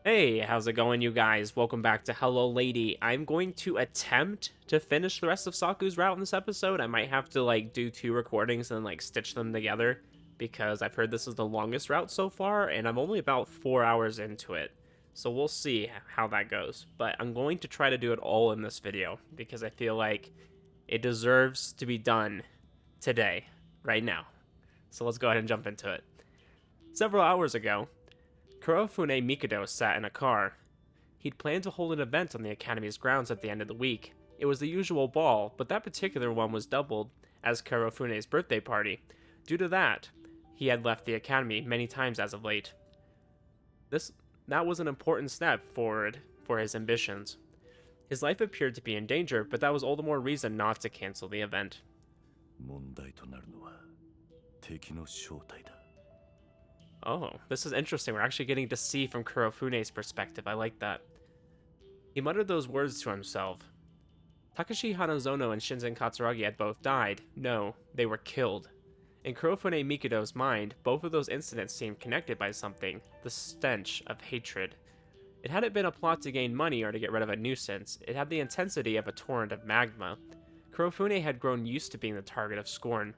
Hey, how's it going, you guys? Welcome back to Hello Lady. I'm going to attempt to finish the rest of Saku's route in this episode. I might have to do 2 recordings and stitch them together because I've heard this is the longest route so far and I'm only about 4 hours into it. So we'll see how that goes. But I'm going to try to do it all in this video because I feel like it deserves to be done today, right now. So let's go ahead and jump into it. Several hours ago, Kurofune Mikado sat in a car. He'd planned to hold an event on the Academy's grounds at the end of the week. It was the usual ball, but that particular one was doubled as Kurofune's birthday party. Due to that, he had left the Academy many times as of late. That was an important step forward for his ambitions. His life appeared to be in danger, but that was all the more reason not to cancel the event. Oh, this is interesting. We're actually getting to see from Kurofune's perspective. I like that. He muttered those words to himself. Takashi Hanazono and Shinzen Katsuragi had both died. No, they were killed. In Kurofune Mikado's mind, both of those incidents seemed connected by something, the stench of hatred. It hadn't been a plot to gain money or to get rid of a nuisance. It had the intensity of a torrent of magma. Kurofune had grown used to being the target of scorn,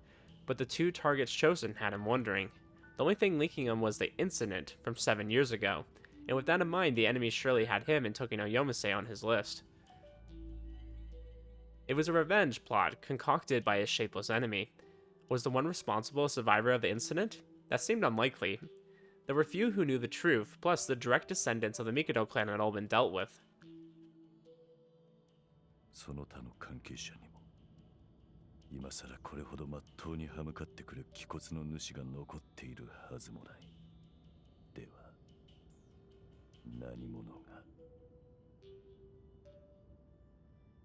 but the 2 targets chosen had him wondering. The only thing linking him was the incident from 7 years ago, and with that in mind, the enemy surely had him and Tokino Yomase on his list. It was a revenge plot concocted by his shapeless enemy. Was the one responsible a survivor of the incident? That seemed unlikely. There were few who knew the truth, plus the direct descendants of the Mikado clan had all been dealt with.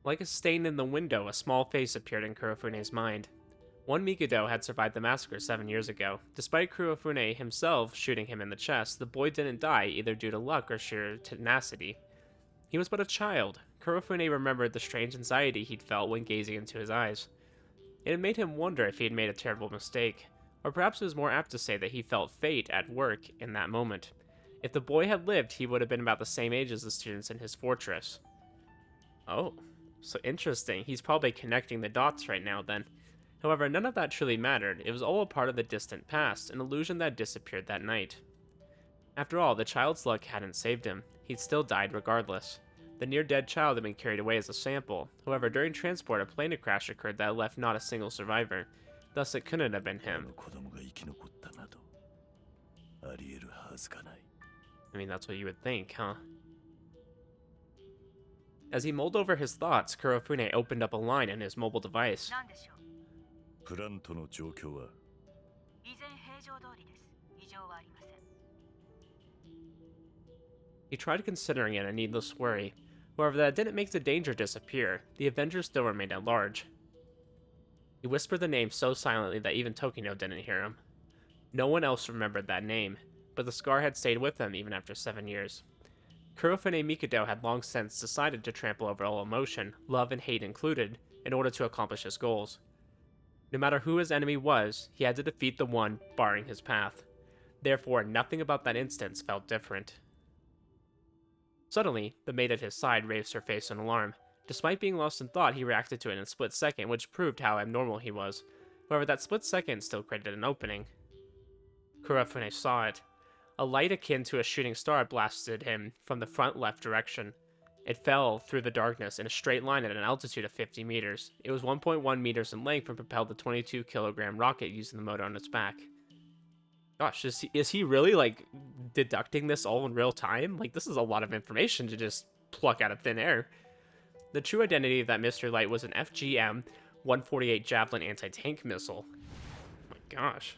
Like a stain in the window, a small face appeared in Kurofune's mind. One Mikado had survived the massacre 7 years ago. Despite Kurofune himself shooting him in the chest, the boy didn't die either due to luck or sheer tenacity. He was but a child. Kurofune remembered the strange anxiety he'd felt when gazing into his eyes. It had made him wonder if he had made a terrible mistake, or perhaps it was more apt to say that he felt fate at work in that moment. If the boy had lived, he would have been about the same age as the students in his fortress. Oh, so interesting. He's probably connecting the dots right now then. However, none of that truly mattered. It was all a part of the distant past, an illusion that disappeared that night. After all, the child's luck hadn't saved him. He'd still died regardless. The near-dead child had been carried away as a sample. However, during transport, a plane crash occurred that left not a single survivor. Thus, it couldn't have been him. I mean, that's what you would think, huh? As he mulled over his thoughts, Kurofune opened up a line in his mobile device. He tried considering it a needless worry. However, that didn't make the danger disappear. The Avenger still remained at large. He whispered the name so silently that even Tokino didn't hear him. No one else remembered that name, but the scar had stayed with him even after 7 years. Kurofune Mikado had long since decided to trample over all emotion, love and hate included, in order to accomplish his goals. No matter who his enemy was, he had to defeat the one barring his path. Therefore, nothing about that instance felt different. Suddenly, the maid at his side raised her face in alarm. Despite being lost in thought, he reacted to it in a split second, which proved how abnormal he was. However, that split second still created an opening. Kurofune saw it. A light akin to a shooting star blasted him from the front left direction. It fell through the darkness in a straight line at an altitude of 50 meters. It was 1.1 meters in length and propelled the 22-kilogram rocket using the motor on its back. Gosh, is he really, deducting this all in real time? This is a lot of information to just pluck out of thin air. The true identity of that mystery light was an FGM-148 Javelin anti-tank missile. Oh my gosh.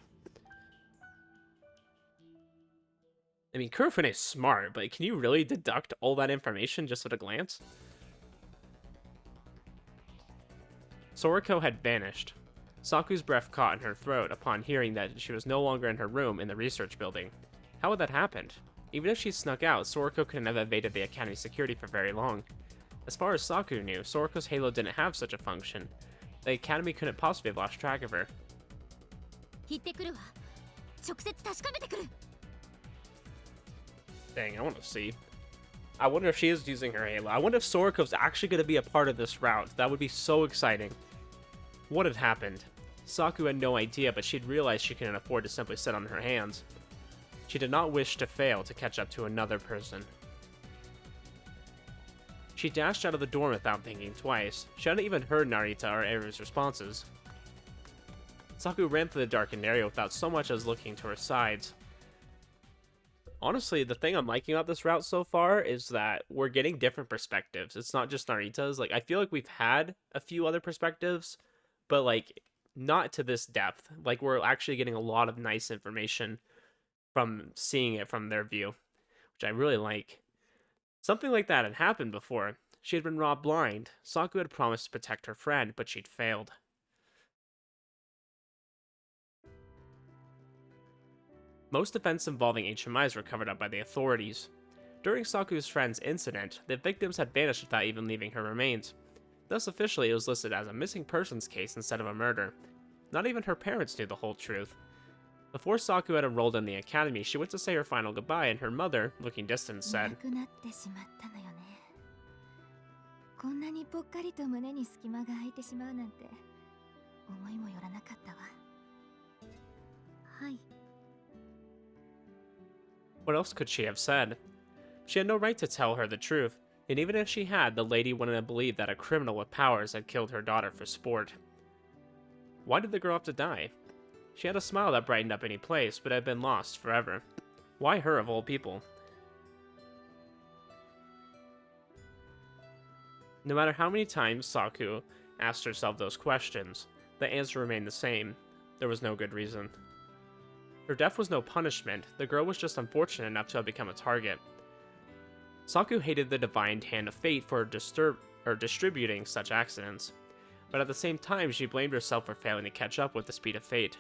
I mean, Kurofune's smart, but can you really deduct all that information just at a glance? Sorako had vanished. Saku's breath caught in her throat upon hearing that she was no longer in her room in the research building. How had that happened? Even if she snuck out, Sorako couldn't have evaded the Academy security for very long. As far as Saku knew, Sorako's halo didn't have such a function. The Academy couldn't possibly have lost track of her. Dang, I want to see. I wonder if she is using her halo. I wonder if Sorako's actually going to be a part of this route. That would be so exciting. What had happened? Saku had no idea, but she'd realized she couldn't afford to simply sit on her hands. She did not wish to fail to catch up to another person. She dashed out of the door without thinking twice. She hadn't even heard Narita or Eru's responses. Saku ran through the darkened area without so much as looking to her sides. Honestly, the thing I'm liking about this route so far is that we're getting different perspectives. It's not just Narita's. Like, I feel like we've had a few other perspectives, but like not to this depth. Like, we're actually getting a lot of nice information from seeing it from their view, which I really like. Something like that had happened before. She had been robbed blind. Saku had promised to protect her friend, but she'd failed. Most events involving HMIs were covered up by the authorities. During Saku's friend's incident, the victims had vanished without even leaving her remains. Thus, officially, it was listed as a missing persons case instead of a murder. Not even her parents knew the whole truth. Before Saku had enrolled in the academy, she went to say her final goodbye, and her mother, looking distant, said, What else could she have said? She had no right to tell her the truth, and even if she had, the lady wouldn't have believed that a criminal with powers had killed her daughter for sport. Why did the girl have to die? She had a smile that brightened up any place, but had been lost forever. Why her of all people? No matter how many times Saku asked herself those questions, the answer remained the same. There was no good reason. Her death was no punishment, the girl was just unfortunate enough to have become a target. Saku hated the divine hand of fate for distributing such accidents, but at the same time she blamed herself for failing to catch up with the speed of fate.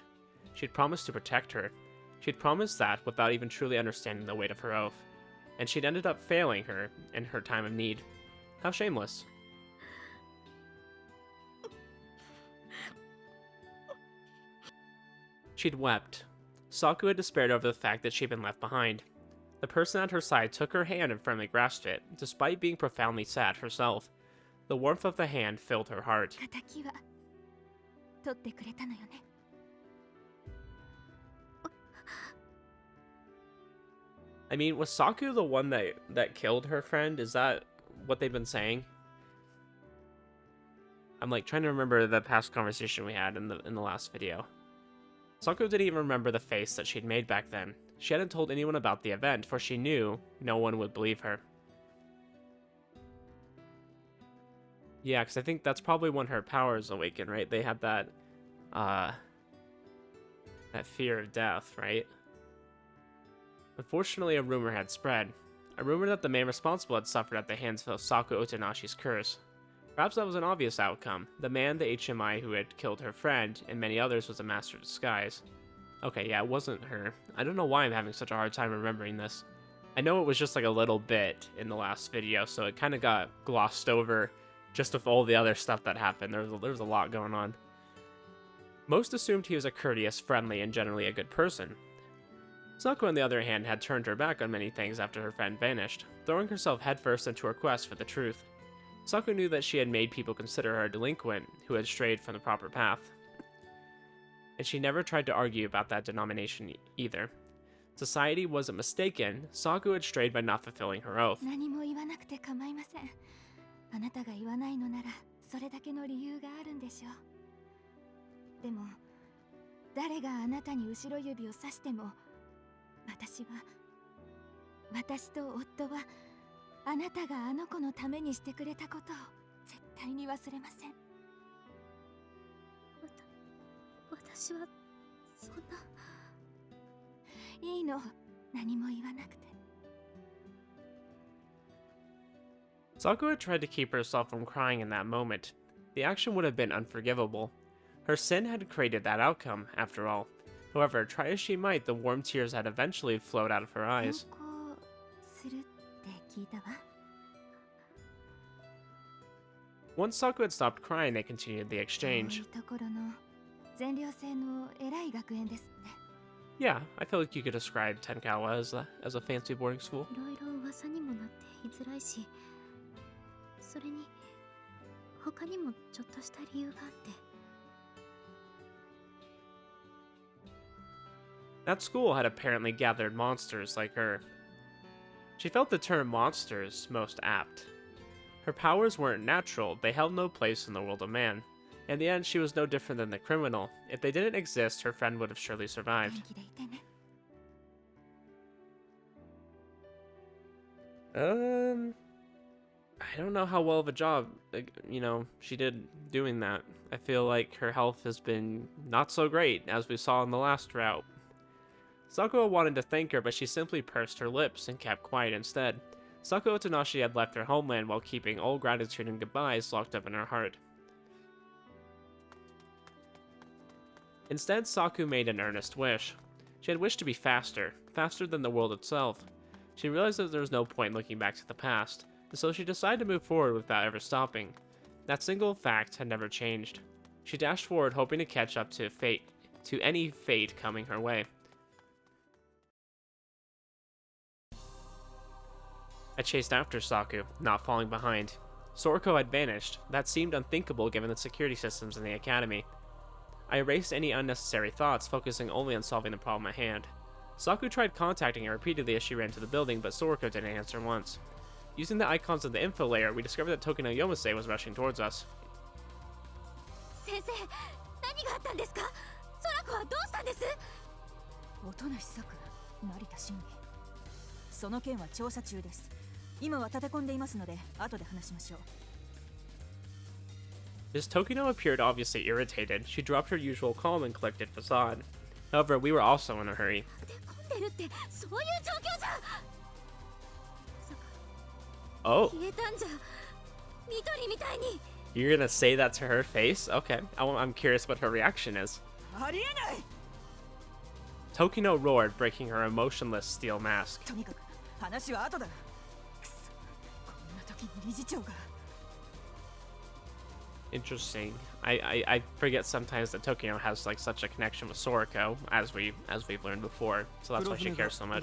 She'd promised to protect her. She'd promised that without even truly understanding the weight of her oath, and she'd ended up failing her in her time of need. How shameless. She'd wept. Saku had despaired over the fact that she'd been left behind. The person at her side took her hand and firmly grasped it, despite being profoundly sad herself. The warmth of the hand filled her heart. I mean, was Saku the one that killed her friend? Is that what they've been saying? I'm like trying to remember the past conversation we had in the last video. Saku didn't even remember the face that she'd made back then. She hadn't told anyone about the event, for she knew no one would believe her. Yeah, because I think that's probably when her powers awakened, right? They had that fear of death, right? Unfortunately, a rumor had spread. A rumor that the man responsible had suffered at the hands of Saku Otonashi's curse. Perhaps that was an obvious outcome. The man, the HMI who had killed her friend, and many others, was a master of disguise. Okay, yeah, it wasn't her. I don't know why I'm having such a hard time remembering this. I know it was just like a little bit in the last video, so it kind of got glossed over just with all the other stuff that happened. There was a lot going on. Most assumed he was a courteous, friendly, and generally a good person. Saku, on the other hand, had turned her back on many things after her friend vanished, throwing herself headfirst into her quest for the truth. Saku knew that she had made people consider her a delinquent who had strayed from the proper path. And she never tried to argue about that denomination either. Society wasn't mistaken. Saku had strayed by not fulfilling her oath. Saku had tried to keep herself from crying in that moment. The action would have been unforgivable. Her sin had created that outcome, after all. However, try as she might, the warm tears had eventually flowed out of her eyes. Once Saku had stopped crying, they continued the exchange. Yeah, I feel like you could describe Tenkawa as a fancy boarding school. 辛いし、それに他にもちょっとした理由があって。 That school had apparently gathered monsters like her. She felt the term monsters most apt. Her powers weren't natural, they held no place in the world of man. In the end, she was no different than the criminal. If they didn't exist, her friend would have surely survived. I don't know how well of a job, she did doing that. I feel like her health has been not so great, as we saw in the last route. Saku wanted to thank her, but she simply pursed her lips and kept quiet instead. Saku Otonashi had left her homeland while keeping all gratitude and goodbyes locked up in her heart. Instead, Saku made an earnest wish. She had wished to be faster than the world itself. She realized that there was no point looking back to the past, and so she decided to move forward without ever stopping. That single fact had never changed. She dashed forward, hoping to catch up to any fate coming her way. I chased after Saku, not falling behind. Sorako had vanished. That seemed unthinkable given the security systems in the academy. I erased any unnecessary thoughts, focusing only on solving the problem at hand. Saku tried contacting her repeatedly as she ran to the building, but Sorako didn't answer once. Using the icons of the info layer, we discovered that Tokino Yomase was rushing towards us. Sensei, what happened? Sorakoはどうしたんです? Otonashi Saku, Narita Halo. その件は調査中です。今は立て込んでいますので、後で話しましょう。 As Tokino appeared obviously irritated, she dropped her usual calm and collected facade. However, we were also in a hurry. Oh. You're gonna say that to her face? Okay, I'm curious what her reaction is. Tokino roared, breaking her emotionless steel mask. Interesting. I forget sometimes that Tokino has like such a connection with Sorako, as we've learned before, so that's why she cares so much.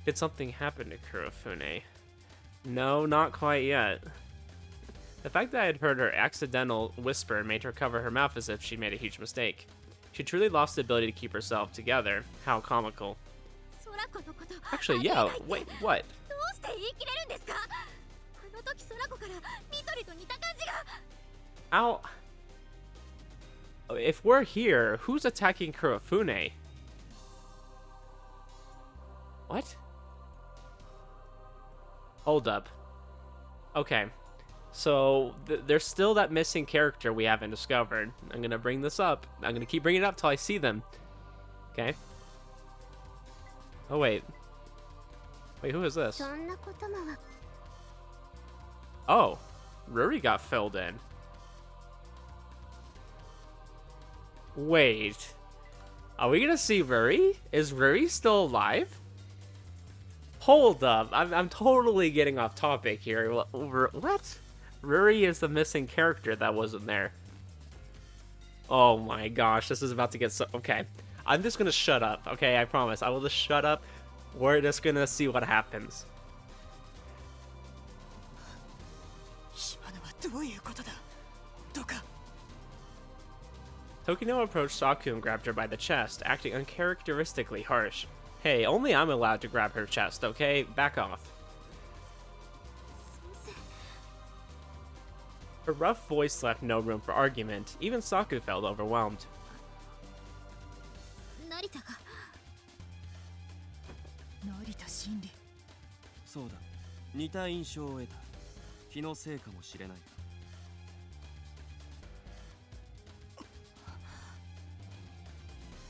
Did something happen to Kurofune? No, not quite yet. The fact that I had heard her accidental whisper made her cover her mouth as if she made a huge mistake. She truly lost the ability to keep herself together. How comical. Actually, yeah, wait, what? Ow. If we're here, who's attacking Kurofune? What? Hold up. Okay. So, there's still that missing character we haven't discovered. I'm gonna bring this up. I'm gonna keep bringing it up till I see them. Okay. Oh, wait. Wait, who is this? Oh. Ruri got filled in. Wait. Are we gonna see Ruri? Is Ruri still alive? Hold up. I'm totally getting off topic here. What? Ruri is the missing character that wasn't there. Oh my gosh, this is about to get so... Okay. I'm just gonna shut up, okay? I promise. I will just shut up. We're just gonna see what happens. Tokino approached Saku and grabbed her by the chest, acting uncharacteristically harsh. Hey, only I'm allowed to grab her chest, okay? Back off. Her rough voice left no room for argument. Even Saku felt overwhelmed. Narita.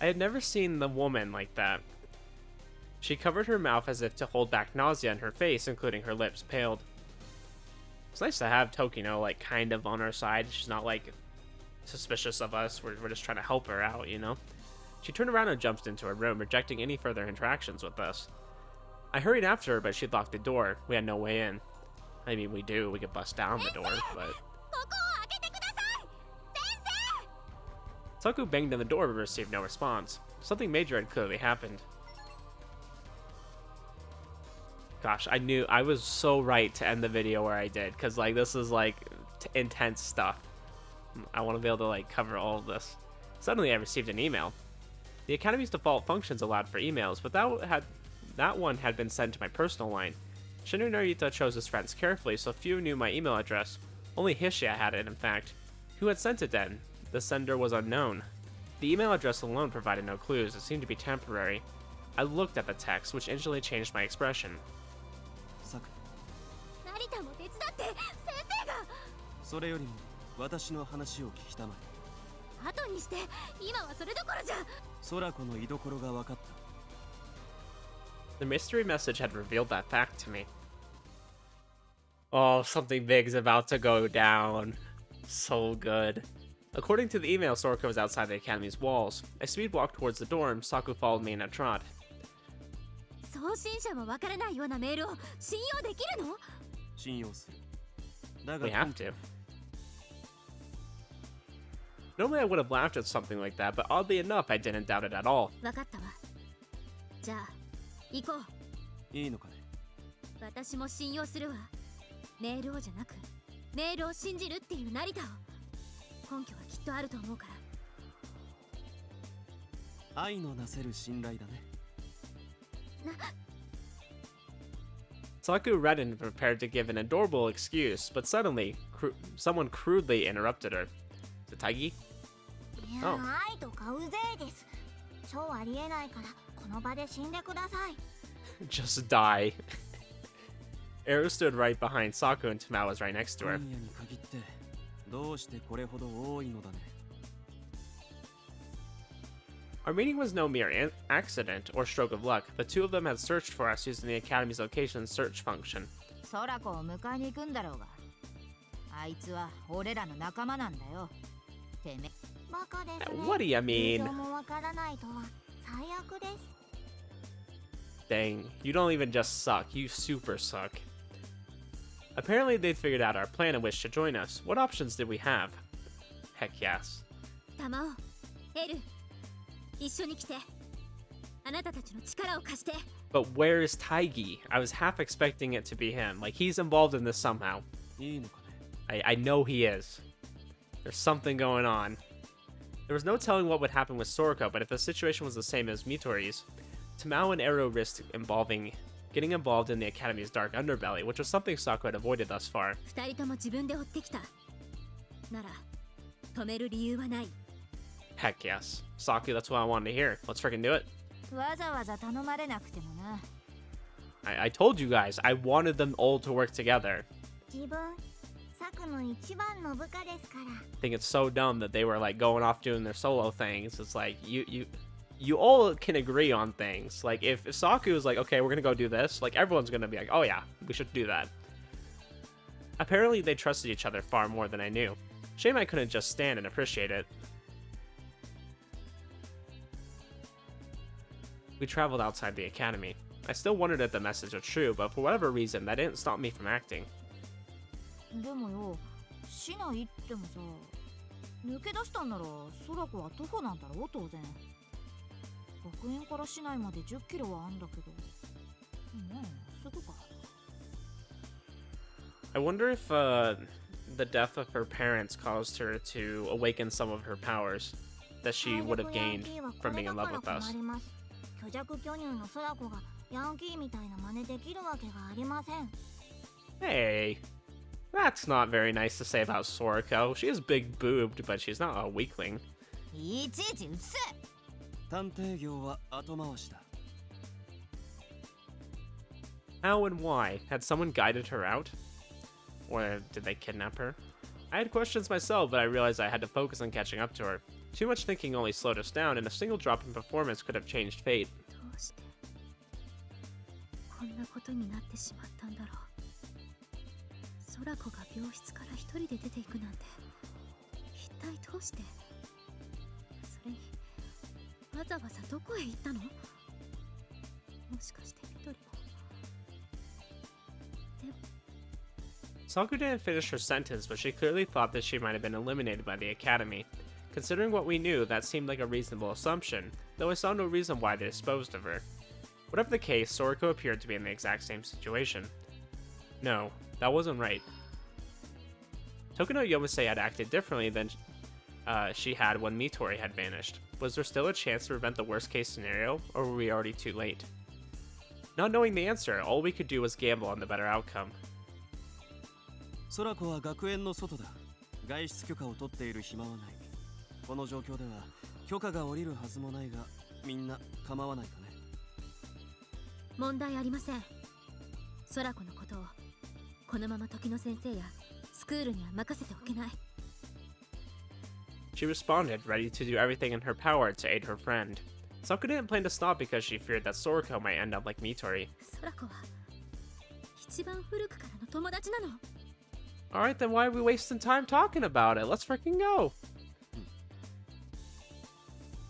I had never seen the woman like that. She covered her mouth as if to hold back nausea in her face, including her lips paled. It's nice to have Tokino, like, kind of on our side. She's not, like, suspicious of us. We're just trying to help her out, you know? She turned around and jumped into her room, rejecting any further interactions with us. I hurried after her, but she'd locked the door. We had no way in. I mean, we do. We could bust down the door, but... Saku banged on the door but received no response. Something major had clearly happened. Gosh, I knew I was so right to end the video where I did, because like this is like intense stuff. I want to be able to like cover all of this. Suddenly I received an email. The Academy's default functions allowed for emails, but that one had been sent to my personal line. Shinu Narita chose his friends carefully, so few knew my email address. Only Hishiya had it, in fact. Who had sent it then? The sender was unknown. The email address alone provided no clues. It seemed to be temporary. I looked at the text, which instantly changed my expression. 成田も手伝って先生がそれよりも私の話を聞きたまえ。後にして今はそれどころじゃ。空子の居所が分かった。 The mystery message had revealed that fact to me. Oh, something big is about to go down. So good. According to the email, Soraka was outside the Academy's walls. I speed walked towards the dorm. Saku followed me in a trot. 送信者もわからないようなメールを信用できるの？信用する。だ We が have to. Normally I would have laughed at something like that, but oddly enough, I didn't doubt it at all. わかったわ。じゃあ行こう。いいのかね。私も信用するわ。メールをじゃなくメールを信じるっていう成田を。根拠はきっとあると思うから。愛のなせる信頼だね。 Saku reddened and prepared to give an adorable excuse, but suddenly, someone crudely interrupted her. Is it Tigey? いや、愛とかうぜえです。超ありえないからこの場で死んでください。Just die. Ero stood right behind Saku and Tamao was right next to her. 今夜に限ってどうしてこれほど多いのだね。 Our meeting was no mere accident or stroke of luck. The two of them had searched for us using the Academy's location search function. 空子を迎えに行くんだろうが。あいつは俺らの仲間なんだよ。てめ。バカですね。 What do you mean? 事情もわからないとは最悪です。 Dang, you don't even just suck, you super suck. Apparently they'd figured out our plan and wished to join us. What options did we have? Heck yes. 玉尾、エル、一緒に来て。あなたたちの力を貸して。 But where is Tigey? I was half expecting it to be him. Like, he's involved in this somehow. いいのかね。 I know he is. There's something going on. There was no telling what would happen with Soraka, but if the situation was the same as Mitori's, Tamao and Ero risked getting involved in the Academy's dark underbelly, which was something Saku had avoided thus far. 二人とも自分で追ってきた。なら、止める理由はない。 Heck yes. Saku, that's what I wanted to hear. Let's freaking do it. わざわざ頼まれなくてもな。I told you guys, I wanted them all to work together. 自分、サクの一番の部下ですから。 I think it's so dumb that they were like going off doing their solo things. It's like you all can agree on things. Like if Saku is like, okay, we're gonna go do this, like everyone's gonna be like, oh yeah, we should do that. Apparently they trusted each other far more than I knew. Shame I couldn't just stand and appreciate it. We traveled outside the academy. I still wondered if the message was true, but for whatever reason, that didn't stop me from acting. でもよ、市内行ってもさ、抜け出したんなら空子は徒歩なんだろう当然。学園から市内まで10キロはあんだけど、まあすぐか。I wonder if the death of her parents caused her to awaken some of her powers that she would have gained from being in love with us. 虚弱巨乳の空子がヤンキーみたいな真似できるわけがありません。 Hey, that's not very nice to say about Sorako. She is big-boobed, but she's not a weakling. いちいちうっせえ。探偵業は後回しだ。 How and why? Had someone guided her out? Or did they kidnap her? I had questions myself, but I realized I had to focus on catching up to her. Too much thinking only slowed us down, and a single drop in performance could have changed fate. どうしてこんなことになってしまったんだろう。空子が病室から一人で出ていくなんて一体どうして。それにわざわざどこへ行ったの。もしかして緑も。でも Saku didn't finish her sentence, but she clearly thought that she might have been eliminated by the academy. Considering what we knew, that seemed like a reasonable assumption, though I saw no reason why they disposed of her. Whatever the case, Sorako appeared to be in the exact same situation. No, that wasn't right. Tokino Yomase had acted differently than she had when Mitori had vanished. Was there still a chance to prevent the worst case scenario, or were we already too late? Not knowing the answer, all we could do was gamble on the better outcome. ソラコは学園の外だ。外出許可を取っている暇はない。この状況では許可が下りるはずもないが、みんな構わないかね。問題ありません。空子のことをこのまま時の先生やスクールには任せておけない。She responded, ready to do everything in her power to aid her friend. Saku didn't plan to stop because she feared that Sorako might end up like Mitori. 空子は一番古くからの友達なの。Alright, then why are we wasting time talking about it? Let's freaking go!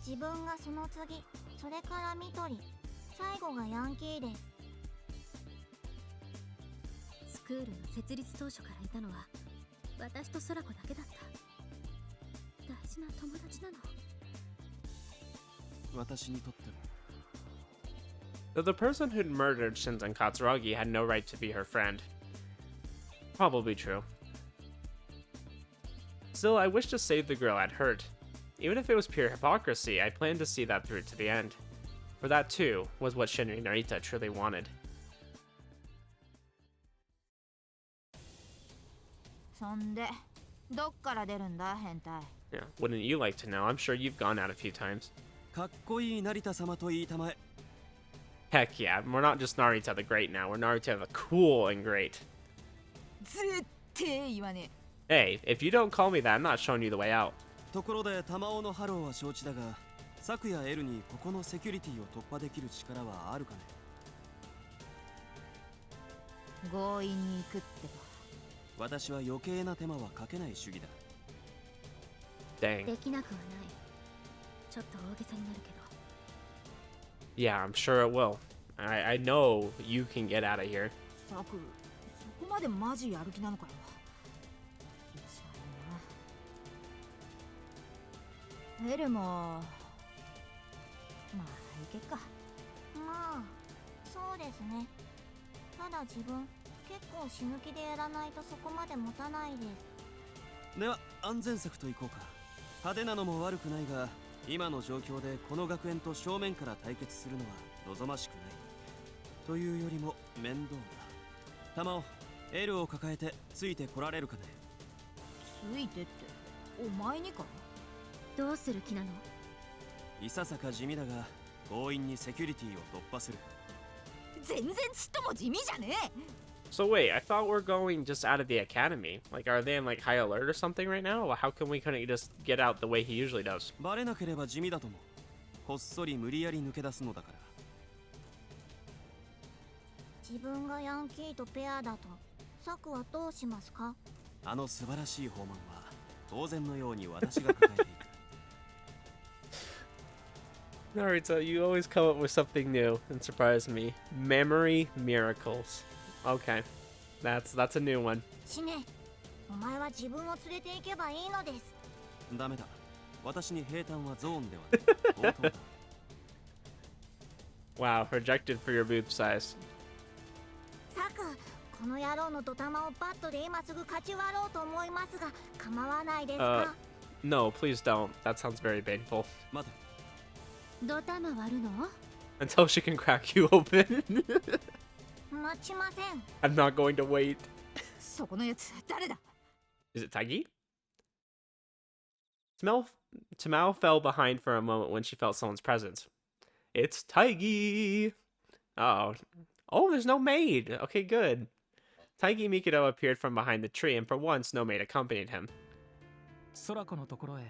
自分がその次、それからミトリ、最後がヤンキーです。スクールの設立当初からいたのは私と空子だけだった。大事な友達なの。私にとっても。Though the person who'd murdered Shinzen Katsuragi had no right to be her friend. Probably true. Still, I wish to save the girl I'd hurt. Even if it was pure hypocrisy, I planned to see that through to the end. For that, too, was what Shinri Narita truly wanted. そんで、どっから出るんだ、変態。Yeah, wouldn't you like to know? I'm sure you've gone out a few times. かっこいい成田様と言いたまえ。Heck yeah, we're not just Narita the Great now, we're Narita the cool and great. 絶対言わねえ。Hey, if you don't call me that, I'm not showing you the way out. ところで玉尾のハローは承知だが、サクやエルにここのセキュリティを突破できる力はあるかね。強引に行くってば。私は余計な手間はかけない主義だ。Dang. できなくはない。ちょっと大げさになるけど。Yeah, I'm sure it will. I know you can get out of here. サク、そこまでマジやる気なのかよ。エルもまあいけっか。まあそうですね。ただ自分結構死ぬ気でやらないとそこまで持たないです。では安全策といこうか。派手なのも悪くないが、今の状況でこの学園と正面から対決するのは望ましくないというよりも面倒だ。玉尾、エルを抱えてついてこられるかね。ついてってお前にか。どうする気なの？いささか地味だが強引にセキュリティを突破する。全然ちっとも地味じゃねえ。 So wait, I thought we're going just out of the academy. Like, are they in like high alert or something right now? How come we couldn't just get out the way he usually does? バレなければ地味だと思う。こっそり無理やり抜け出すのだから。自分がヤンキーとペアだとサクはどうしますか？あの素晴らしい訪問は当然のように私が抱えていく。Narita, you always come up with something new and surprise me. Memory miracles. Okay, that's a new one. 死ね。お前は自分を連れて行けばいいのです。ダメだ。私に平坦はゾーンではない。応答だ。Wow, rejected for your boob size. サク、この野郎のドタマをバットで今すぐ勝ち割ろうと思いますが構わないですか？ No, please don't. That sounds very painful. 待て。ドタマ割るの？ Until she can crack you open. 待ちません。 I'm not going to wait. そこのやつ誰だ？ Is it Tigey? Tamao fell behind for a moment when she felt someone's presence. It's Tigey! Oh, there's no maid! Okay, good. Tigey Mikado appeared from behind the tree, and for once, no maid accompanied him. Sorakoのところへ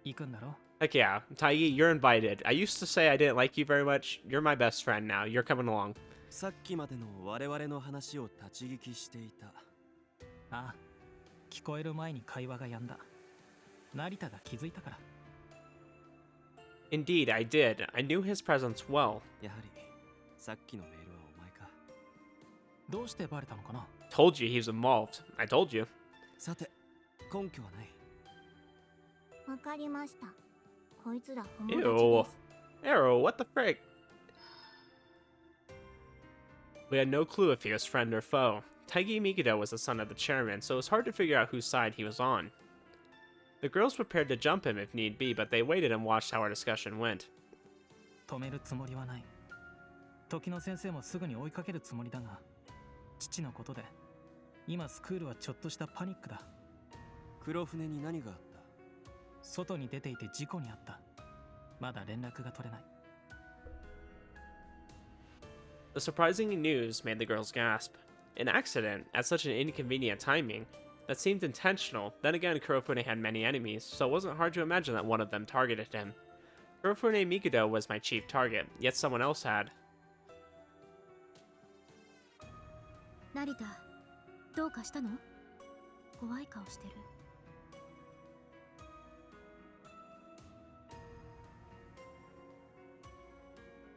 行くんだろ? Heck yeah, Tigey, you're invited. I used to say I didn't like you very much. You're my best friend now. You're coming along. さっきまでの我々の話を立ち聞きしていた。ああ、聞こえる前に会話が止んだ。成田が気づいたから。Indeed, I did. I knew his presence well. やはりさっきのメールはお前か。どうしてバレたのかな? Told you he was involved. I told you. さて、根拠はない。わかりました。こいつら友達 Ew. です。 Arrow, what the frick? We had no clue if he was friend or foe. Tigey Mikado was the son of the chairman, so it was hard to figure out whose side he was on. The girls prepared to jump him if need be, but they waited and watched how our discussion went. 止めるつもりはない。時の先生もすぐに追いかけるつもりだが、父のことで今スクールはちょっとしたパニックだ。黒船に何があった？外に出ていて事故にあった。まだ連絡が取れない。The surprising news made the girls gasp. An accident, at such an inconvenient timing, that seemed intentional. Then again, Kurofune had many enemies, so it wasn't hard to imagine that one of them targeted him. Kurofune Mikado was my chief target, yet someone else had. 成田、どうかしたの？怖い顔してる。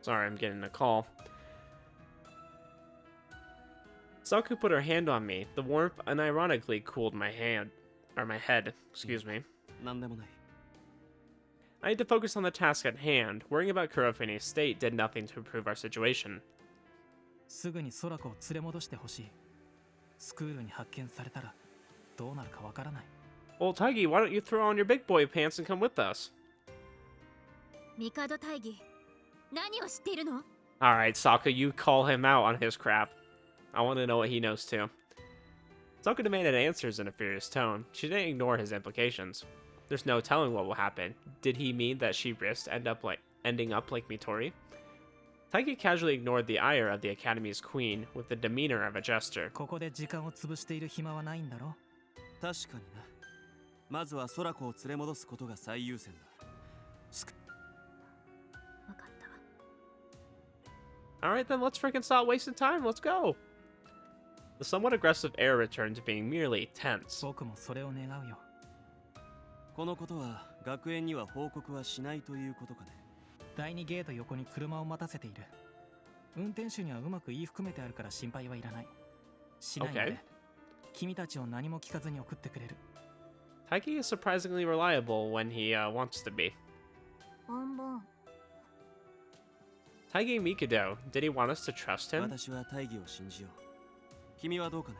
Sorry, I'm getting a call. Saku put her hand on me. The warmth unironically cooled my head. Excuse me. なんでもない。 I had to focus on the task at hand. Worrying about Kurofune's state did nothing to improve our situation. すぐに空子を連れ戻してほしい。スクールに発見されたらどうなるかわからない。Well, Tigey, why don't you throw on your big boy pants and come with us? 帝大義、何を知っているの？ Alright, Saku, you call him out on his crap. I want to know what he knows too. Saku demanded answers in a furious tone. She didn't ignore his implications. There's no telling what will happen. Did he mean that she risked ending up like Mitori? Tigey casually ignored the ire of the Academy's queen with the demeanor of a jester. ここで時間を潰している暇はないんだろ。確かにな。まずは空子を連れ戻すことが最優先だ。わかったわ。 Alright then, let's freaking stop wasting time. Let's go. The somewhat aggressive air returned to being merely tense. 僕もそれを願うよ。このことは学園には報告はしないということかね。第2ゲート横に車を待たせている。運転手にはうまく言い含めてあるから心配はいらない。しないので、君たちを何も聞かずに送ってくれる。Tigey is surprisingly reliable when he wants to be. ボンボン。Tigey Mikado, did he want us to trust him? 私は大義を信じよう。君はどうかね？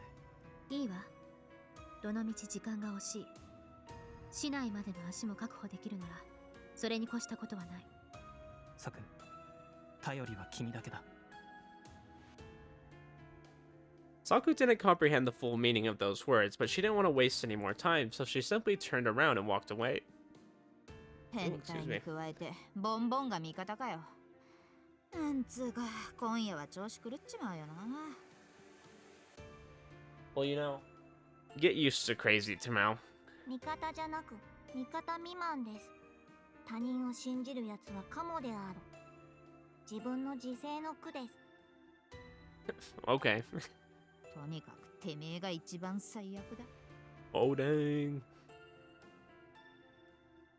いいわ。どのみち時間が欲しい。市内までの足も確保できるなら、それに越したことはない。サク、頼りは君だけだ。Saku didn't comprehend the full meaning of those words, but she didn't want to waste any more time, so she simply turned around and walked away. 変態に加えてボンボンが味方かよ。なんつうか今夜は調子狂っちまうよな。Well, you know, get used to crazy, Tamao. 味方じゃなく味方未満です。他人を信じるやつはカモである。自分の自制の苦です。Okay. とにかくてめえが一番最悪だ。 Oh, dang.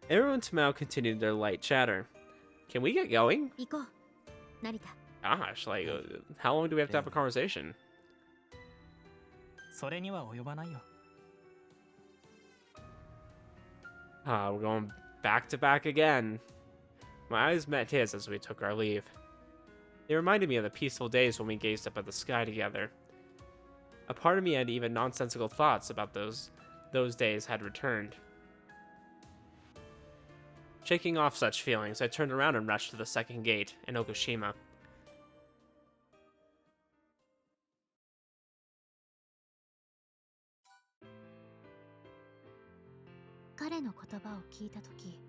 Ero and Tamao continued their light chatter. Can we get going? 行こう。成田。 Gosh, like, how long do we have to have a conversation? それには及ばないよ。We're going back to back again. My eyes met his as we took our leave. They reminded me of the peaceful days when we gazed up at the sky together. A part of me had even nonsensical thoughts about those days had returned. Shaking off such feelings, I turned around and rushed to the second gate in Okushima. 彼の言葉を聞いたとき、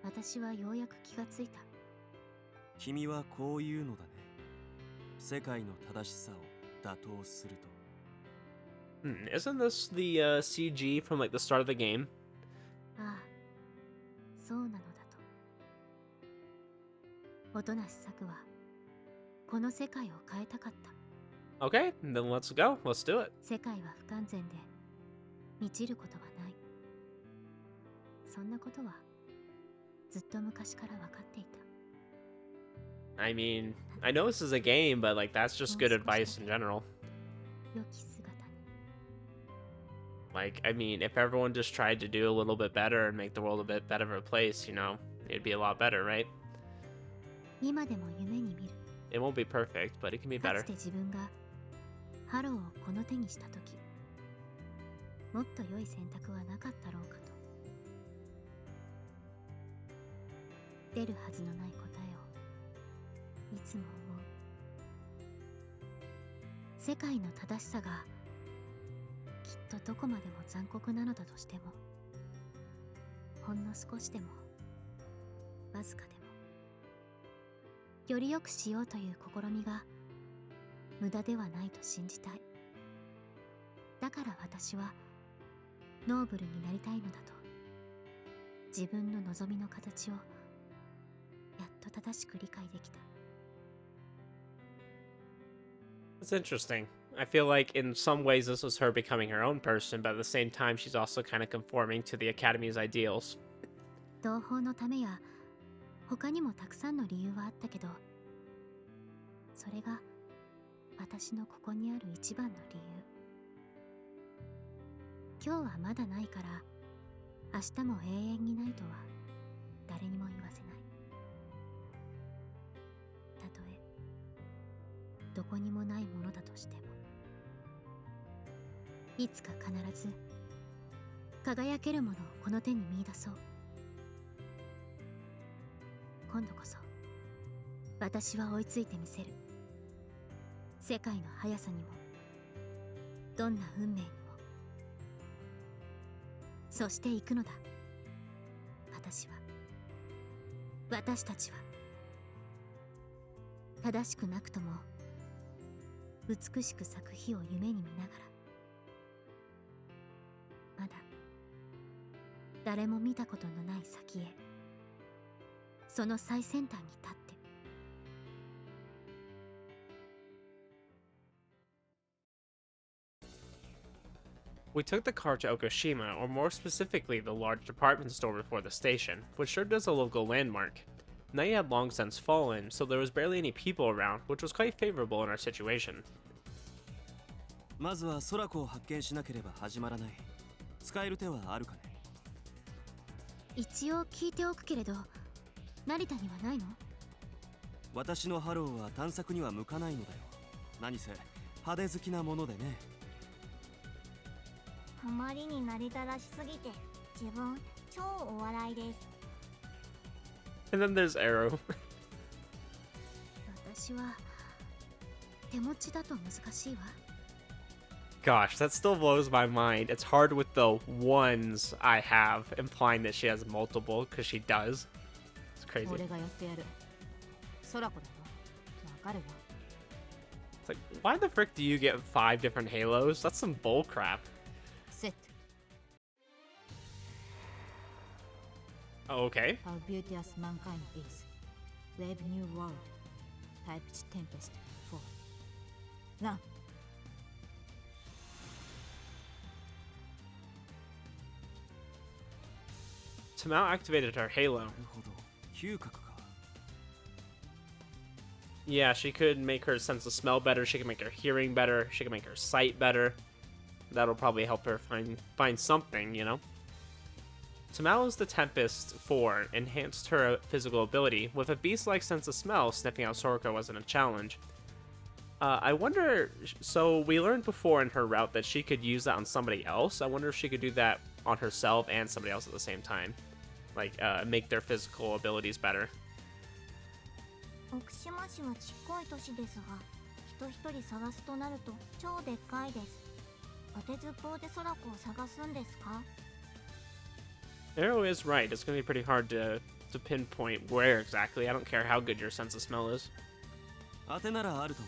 私はようやく気がついた。君はこういうのだね。世界の正しさを打倒すると。Isn't this the CG from like the start of the game? ああ、そうなのだと。音無し作はこの世界を変えたかった。Okay, then let's go. Let's do it. 世界は不完全で満ちることはない。そんなことはずっと昔から分かっていた。I mean, I know this is a game, but like that's just good advice in general. 良き姿に。 Like, I mean, if everyone just tried to do a little bit better and make the world a bit better of a place, you know, it'd be a lot better, right? 今でも夢に見る。It won't be perfect, but it can be か better. つて自分がハローをこの手にした時、もっと良い選択はなかったろうかと。出るはずのない答えをいつも思う。世界の正しさがきっとどこまでも残酷なのだとしても、ほんの少しでもわずかでもより良くしようという試みが無駄ではないと信じたい。だから私はノーブルになりたいのだと。自分の望みの形をやっと正しく理解できた。 It's interesting. I feel like in some ways this was her becoming her own person, but at the same time she's also kind of conforming to the Academy's ideals. 同胞のためや他にもたくさんの理由はあったけど、それが私のここにある一番の理由。今日はまだないから明日も永遠にないとは誰にも言わせない。たとえどこにもないものだとしても、いつか必ず輝けるものをこの手に見出そう。今度こそ私は追いついてみせる。世界の速さにもどんな運命にも。そして行くのだ。私たちは正しくなくとも美しく咲く日を夢に見ながら、まだ誰も見たことのない先へ、その最先端に立って。We took the car to Okushima, or more specifically the large department store before the station, which served as a local landmark. Night had long since fallen, so there was barely any people around, which was quite favorable in our situation. まずはSorakoを発見しなければ始まらない。使える手はあるかね。一応聞いておくけれど、成田にはないの？私のハローは探索には向かないのだよ。何せ派手好きなものでね。あまりに成田らしすぎて自分超お笑いです。 And then there's Arrow. 私は手持ちだと難しいわ。 Gosh, that still blows my mind. It's hard with the ones I have, implying that she has multiple, because she does. It's crazy. 俺がやってやる。空子だろ。わかるよ。 It's like, why the frick do you get 5 different Halos? That's some bull crap. セット。 Oh, okay. How beauteous mankind is. Brave new world. Type tempest 4. Run. Tamao activated her Halo. なるほど。嗅覚か。 Yeah, she could make her sense of smell better. She could make her hearing better. She could make her sight better. That'll probably help her find something, you know? Tamau's the Tempest 4 enhanced her physical ability. With a beast-like sense of smell, sniffing out Soraka wasn't a challenge. I wonder... So, we learned before in her route that she could use that on somebody else. I wonder if she could do that on herself and somebody else at the same time. Like, make their physical abilities better. 奥島市はちっこい都市ですが、人一人探すとなると超でっかいです。当てずっぽうで空子を探すんですか？ Arrow is right. It's going to be pretty hard to pinpoint where exactly. I don't care how good your sense of smell is. 当てならあるとも。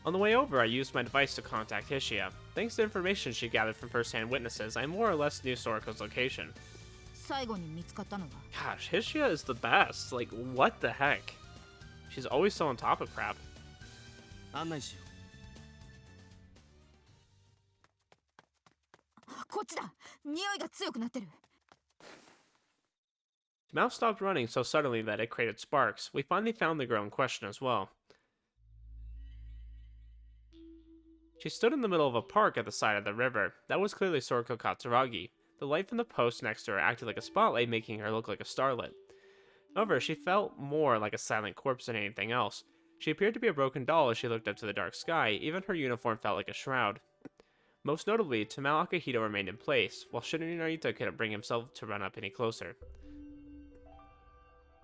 On the way over, I used my device to contact Hishiya. Thanks to information she gathered from first-hand witnesses, I more or less knew Sorako's location. 最後に見つかったのが。 Gosh, Hishiya is the best. Like, what the heck? She's always so on top of crap. 案内しよこっちだ。匂いが強くなってる。 Tamao stopped running so suddenly that it created sparks. We finally found the girl in question as well. She stood in the middle of a park at the side of the river. That was clearly Sorako Katsuragi. The light from the post next to her acted like a spotlight, making her look like a starlet. However, she felt more like a silent corpse than anything else. She appeared to be a broken doll as she looked up to the dark sky. Even her uniform felt like a shroud. Most notably, Tamao Akihito remained in place, while Shinori Narita couldn't bring himself to run up any closer.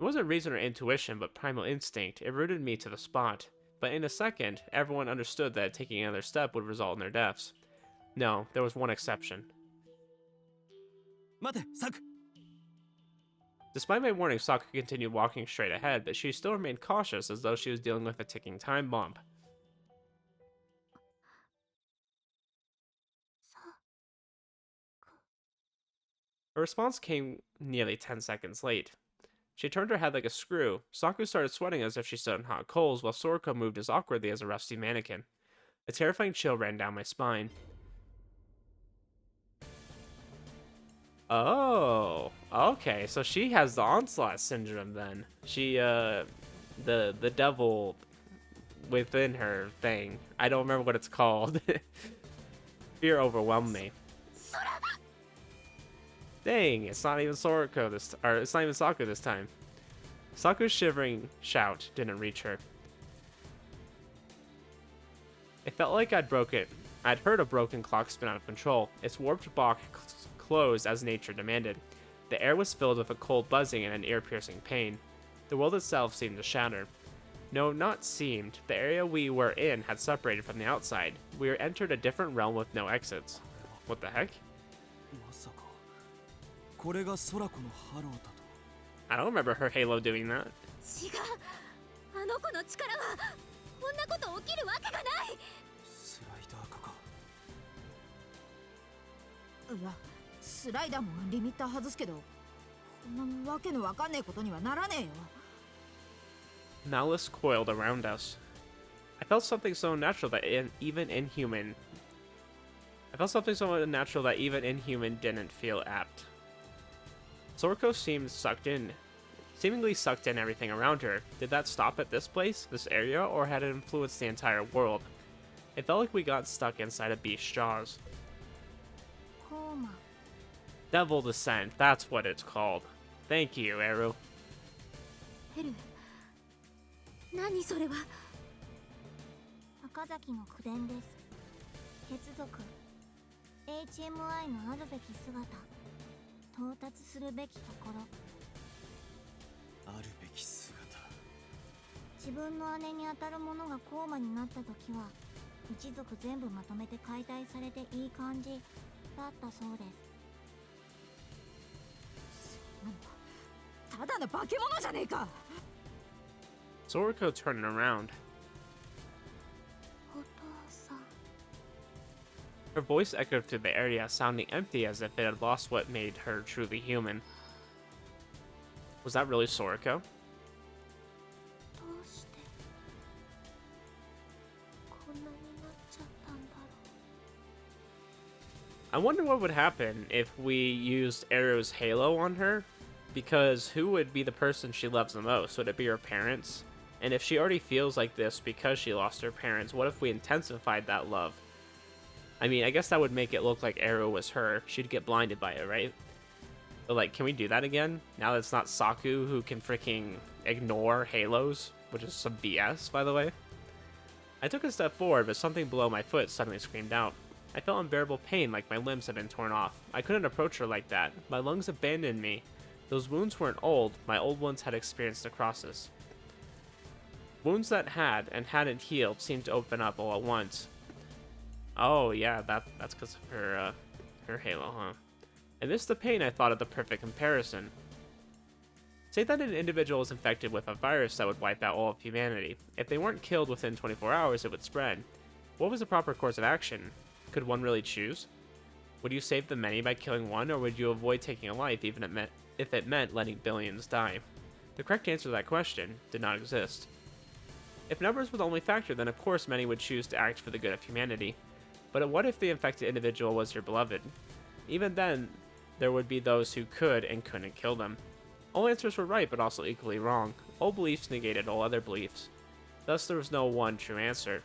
It wasn't reason or intuition, but primal instinct. It rooted me to the spot. But in a second, everyone understood that taking another step would result in their deaths. No, there was one exception. 待て、サク。 Despite my warning, Saku continued walking straight ahead, but she still remained cautious as though she was dealing with a ticking time bomb. Her response came nearly 10 seconds late. She turned her head like a screw. Saku started sweating as if she stood on hot coals, while Sorako moved as awkwardly as a rusty mannequin. A terrifying chill ran down my spine. Oh, okay, so she has the Onslaught Syndrome then. She, the devil within her thing. I don't remember what it's called. Fear overwhelmed me. Dang, it's not even Sorako it's not even Saku this time. Saku's shivering shout didn't reach her. It felt like I'd heard a broken clock spin out of control. Its warped box closed as nature demanded. The air was filled with a cold buzzing and an ear-piercing pain. The world itself seemed to shatter. No, not seemed. The area we were in had separated from the outside. We were entered a different realm with no exits. What the heck? まさかこれが空子のハローだと。 I don't remember her Halo doing that. 違う、あの子の力はこんなこと起きるわけがない。スライダーかか。いや、スライダーもリミッター外すけど、こんなわけのわかんねえことにはならねえよ。 Malice coiled around us. I felt something so unnatural that even inhuman didn't feel apt. Sorako seemingly sucked in everything around her. Did that stop at this place, this area, or had it influenced the entire world? It felt like we got stuck inside a beast's jaws. コーマ Devil Descent, that's what it's called. Thank you, Eru. ヘル、何それは。赤崎の口伝です。血族 HMI のあるべき姿、到達するべきところ。あるべき姿。自分の姉に当たるものがコーマになった時は、一族全部まとめて解体されていい感じだったそうです。ただの化け物じゃねえか。 Sorako turned around. お父さん。 Her voice echoed through the area, sounding empty as if it had lost what made her truly human. Was that really Sorako? どうしてこんなになっちゃったんだろう。 I wonder what would happen if we used Eru's Halo on her, because who would be the person she loves the most? Would it be her parents? And if she already feels like this because she lost her parents, what if we intensified that love? I mean, I guess that would make it look like Eru was her. She'd get blinded by it, right? But like, can we do that again? Now that it's not Saku who can freaking ignore Halos, which is some BS, by the way. I took a step forward, but something below my foot suddenly screamed out. I felt unbearable pain, like my limbs had been torn off. I couldn't approach her like that. My lungs abandoned me. Those wounds weren't old. My old ones had experienced necrosis. Wounds that had and hadn't healed seemed to open up all at once. Oh yeah, that's because of her Halo, huh? Amidst the pain, I thought of the perfect comparison. Say that an individual was infected with a virus that would wipe out all of humanity. If they weren't killed within 24 hours, it would spread. What was the proper course of action? Could one really choose? Would you save the many by killing one, or would you avoid taking a life even if it meant letting billions die? The correct answer to that question did not exist. If numbers were the only factor, then of course many would choose to act for the good of humanity. But what if the infected individual was your beloved? Even then, there would be those who could and couldn't kill them. All answers were right, but also equally wrong. All beliefs negated all other beliefs. Thus, there was no one true answer.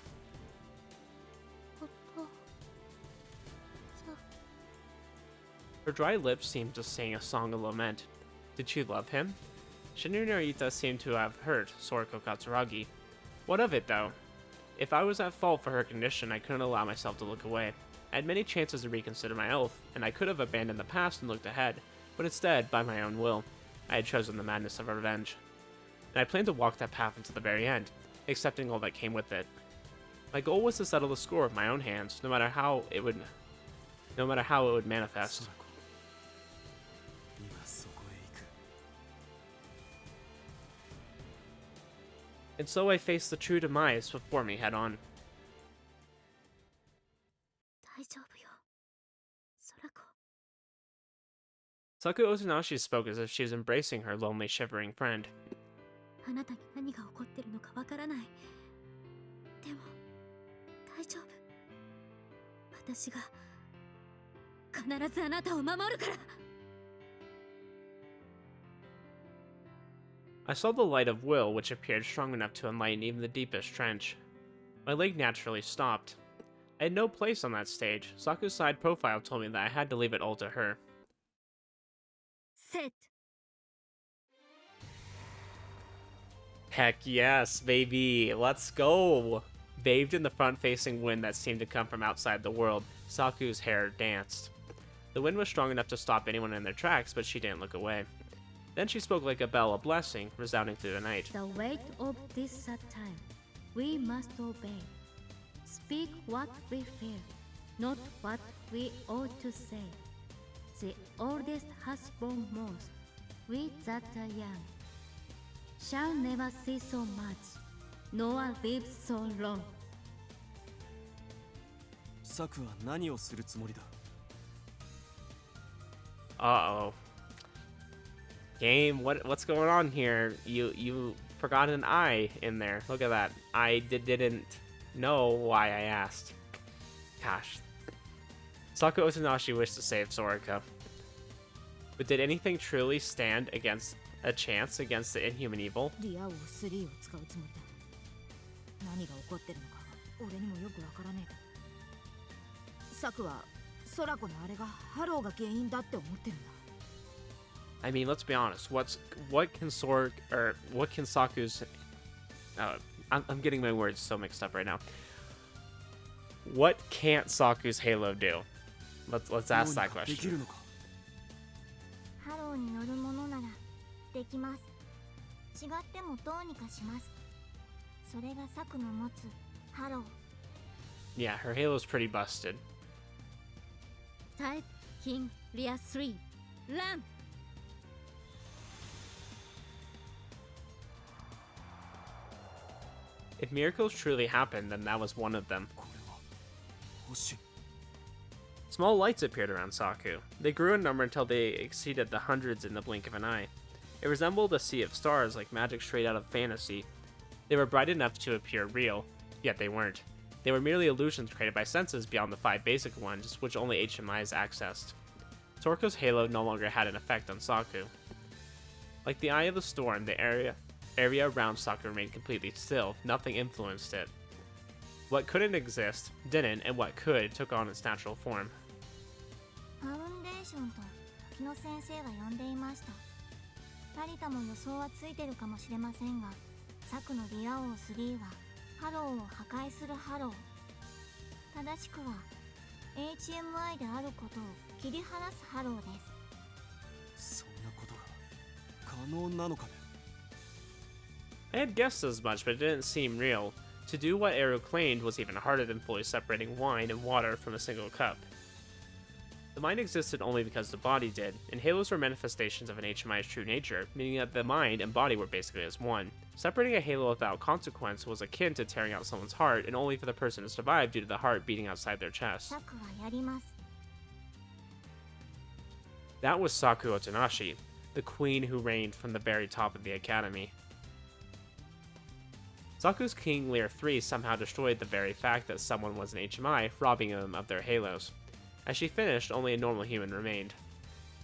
Her dry lips seemed to sing a song of lament. Did she love him? Shinu Narita seemed to have hurt Sorako Katsuragi. What of it, though? If I was at fault for her condition, I couldn't allow myself to look away. I had many chances to reconsider my oath, and I could have abandoned the past and looked ahead, but instead, by my own will, I had chosen the madness of revenge. And I planned to walk that path until the very end, accepting all that came with it. My goal was to settle the score with my own hands, no matter how it would manifest. And so I faced the true demise before me head on. 大丈夫よ空子 Saku Otonashi spoke as if she was embracing her lonely, shivering friend. あなたに何が起こってるのかわからないでも大丈夫私が必ずあなたを守るから I saw the light of will, which appeared strong enough to enlighten even the deepest trench. My leg naturally stopped. I had no place on that stage. Saku's side profile told me that I had to leave it all to her. Sit. Heck yes, baby. Let's go. Bathed in the front-facing wind that seemed to come from outside the world, Saku's hair danced. The wind was strong enough to stop anyone in their tracks, but she didn't look away. Then she spoke like a bell, a blessing, resounding through the night. The weight of this sad time, we must obey. Speak what we feel, not what we ought to say. The oldest has borne most, we that are young. Shall never see so much, nor live so long. Saku は何をするつもりだ Uh-oh. Game, what's going on here? You forgot an I in there. Look at that. I didn't know why I asked. Gosh. Saku Otonashi wished to save Soraka. But did anything truly stand against a chance against the inhuman evil? リア王3を使うつもりだ。何が起こってるのか俺にもよくわからねえ。サクは空子のあれがハローが原因だって思ってるんだ。I mean, let's be honest. What can Saku's I'm getting my words so mixed up right now. What can't Saku's Halo do? Let's ask that question. ハローに乗るものならできます。違ってもどうにかします。それがサクの持つハロー。Yeah, her Halo's pretty busted. Type King Lear 3. Run! If miracles truly happened, then that was one of them. Small lights appeared around Saku. They grew in number until they exceeded the hundreds in the blink of an eye. It resembled a sea of stars like magic straight out of fantasy. They were bright enough to appear real, yet they weren't. They were merely illusions created by senses beyond the 5 basic ones, which only HMIs accessed. Soraka's halo no longer had an effect on Saku. Like the eye of the storm, the area around Saku remained completely still. Nothing influenced it. What couldn't exist, didn't, and what could took on its natural form. ファウンデーションと時野先生が呼んでいました。成田も予想はついてるかもしれませんが、サクのリア王3はハローを破壊するハロー。正しくは HMI であることを切り離すハローです。そんなことが可能なのかね I had guessed as much, but it didn't seem real. To do what Eru claimed was even harder than fully separating wine and water from a single cup. The mind existed only because the body did, and halos were manifestations of an HMI's true nature, meaning that the mind and body were basically as one. Separating a halo without consequence was akin to tearing out someone's heart, and only for the person to survive due to the heart beating outside their chest. サクはやります。 That was Saku Otonashi, the queen who reigned from the very top of the academy. Saku's King Lear 3 somehow destroyed the very fact that someone was an HMI, robbing them of their halos. As she finished, only a normal human remained.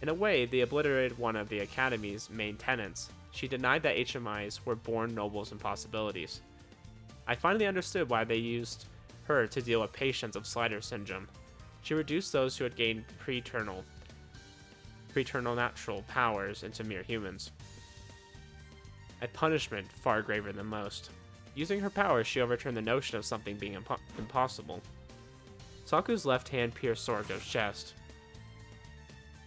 In a way, they obliterated one of the Academy's main tenets. She denied that HMIs were born nobles and possibilities. I finally understood why they used her to deal with patients of Slider Syndrome. She reduced those who had gained preternal natural powers into mere humans. a punishment far graver than most. Using her powers, she overturned the notion of something being impossible. Saku's left hand pierced Sorako's chest.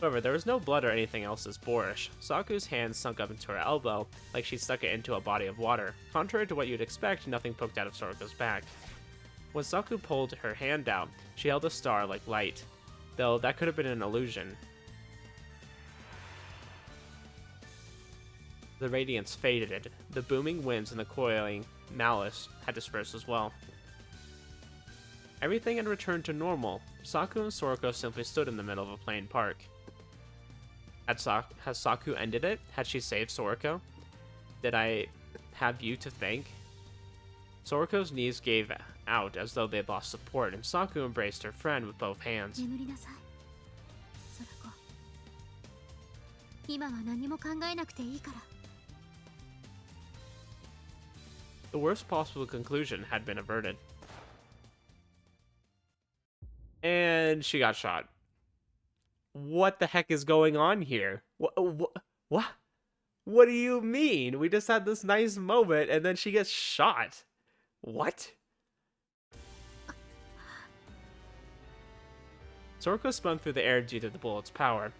However, there was no blood or anything else as boorish. Saku's hand sunk up into her elbow, like she stuck it into a body of water. Contrary to what you'd expect, nothing poked out of Sorako's back. When Saku pulled her hand out, she held a star like light, though that could have been an illusion. The radiance faded. The booming winds and the coiling malice had dispersed as well. Everything had returned to normal. Saku and Sorako simply stood in the middle of a plain park. Has Saku ended it? Had she saved Sorako? Did I have you to thank? Sorako's knees gave out as though they had lost support, and Saku embraced her friend with both hands. 眠りなさいソラコ今は何も考えなくていいから The worst possible conclusion had been averted. And she got shot. What the heck is going on here? What? What do you mean? We just had this nice moment and then she gets shot. What? Sorako spun through the air due to the bullet's power.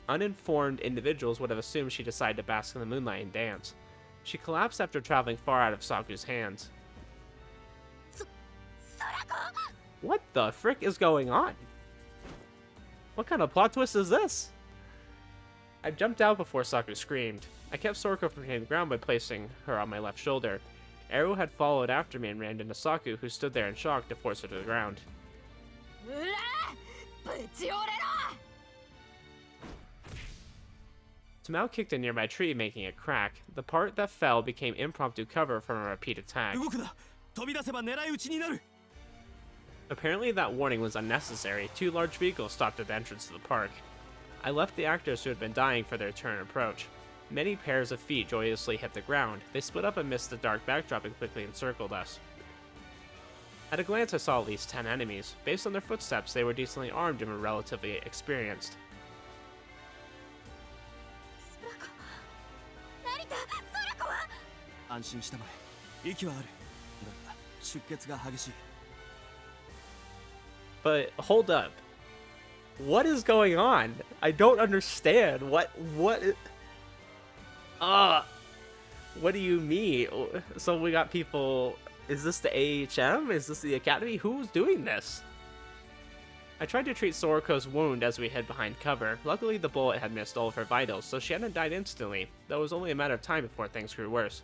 Uninformed individuals would have assumed she decided to bask in the moonlight and dance. She collapsed after traveling far out of Saku's hands. What the frick is going on? What kind of plot twist is this? I jumped out before Saku screamed. I kept Sorako from hitting the ground by placing her on my left shoulder. Ero had followed after me and ran into Saku, who stood there in shock to force her to the ground. Tamao kicked a nearby tree, making it crack. The part that fell became impromptu cover from a repeat attack. Apparently that warning was unnecessary. 2 large vehicles stopped at the entrance to the park. I left the actors who had been dying for their turn approach. Many pairs of feet joyously hit the ground. They split up amidst the dark backdrop and quickly encircled us. At a glance I saw at least 10 enemies. Based on their footsteps, they were decently armed and were relatively experienced. 安心したまえ。息はある。だが出血が激しい。 But hold up. What is going on? I don't understand. What do you mean? So we got people. Is this the AHM? Is this the Academy? Who's doing this? I tried to treat Sorako's wound as we hid behind cover. Luckily, the bullet had missed all of her vitals, so she hadn't died instantly, though it was only a matter of time before things grew worse.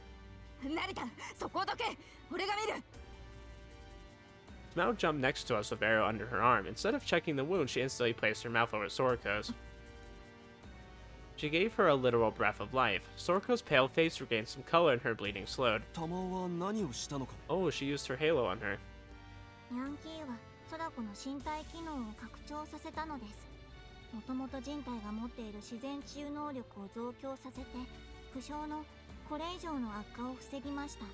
Mao jumped next to us with Arrow under her arm. Instead of checking the wound, she instantly placed her mouth over Sorako's. She gave her a literal breath of life. Sorako's pale face regained some color and her bleeding slowed. Oh, she used her halo on her. ヤンキーはソラコの身体機能を拡張させたのです。もともと人体が持っている自然治癒能力を増強させて、負傷のこれ以上の悪化を防ぎました。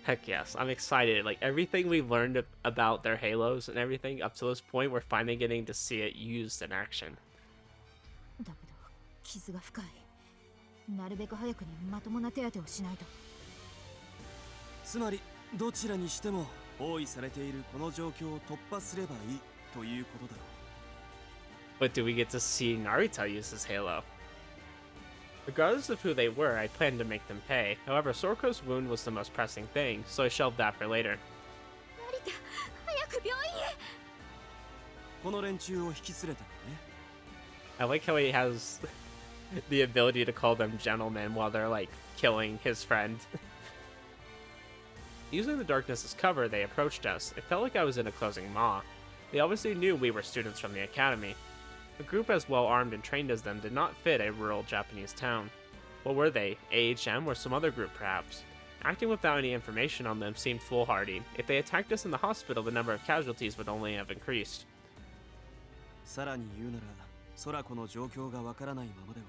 Heck yes, I'm excited. Like, everything we've learned about their halos and everything up to this point, we're finally getting to see it used in action. だけど傷が深い。なるべく早くにまともな手当てをしないと。つまりどちらにしても包囲されているこの状況を突破すればいいということだろう。 But do we get to see Narita use his halo? Regardless of who they were, I planned to make them pay. However, Sorako's wound was the most pressing thing, so I shelved that for later. 成田早く病院へ。この連中を引き連れたのね。 I like how he has the ability to call them gentlemen while they're like killing his friend. Using the darkness as cover, they approached us. It felt like I was in a closing maw. They obviously knew we were students from the academy. A group as well armed and trained as them did not fit a rural Japanese town. What were they? AHM or some other group perhaps? Acting without any information on them seemed foolhardy. If they attacked us in the hospital, the number of casualties would only have increased. さらに言うなら、ソラコの状況がわからないままでは、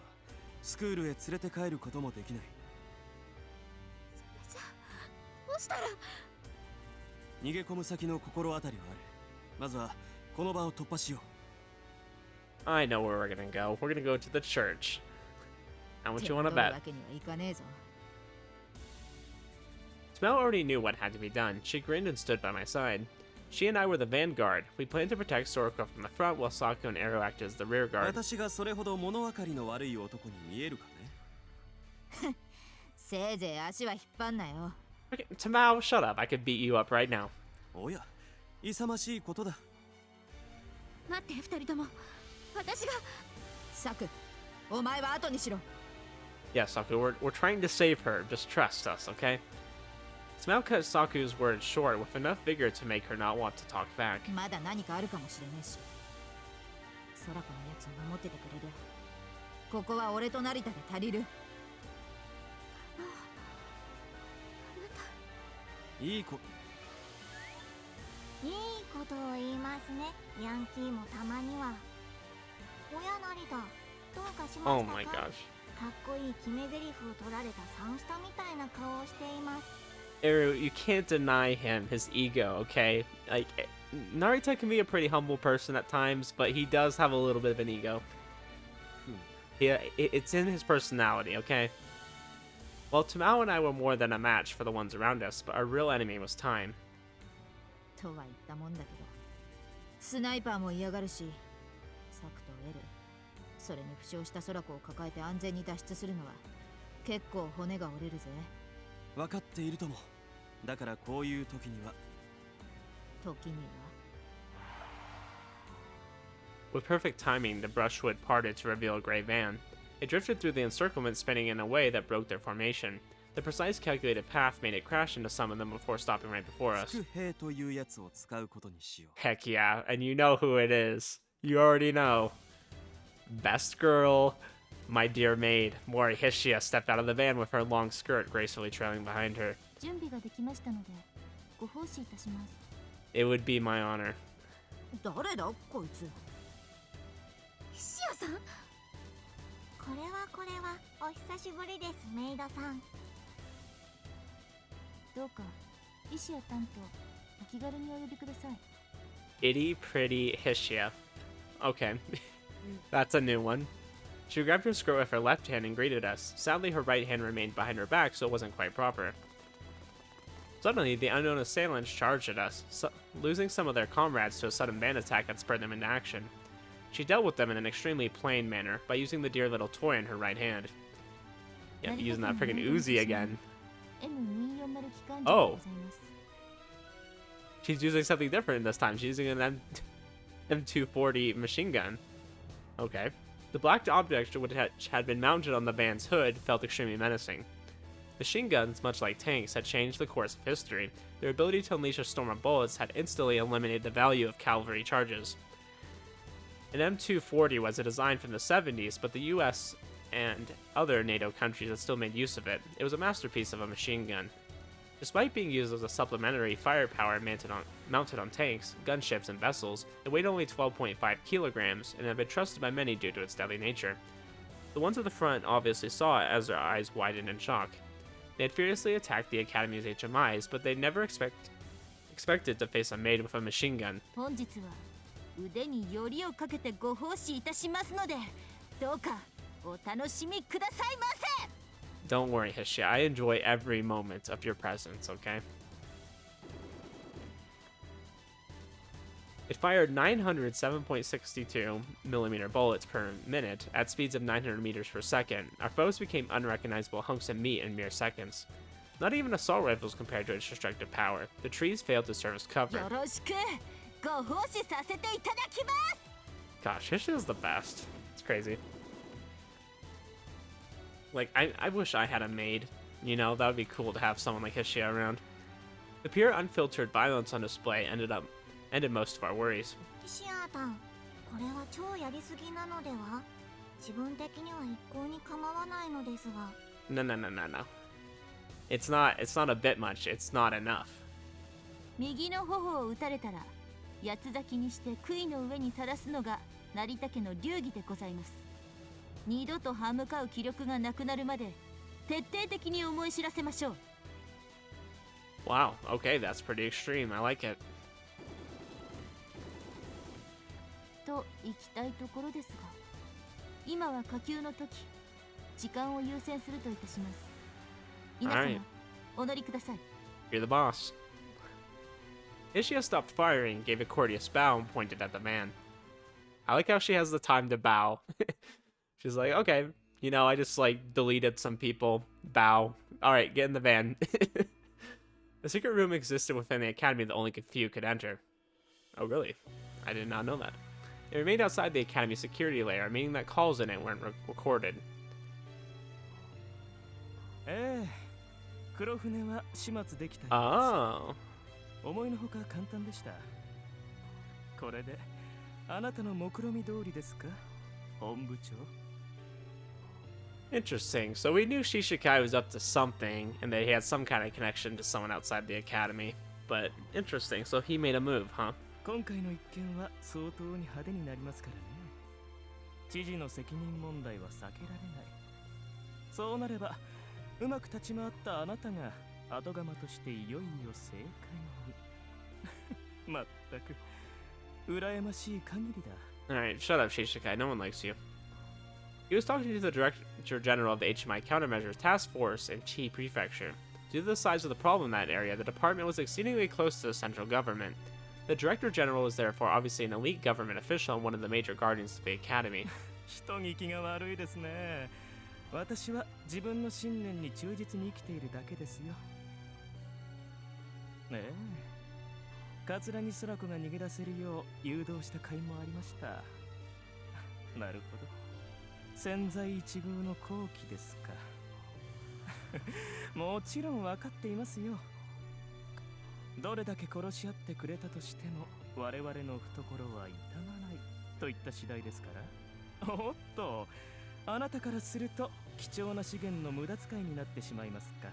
スクールへ連れて帰ることもできない。じゃあどうしたら。逃げ込む先の心当たりはある。まずはこの場を突破しよう。 I know where we're gonna go. We're gonna go to the church. How much you want to bet? Smell already knew what had to be done. She grinned and stood by my side. She and I were the vanguard. We planned to protect Soraka from the front while Saku and Arrow acted as the rear guard. 私がそれほど物分かりの悪い男に見えるかね。せいぜい足は引っ張んなよ。 Okay, Tamao, shut up. I could beat you up right now. おや、勇ましいことだ。待って、二人とも。私が。サク、お前は後にしろ。 Yeah, Saku, we're trying to save her. Just trust us, okay? Smile cut Saku's words short with enough vigor to make her not want to talk back. まだ何かあるかもしれないし。ソラコのやつを守っててくれる。ここは俺と成田で足りる。いい子。いいことを言いますね。ヤンキーもたまには。おや成田、どうかしましたか？ Oh my gosh. かっこいい決め台詞を取られた三下みたいな顔をしています。Eru, you can't deny him his ego, okay? Like, Narita can be a pretty humble person at times, but he does have a little bit of an ego. Yeah, it's in his personality, okay? Well, Tamao and I were more than a match for the ones around us, but our real enemy was time. とは言ったもんだけど、スナイパーも嫌がるし、サクとエル、それに負傷したソラコを抱えて安全に脱出するのは結構骨が折れるぜ。分かっているとも。だからこういう時には。時には。With perfect timing, the brushwood parted to reveal a gray van. It drifted through the encirclement, spinning in a way that broke their formation. The precise calculated path made it crash into some of them before stopping right before us. つく兵というやつを使うことにしよう。 Heck yeah, and you know who it is. You already know. Best girl, my dear maid. Mori Hishiya stepped out of the van with her long skirt gracefully trailing behind her. 準備ができましたので、ご奉仕いたします。It would be my honor. 誰だこいつ。菱谷さん？これはお久しぶりです、メイドさん。どうか菱谷担当お気軽にお呼びください。Itty pretty Hishiya. Okay, that's a new one. She grabbed her skirt with her left hand and greeted us. Sadly, her right hand remained behind her back, so it wasn't quite proper. Suddenly, the unknown assailants charged at us, losing some of their comrades to a sudden band attack that spurred them into action. She dealt with them in an extremely plain manner by using the dear little toy in her right hand. Yep, using that freaking Uzi again. Oh. She's using something different this time. She's using an M240 machine gun. Okay. The black object which had been mounted on the van's hood felt extremely menacing. Machine guns, much like tanks, had changed the course of history. Their ability to unleash a storm of bullets had instantly eliminated the value of cavalry charges. An M240 was a design from the 70s, but the US and other NATO countries had still made use of it. It was a masterpiece of a machine gun. Despite being used as a supplementary firepower mounted on tanks, gunships, and vessels, it weighed only 12.5 kilograms and had been trusted by many due to its deadly nature. The ones at the front obviously saw it as their eyes widened in shock. They had furiously attacked the Academy's HMIs, but they never expected to face a maid with a machine gun. 本日は腕によりをかけてご奉仕いたしますので、どうかお楽しみくださいませ。 Don't worry, Hishiya. I enjoy every moment of your presence, okay? It fired 907.62 millimeter bullets per minute at speeds of 900 meters per second. Our foes became unrecognizable hunks of meat in mere seconds. Not even assault rifles compared to its destructive power. The trees failed to serve as cover. よろしくご奉仕させていただきます。 Gosh, Hishiya's the best. It's crazy. Like, I wish I had a maid. You know, that would be cool to have someone like Hishiya around. The pure, unfiltered violence on display ended most of our worries. 菱谷さん、これは超やりすぎなのでは？自分的には一向に構わないのですが。No. It's not a bit much. It's not enough. 右の頬を撃たれたら、八つ咲きにして杭の上にさらすのが成田家の流儀でございます。二度と歯向かう気力がなくなるまで徹底的に思い知らせましょう。 Wow, okay, that's pretty extreme. I like it. と言きたいところですが、今は下級の時、時間を優先するといたします。 Alright. 皆様、お乗りください。 You're the boss. Hishiya stopped firing, gave a courteous bow, and pointed at the man. I like how she has the time to bow. She's like, okay, you know, I just, like, deleted some people. Bow. Alright, get in the van. A secret room existed within the academy that only a few could enter. Oh, really? I did not know that. It remained outside the academy security layer, meaning that calls in it weren't recorded. 黒船は始末できた。 Oh. 思いのほか簡単でした。これであなたの目論見通りですか、本部長。 Interesting. So we knew Shishikai was up to something, and that he had some kind of connection to someone outside the academy. But interesting. So he made a move, huh? 今回の一件は相当に派手になりますからね。知事の責任問題は避けられない。そうなれば、うまく立ち回ったあなたが後釜としていよいよ正解に。まったく羨ましい限りだ。 Alright, shut up, Shishikai. No one likes you. He was talking to the Director General of the HMI Countermeasures Task Force in Chi Prefecture. Due to the size of the problem in that area, the department was exceedingly close to the central government. The Director General was therefore obviously an elite government official and one of the major guardians of the academy. 人聞きが悪いですね。私は自分の信念に忠実に生きているだけですよ。ねえ、桂木空子が逃げ出せるよう誘導した甲斐もありました。なるほど。千載一遇の好機ですか。もちろん分かっていますよ。どれだけ殺し合ってくれたとしても我々の懐は痛まないといった次第ですから。おっと、あなたからすると貴重な資源の無駄遣いになってしまいますか。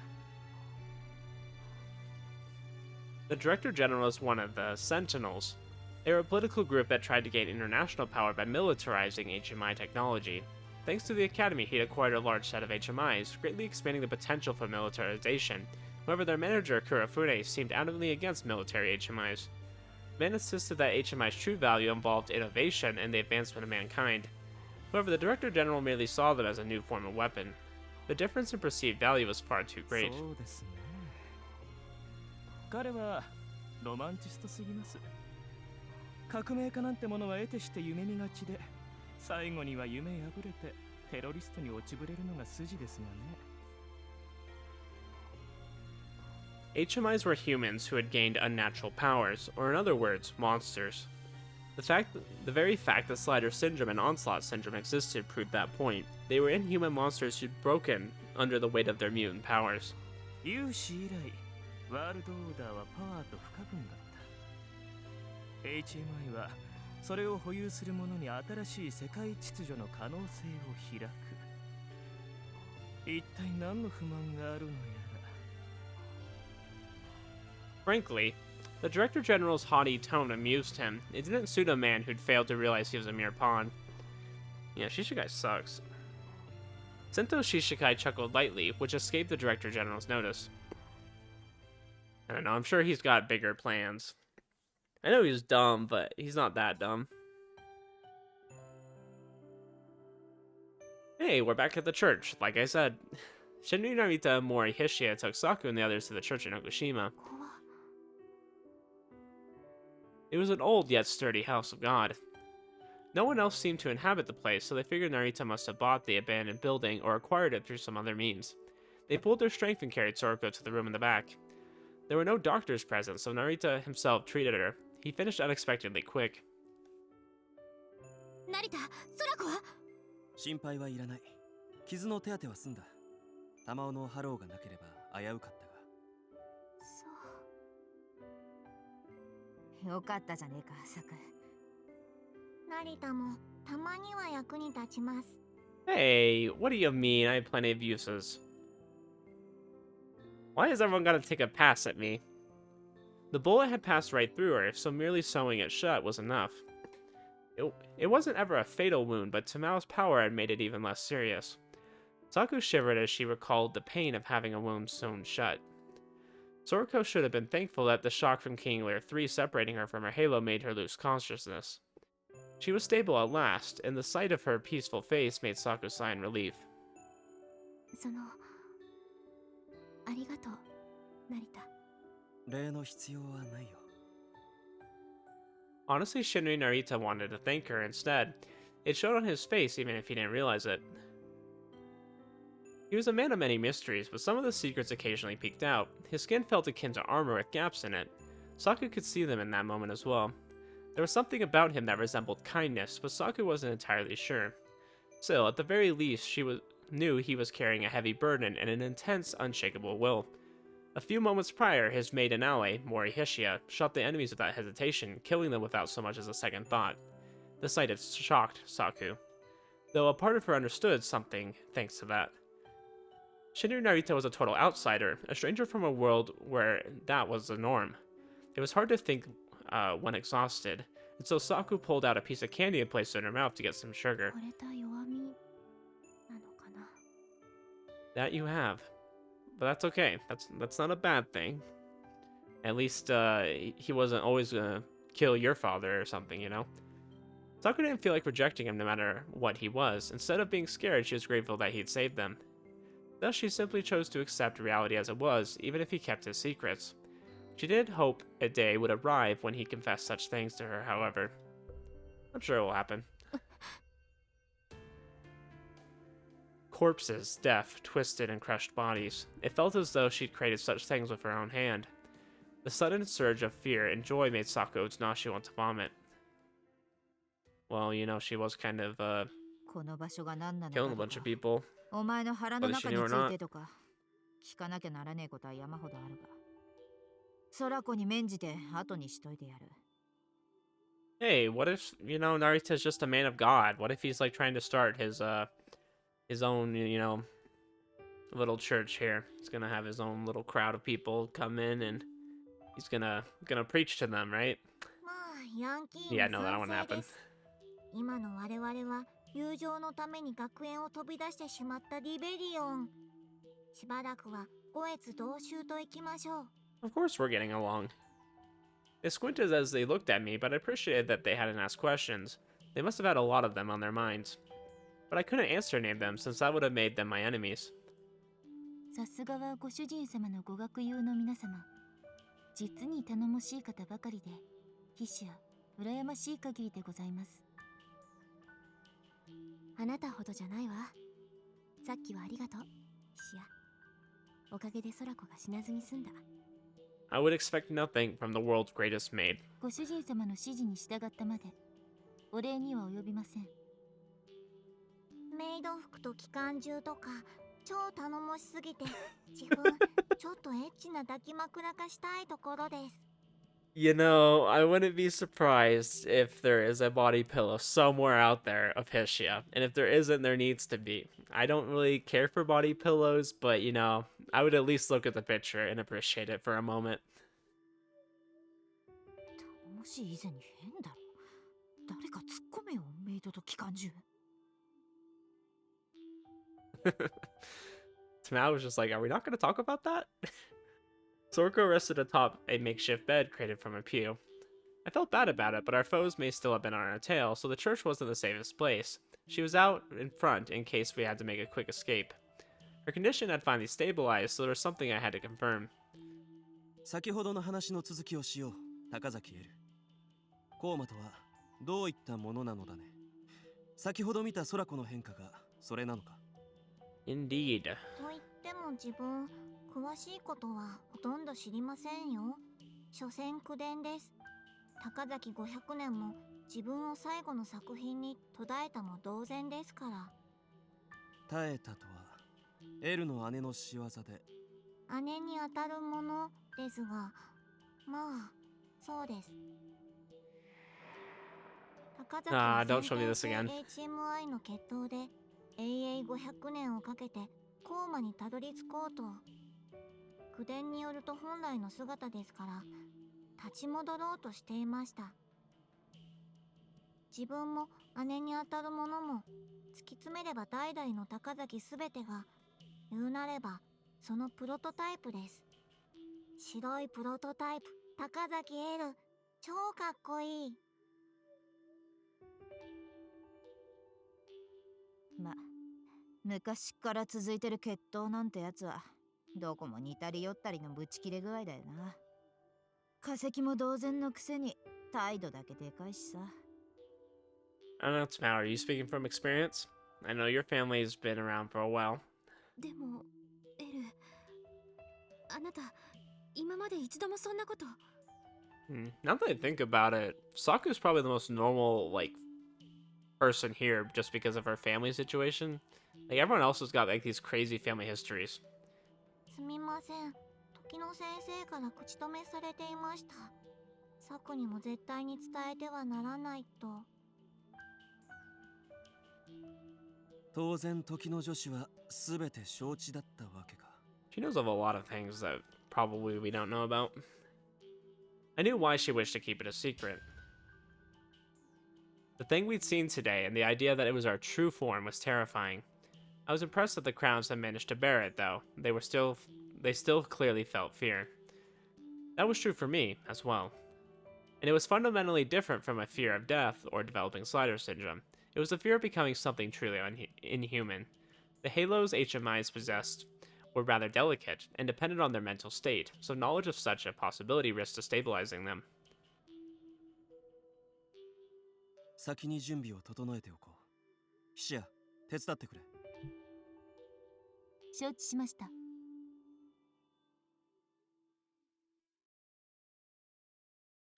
The Director General is one of the Sentinels. They were a political group that tried to gain international power by militarizing HMI technology. Thanks to the Academy, he had acquired a large set of HMIs, greatly expanding the potential for militarization. However, their manager, Kurofune, seemed adamantly against military HMIs. The man insisted that HMI's true value involved innovation and the advancement of mankind. However, the Director General merely saw them as a new form of weapon. The difference in perceived value was far too great. そうですね。彼はロマンチストすぎます。革命家なんてものは得てして夢見がちで、最後には夢破れてテロリストに落ちぶれるのが筋ですがね。 HMIs were humans who had gained unnatural powers, or in other words, monsters. The very fact that Slider Syndrome and Onslaught Syndrome existed proved that point. They were inhuman monsters who'd broken under the weight of their mutant powers. 有史以来、ワールドオーダーはパワーと不可分だった。HMI はそれを保有する者に新しい世界秩序の可能性を開く。一体何の不満があるのやら。 Frankly, the Director General's haughty tone amused him. It didn't suit a man who'd failed to realize he was a mere pawn. Yeah, Shishikai sucks. Sento Shishikai chuckled lightly, which escaped the Director General's notice. I don't know, I'm sure he's got bigger plans. I know he's dumb, but he's not that dumb. Hey, we're back at the church, like I said. Shinri, Narita, Mori, Hishiya took Saku and the others to the church in Okushima. It was an old yet sturdy house of God. No one else seemed to inhabit the place, so they figured Narita must have bought the abandoned building or acquired it through some other means. They pulled their strength and carried Sorako to the room in the back. There were no doctors present, so Narita himself treated her. He finished unexpectedly quick. 成田、空子は？心配はいらない。傷の手当ては済んだ。玉緒のハローがなければ危うかったが。そう。よかったじゃねえか、サク。成田もたまには役に立ちます。 Hey, what do you mean? I have plenty of uses. Why is everyone gonna take a pass at me? The bullet had passed right through her, so merely sewing it shut was enough. It wasn't ever a fatal wound, but Tamao's power had made it even less serious. Saku shivered as she recalled the pain of having a wound sewn shut. Sorako should have been thankful that the shock from King Lear 3 separating her from her halo made her lose consciousness. She was stable at last, and the sight of her peaceful face made Saku sigh in relief. そのありがとう成田。礼の必要はないよ。 Honestly, Shinri Narita wanted to thank her instead. It showed on his face even if he didn't realize it. He was a man of many mysteries, but some of the secrets occasionally peeked out. His skin felt akin to armor with gaps in it. Saku could see them in that moment as well. There was something about him that resembled kindness, but Saku wasn't entirely sure. Still, at the very least, knew he was carrying a heavy burden and an intense, unshakable will. A few moments prior, his mate and ally, Mori Hishiya, shot the enemies without hesitation, killing them without so much as a second thought. The sight had shocked Saku, though a part of her understood something thanks to that. Shinru Narita was a total outsider, a stranger from a world where that was the norm. It was hard to think when exhausted, and so Saku pulled out a piece of candy and placed it in her mouth to get some sugar. 惚れた弱みなのかな。 That you have. But that's okay. That's not a bad thing. At least he wasn't always gonna kill your father or something, you know? Saku didn't feel like rejecting him no matter what he was. Instead of being scared, she was grateful that he'd saved them. Thus, she simply chose to accept reality as it was, even if he kept his secrets. She did hope a day would arrive when he confessed such things to her, however. I'm sure it will happen. Corpses, deaf, twisted, and crushed bodies. It felt as though she'd created such things with her own hand. The sudden surge of fear and joy made Saku Otonashi want to vomit. Well, you know, she was kind of, killing a bunch of people. お前の腹の中についてとか聞かなきゃならねえことは山ほどあるが、ソラコに免じて後にしといてやる。 Hey, what if, you know, Narita's just a man of God? What if he's like trying to start his own, you know, little church here? He's gonna have his own little crowd of people come in and he's gonna preach to them, right? まあヤンキー Yeah, の no, that 賛 wouldn't 成 happen. です。今の我々は友情のために学園を飛び出してしまったリベリオン。しばらくは五越同州と行きましょう。 Of course we're getting along. They squinted as they looked at me, but I appreciated that they hadn't asked questions. They must have had a lot of them on their minds. But I couldn't answer any of them since that would have made them my enemies. さすがはご主人様のご学友の皆様。実に頼もしい方ばかりで、ヒシや羨ましい限りでございます。あなたほどじゃないわ。さっきはありがとう、ヒシや。おかげでソラコが死なずに済んだ。 I would expect nothing from the world's greatest maid. ご主人様の指示に従ったまで、お礼には及びません。メイド服と機関銃とか超頼もしすぎて自分ちょっとエッチな抱き枕化したいところです。 You know, I wouldn't be surprised if there is a body pillow somewhere out there of Hishiya. And if there isn't, there needs to be. I don't really care for body pillows, but you know, I would at least look at the picture and appreciate it for a moment. 頼もしい以前に変だろ。誰か突っ込めよ、メイドと機関銃。Tamao was just like, are we not going to talk about that? Sorako rested atop a makeshift bed created from a pew. I felt bad about it, but our foes may still have been on our tail, so the church wasn't the safest place. She was out in front in case we had to make a quick escape. Her condition had finally stabilized, so there was something I had to confirm. 先ほどの話の続きをしよう、高崎エル。コーマとはどういったものなのだね。先ほど見た空子の変化がそれなのか。Indeed. と言っても自分詳しいことはほとんど知りませんよ。所詮口伝です。高崎500年も自分を最後の作品に途絶えたも同然ですから。耐えたとはエルの姉の仕業で。姉に当たるものですが、まあそうです。高崎は don't show me this again. HMI の決闘で永遠500年をかけてコーマにたどり着こうと。口伝によると本来の姿ですから立ち戻ろうとしていました。自分も姉に当たるものも突き詰めれば代々の高崎すべてが言うなればそのプロトタイプです。白いプロトタイプ高崎エル、超かっこいい。ま、昔から続いてる決闘なんてやつはどこも似たり寄ったりのブチ切れ具合だよな。化石も同然のくせに態度だけでかいしさ。I don't know what's the matter. Are you speaking from experience? I know your family's been around for a while. でもエル、あなた今まで一度もそんなこと。Now that I think about it, Saku's probably the most normal, like, person here just because of her family situation. Like, everyone else has got, like, these crazy family histories. すみません。時野先生から口止めされていました。サクにも絶対に伝えてはならないと。当然時の女子は全て承知だったわけか。 She knows of a lot of things that probably we don't know about. I knew why she wished to keep it a secret. The thing we'd seen today and the idea that it was our true form was terrifying. I was impressed that the crowns had managed to bear it, though. They still clearly felt fear. That was true for me, as well. And it was fundamentally different from a fear of death or developing slider syndrome. It was the fear of becoming something truly inhuman. The halos HMIs possessed were rather delicate and depended on their mental state, so knowledge of such a possibility risked destabilizing them. 先に準備を整えておこう。ヒシヤ、手伝ってくれ。承知しました。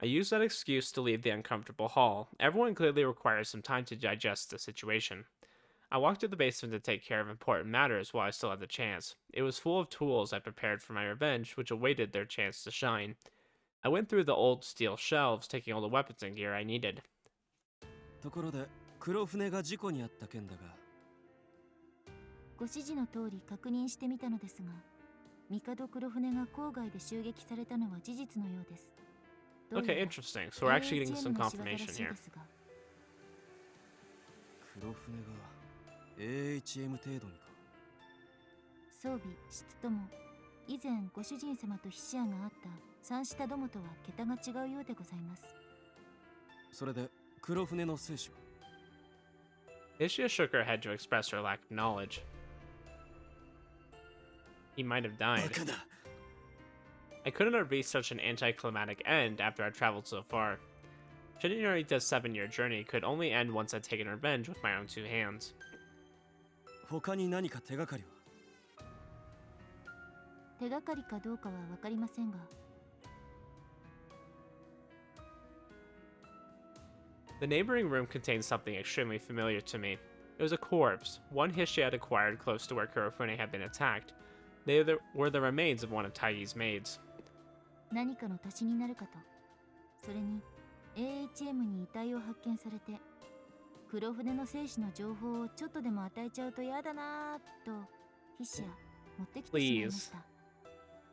I used that excuse to leave the uncomfortable hall. Everyone clearly requires some time to digest the situation. I walked to the basement to take care of important matters while I still had the chance. It was full of tools I prepared for my revenge, which awaited their chance to shine. I went through the old steel shelves, taking all the weapons and gear I needed. ところで、黒船が事故に遭った件だが。ご指示の通り確認してみたのですが、帝黒船が郊外で襲撃されたのは事実のようです。Okay, interesting. So we're actually getting some confirmation here. 黒船が AHM 程度にか。装備、質とも以前ご主人様とヒシアがあった三下どもとは桁が違うようでございます。それで黒船の生死は？ Hishiya shook her head to express her lack of knowledge. He might have died. I couldn't have reached such an anticlimactic end after I traveled so far. Narita's 7-year journey could only end once I'd taken revenge with my own 2 hands. 他に何か手がかりは？手がかりかどうかは分かりませんが。The neighboring room contained something extremely familiar to me. It was a corpse, one Hishiya had acquired close to where Kurofune had been attacked. They were the remains of one of Tigey's maids. 何かの足しになるかと。それに AHM に遺体を発見されて、黒船の生死の情報をちょっとでも与えちゃうと嫌だなぁと、ヒシア持ってきてしまいました。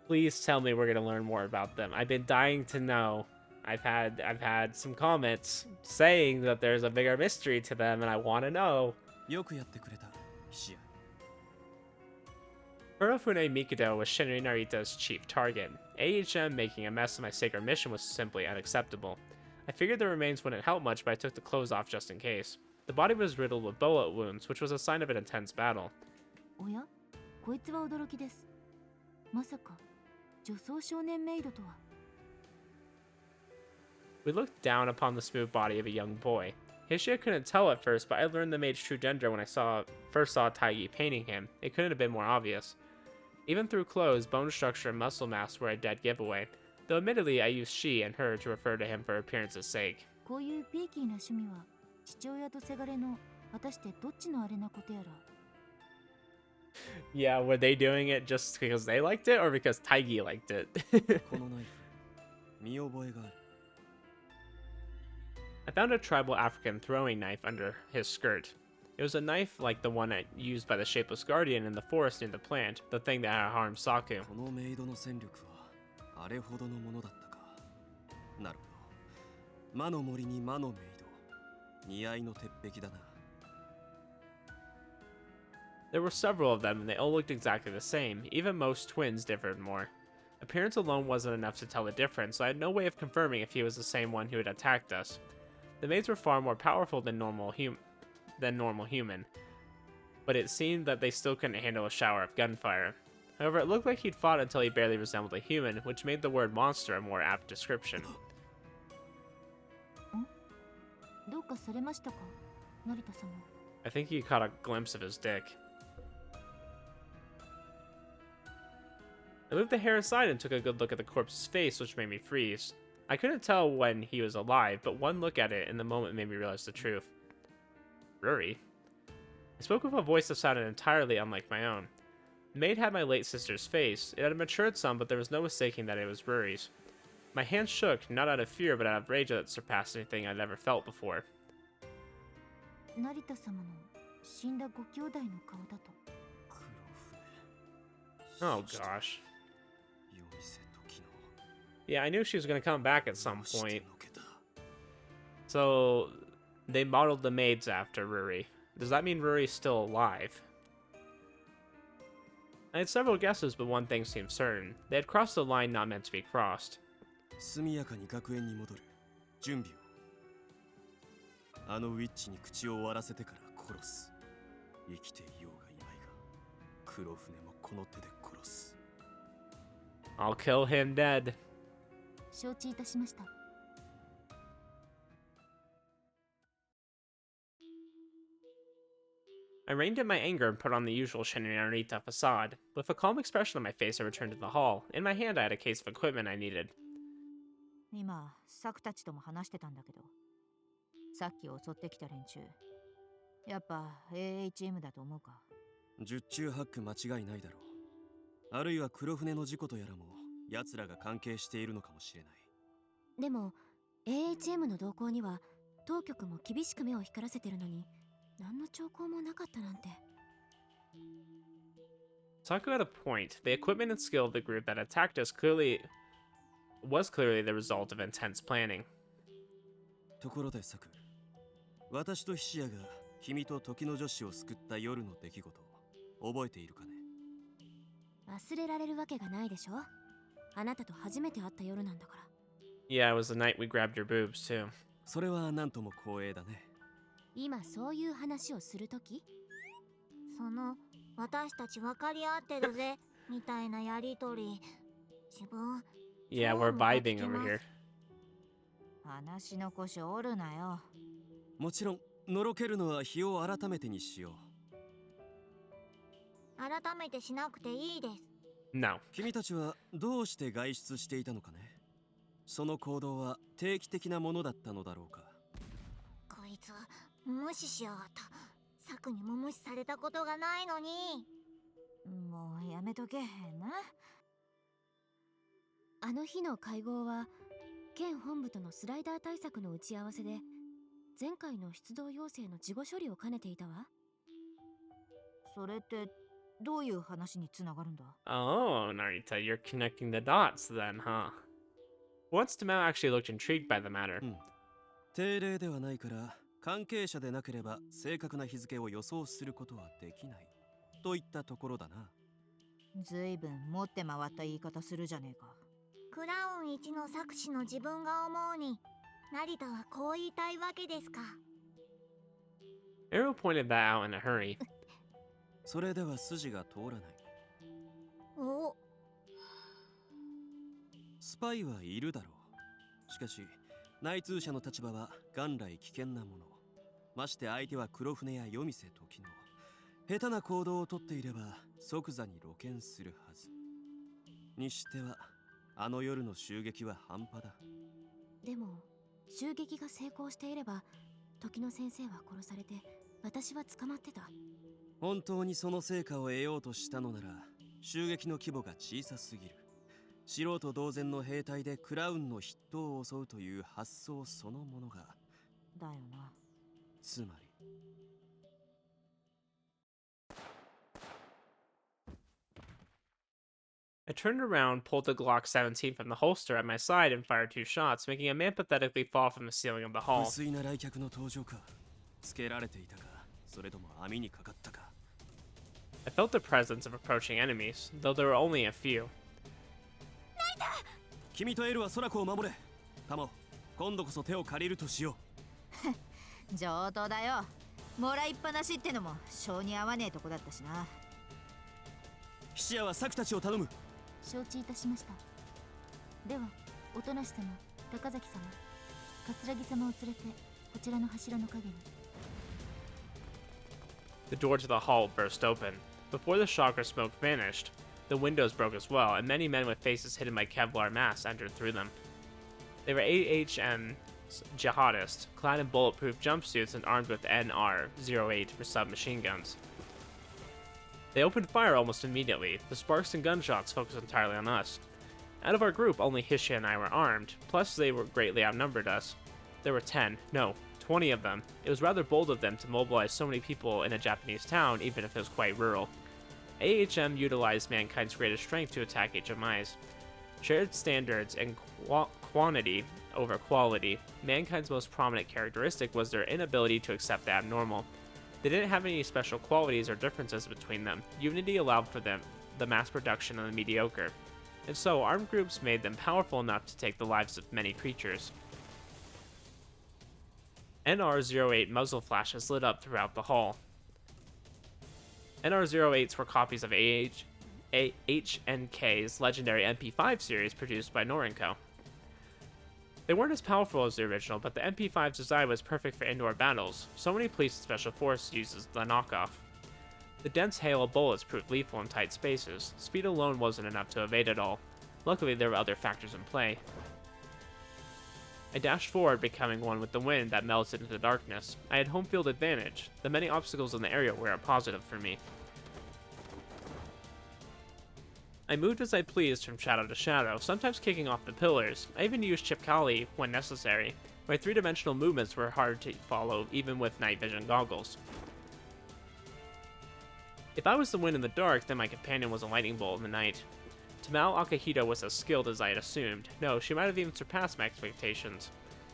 Please tell me we're gonna learn more about them. I've been dying to know. I've had some comments saying that there's a bigger mystery to them, and I want to know. よくやってくれた、ヒシヤ。Kurofune Mikado was Shinri Narita's chief target. AHM making a mess of my sacred mission was simply unacceptable. I figured the remains wouldn't help much, but I took the clothes off just in case. The body was riddled with bullet wounds, which was a sign of an intense battle. おや、こいつは驚きです。まさか、女装少年メイドとは。We looked down upon the smooth body of a young boy. Hishiya couldn't tell at first, but I learned the maid's true gender when I first saw Tigey painting him. It couldn't have been more obvious. Even through clothes, bone structure, and muscle mass were a dead giveaway. Though admittedly, I used she and her to refer to him for appearance's sake. こういうピーキーな趣味は父親とせがれの果たしてどっちのあれなことやら。Yeah, were they doing it just because they liked it or because Tigey liked it? このナイフ、見覚えがある。I found a tribal African throwing knife under his skirt. It was a knife like the one used by the Shapeless Guardian in the forest near the plant, the thing that had harmed Saku. このメイドの戦力はあれほどのものだったか。なるほど。魔の森に魔のメイド。似合いの鉄壁だな。There were several of them, and they all looked exactly the same. Even most twins differed more. Appearance alone wasn't enough to tell the difference, so I had no way of confirming if he was the same one who had attacked us. The maids were far more powerful than normal human. but it seemed that they still couldn't handle a shower of gunfire. However, it looked like he'd fought until he barely resembled a human, which made the word monster a more apt description. どうかされましたか、成田様。 I think he caught a glimpse of his dick. I moved the hair aside and took a good look at the corpse's face, which made me freeze. I couldn't tell when he was alive, but one look at it in the moment made me realize the truth. Ruri? I spoke with a voice that sounded entirely unlike my own. The maid had my late sister's face. It had matured some, but there was no mistaking that it was Ruri's. My hands shook, not out of fear, but out of rage that surpassed anything I'd ever felt before. 成田様の死んだご兄弟の顔だと。 Oh gosh. Yeah, I knew she was going to come back at some point. So, they modeled the maids after Ruri. Does that mean Ruri's still alive? I had several guesses, but one thing seemed certain. They had crossed a line not meant to be crossed. 速やかに学園に戻る。準備を。あのウィッチに口を割らせてから殺す。生きていようがいまいが、黒船もこの手で殺す。I'll kill him dead. 承知いたしました。 I reined in my anger and put on the usual Narita facade. With a calm expression on my face, I returned to the hall. In my hand, I had a case of equipment I needed. 今、サクたちとも話してたんだけど、さっき襲ってきた連中、やっぱ AHM だと思うか？十中八九間違いないだろう。あるいは黒船の事故とやらも奴らが関係しているのかもしれない。でも AHM の動向には当局も厳しく目を光らせてるのに何の兆候もなかったなんて。 Saku had a point. The equipment and skill of the group that attacked us was clearly the result of intense planning. ところでサク、私とヒシヤが君と時の女子を救った夜の出来事を覚えているかね？忘れられるわけがないでしょ。あなたと初めて会った夜なんだから。 Yeah, it was the night we grabbed your boobs, too. それは何とも光栄だね。今そういう話をするとき？その私たち分かり合ってるぜみたいなやりとり、自分 Yeah, we're vibing over here. 話の腰折るなよ。もちろん、のろけるのは日を改めてにしよう。改めてしなくていいです。No. 君たちはどうして外出していたのかね？その行動は定期的なものだったのだろうか？こいつ無視しやがった。サクにも無視されたことがないのに。もうやめとけへんな。あの日の会合は県本部とのスライダー対策の打ち合わせで前回の出動要請の事後処理を兼ねていたわ。それってどういう話につながるんだ？ Oh, Narita, you're connecting the dots then, huh? Once Tamao actually looked intrigued by the matter. 定例ではないから関係者でなければ正確な日付を予想することはできないといったところだな。ずいぶん持って回った言い方するじゃねえか。クラウン一の作詞の自分が思うに、成田はこう言いたいわけですか。Arrow pointed that out in a hurry. それでは筋が通らない。お、スパイはいるだろう。しかし、内通者の立場は元来危険なもの。まして相手は黒船や夜店時の。下手な行動をとっていれば即座に露見するはず。にしては、あの夜の襲撃は半端だ。でも襲撃が成功していれば時の先生は殺されて私は捕まってた。本当にその成果を得ようとしたのなら襲撃の規模が小さすぎる。素人同然の兵隊でクラウンの筆頭を襲うという発想そのものがだよな。つまりI turned around, pulled the Glock 17 from the holster at my side, and fired 2 shots, making a man pathetically fall from the ceiling of the hall. 不粋な来客の登場か。つけられていたか、それとも網にかかったか。I felt the presence of approaching enemies, though there were only a few. 君とエルはソラコを守れ。タモ、今度こそ手を借りるとしよ上等だよ。もらいっぱなしってのも性に合わねえとこだったしな。菱谷はサクたちを頼む。承知いたしました。ではおとなし様、高崎様、桂木様を連れてこちらの柱の陰に。 The door to the hall burst open. Before the shock or smoke vanished, the windows broke as well, and many men with faces hidden by Kevlar masks entered through them. They were AHM jihadists, clad in bulletproof jumpsuits and armed with NR-08 submachine guns. They opened fire almost immediately. The sparks and gunshots focused entirely on us. Out of our group, only Hishiya and I were armed, plus they were greatly outnumbered us. There were 20 of them. It was rather bold of them to mobilize so many people in a Japanese town, even if it was quite rural. AHM utilized mankind's greatest strength to attack HMIs. Shared standards and quantity over quality, mankind's most prominent characteristic was their inability to accept the abnormal. They didn't have any special qualities or differences between them. Unity allowed for them the mass production of the mediocre. And so, armed groups made them powerful enough to take the lives of many creatures. NR-08 muzzle flashes lit up throughout the hall. NR-08s were copies of HNK's legendary MP5 series produced by Norinco. They weren't as powerful as the original, but the MP5's design was perfect for indoor battles. So many police and special forces uses the knockoff. The dense hail of bullets proved lethal in tight spaces. Speed alone wasn't enough to evade it all. Luckily, there were other factors in play. I dashed forward, becoming one with the wind that melted into the darkness. I had home field advantage. The many obstacles in the area were a positive for me. I moved as I pleased from shadow to shadow, sometimes kicking off the pillars. I even used Chipkali when necessary. My three-dimensional movements were hard to follow, even with night vision goggles. If I was the wind in the dark, then my companion was a lightning bolt in the night. Tamao Akahito was as skilled as I had assumed. No, she might have even surpassed my expectations.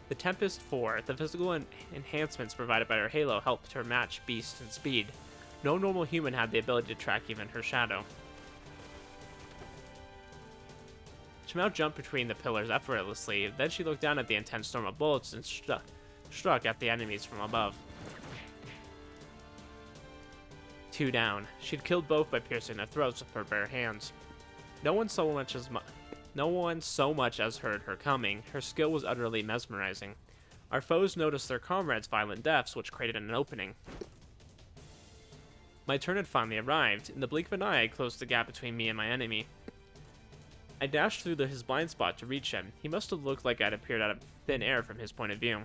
The Tempest 4, the physical enhancements provided by her halo, helped her match Beast in speed. No normal human had the ability to track even her shadow. Tamao jumped between the pillars effortlessly, then she looked down at the intense storm of bullets and struck at the enemies from above. 2 down. She'd killed both by piercing their throats with her bare hands. No one so much as heard her coming. Her skill was utterly mesmerizing. Our foes noticed their comrades' violent deaths, which created an opening. My turn had finally arrived. In the blink of an eye, I closed the gap between me and my enemy. I dashed through his blind spot to reach him. He must have looked like I'd appeared out of thin air from his point of view.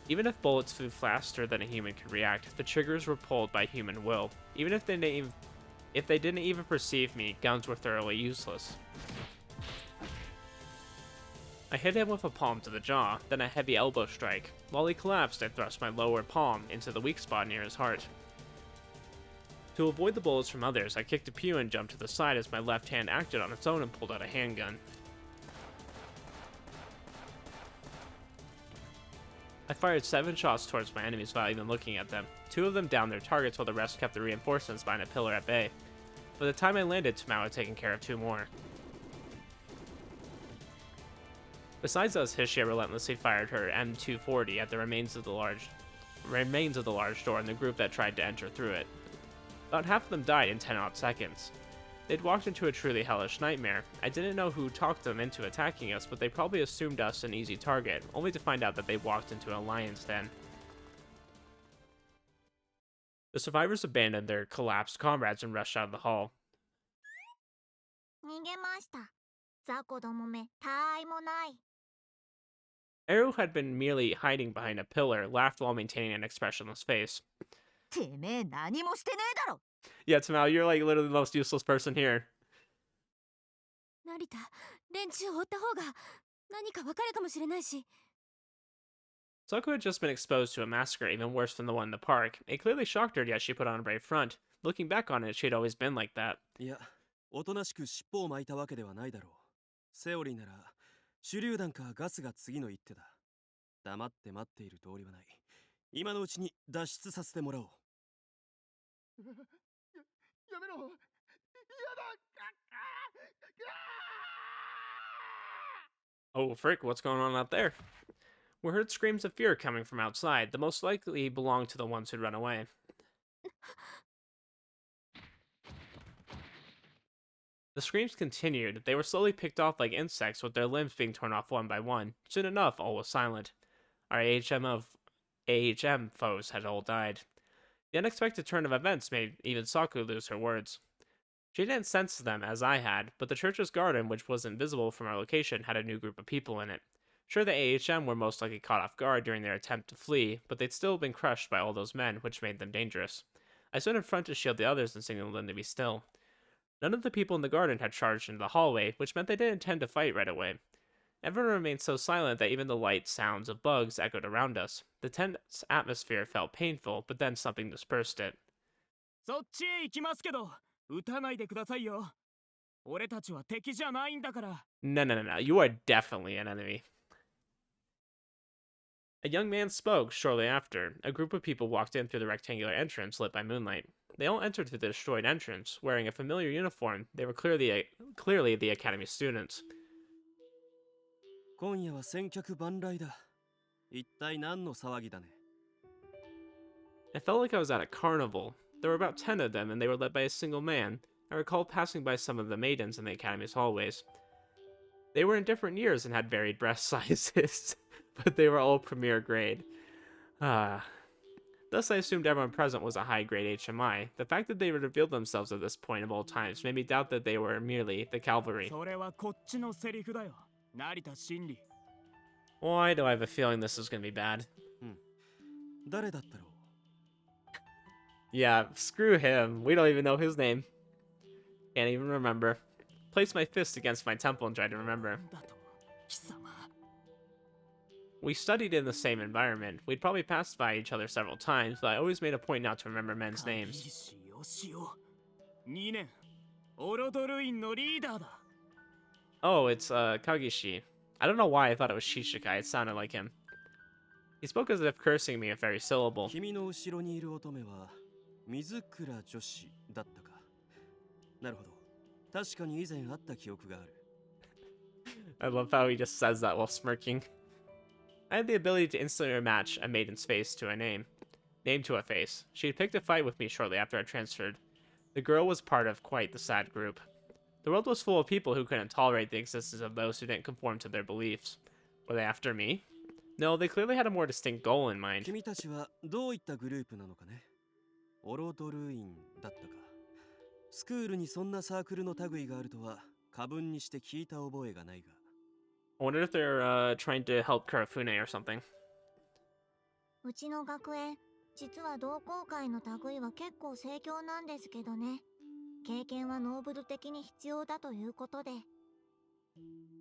Even if bullets flew faster than a human could react, the triggers were pulled by human will. Even if they didn't even perceive me, guns were thoroughly useless. I hit him with a palm to the jaw, then a heavy elbow strike. While he collapsed, I thrust my lower palm into the weak spot near his heart. To avoid the bullets from others, I kicked a pew and jumped to the side as my left hand acted on its own and pulled out a handgun. I fired 7 shots towards my enemies without even looking at them. 2 of them downed their targets while the rest kept the reinforcements behind a pillar at bay. By the time I landed, Tamao had taken care of 2 more. Besides us, Hishiya relentlessly fired her M240 at the remains of the large door in the group that tried to enter through it. About half of them died in 10 odd seconds. They'd walked into a truly hellish nightmare. I didn't know who talked them into attacking us, but they probably assumed us an easy target, only to find out that they walked into a lion's den. The survivors abandoned their collapsed comrades and rushed out of the hall. 逃げました。雑魚どもめ、他愛もない。 Eru had been merely hiding behind a pillar, laughed while maintaining an expressionless face. てめえ何もしてねえだろ。 Yeah, Tamao, you're like literally the most useless person here. 成田、連中を追った方が何かわかるかもしれないし。 Saku had just been exposed to a massacre even worse than the one in the park. It clearly shocked her, yet she put on a brave front. Looking back on it, she had always been like that. いや、おとなしく尻尾を巻いたわけではないだろう。セオリーなら手榴弾かガスが次の一手だ。黙って待っている道理はない。今のうちに脱出させてもらおう。やめろ。やだ。Oh, frick, what's going on out there? We heard screams of fear coming from outside, that most likely belonged to the ones who'd run away. The screams continued. They were slowly picked off like insects, with their limbs being torn off one by one. Soon enough, all was silent. Our AHM foes had all died. The unexpected turn of events made even Saku lose her words. She didn't sense them as I had, but the church's garden, which was invisible from our location, had a new group of people in it. Sure, the AHM were most likely caught off guard during their attempt to flee, but they'd still been crushed by all those men, which made them dangerous. I stood in front to shield the others and signaled them to be still. None of the people in the garden had charged into the hallway, which meant they didn't intend to fight right away. Everyone remained so silent that even the light sounds of bugs echoed around us. The tense atmosphere felt painful, but then something dispersed it. そっちへ行きますけど、撃たないでくださいよ。俺たちは敵じゃないんだから。No, you are definitely an enemy. A young man spoke shortly after. A group of people walked in through the rectangular entrance lit by moonlight. They all entered through the destroyed entrance, wearing a familiar uniform. They were clearly the academy students. 今夜は千客万来だ。一体何の騒ぎだね。I felt like I was at a carnival. There were about 10 of them, and they were led by a single man. I recalled passing by some of the maidens in the academy's hallways. They were in different years and had varied breast sizes, but they were all premier grade. Thus I assumed everyone present was a high-grade HMI. The fact that they revealed themselves at this point of all times made me doubt that they were merely the cavalry. それはこっちのセリフだよ。成田真理。Why do I have a feeling this is going to be bad? 誰だったろう Yeah, screw him. We don't even know his name. Can't even remember. Placed my fist against my temple and tried to remember. だと、貴様。We studied in the same environment. We'd probably passed by each other several times, but I always made a point not to remember men's names. 2年、オロドルインのリーダーだ。Oh, it's Kagishi. I don't know why I thought it was Shishika. It sounded like him. He spoke as if cursing me a very syllable. 君の後ろにいる乙女は水倉女子だったか。なるほど。確かに以前会った記憶がある。I love how he just says that while smirking. I had the ability to instantly match a maiden's face to a name to a face. She had picked a fight with me shortly after I transferred. The girl was part of quite the sad group. The world was full of people who couldn't tolerate the existence of those who didn't conform to their beliefs. Were they after me? No, they clearly had a more distinct goal in mind. 君たちはどういったグループなのかね。オロドルインだったか。スクールにそんなサークルの類があるとは過分にして聞いた覚えがないが。I wonder if they're trying to help Kurofune or something. うちの学園、実は同好会の類は結構盛況なんですけどね。経験はノーブル的に必要だということで。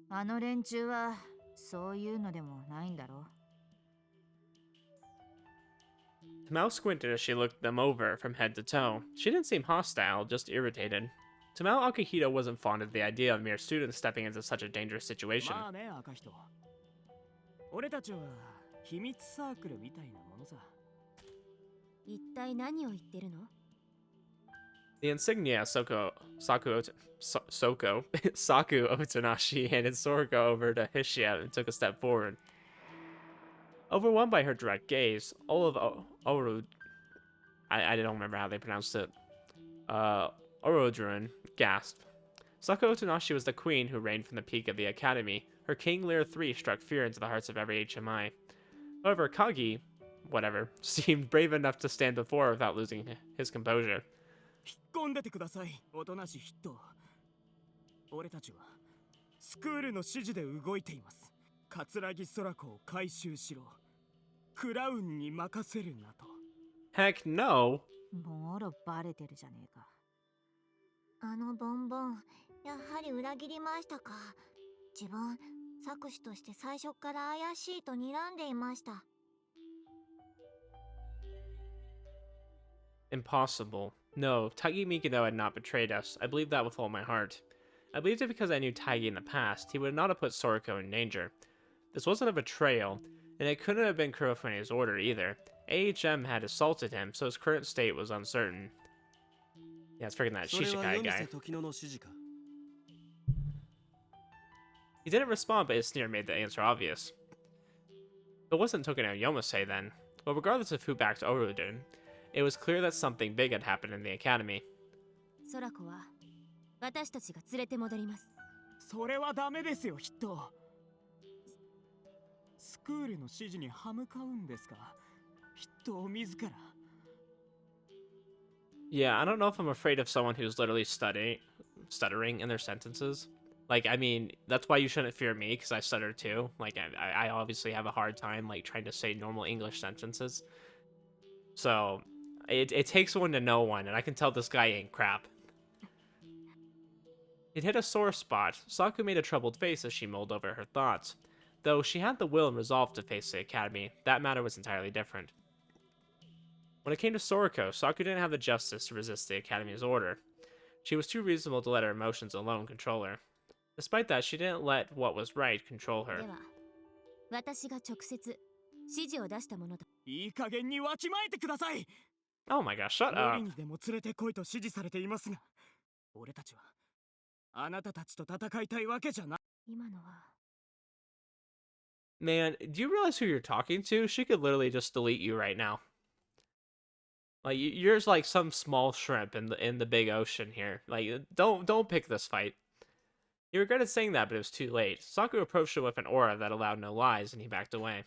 あの連中はそういうのでもないんだろう。Tamao squinted as she looked them over from head to toe. She didn't seem hostile, just irritated. Tamao Akihito wasn't fond of the idea of mere students stepping into such a dangerous situation. まあね、赤人。俺たちは秘密サークルみたいなものさ。一体何を言ってるの？ The insignia Saku Otonashi handed Soraka over to Hishiya and took a step forward. Overwhelmed by her direct gaze, Oru... I don't remember how they pronounced it. Orodruin gasped. Saku Otonashi was the queen who reigned from the peak of the academy. Her King Lear III struck fear into the hearts of every HMI. However, Kagi, seemed brave enough to stand before her without losing his composure. 引っ込んでてください、おとなし筆頭。俺たちはスクールの指示で動いています。桂木空子を回収しろ。クラウンに任せるなと。Heck no! もろバレてるじゃねえか。あのボンボン、やはり裏切りましたか。自分、作詞として最初から怪しいと睨んでいました。Impossible. No, Tigey Mikado had not betrayed us. I believed that with all my heart. I believed it because I knew Tigey in the past. He would not have put Sorako in danger. This wasn't a betrayal, and it couldn't have been Kurofune's order either. AHM had assaulted him, so his current state was uncertain. Yeah, it's freaking that Shishikai guy. He didn't respond, but his sneer made the answer obvious. It wasn't Tokino Yomase then. But regardless of who backed Orudun, it was clear that something big had happened in the academy. ソラコは私たちが連れて戻ります。それはダメですよ、ヒット。スクールの指示に歯向かうんですか、ヒットを自ら。Yeah, I don't know if I'm afraid of someone who's literally stuttering in their sentences. Like, I mean, that's why you shouldn't fear me, because I stutter too. Like, I obviously have a hard time, like, trying to say normal English sentences. So, it takes one to know one, and I can tell this guy ain't crap. It hit a sore spot. Saku made a troubled face as she mulled over her thoughts. Though she had the will and resolve to face the academy, that matter was entirely different. When it came to Sorako, Saku didn't have the justice to resist the academy's order. She was too reasonable to let her emotions alone control her. Despite that, she didn't let what was right control her. では、私が直接指示を出したものだ。いい加減にわきまえてください。Oh my gosh, shut 無 up. 理にでも連れてこいと指示されていますが、俺たちはあなたたちと戦いたいわけじゃない。今のは。Man, do you realize who you're talking to? She could literally just delete you right now. Like, you're like some small shrimp in the big ocean here. Like, don't pick this fight. He regretted saying that, but it was too late. Saku approached him with an aura that allowed no lies, and he backed away.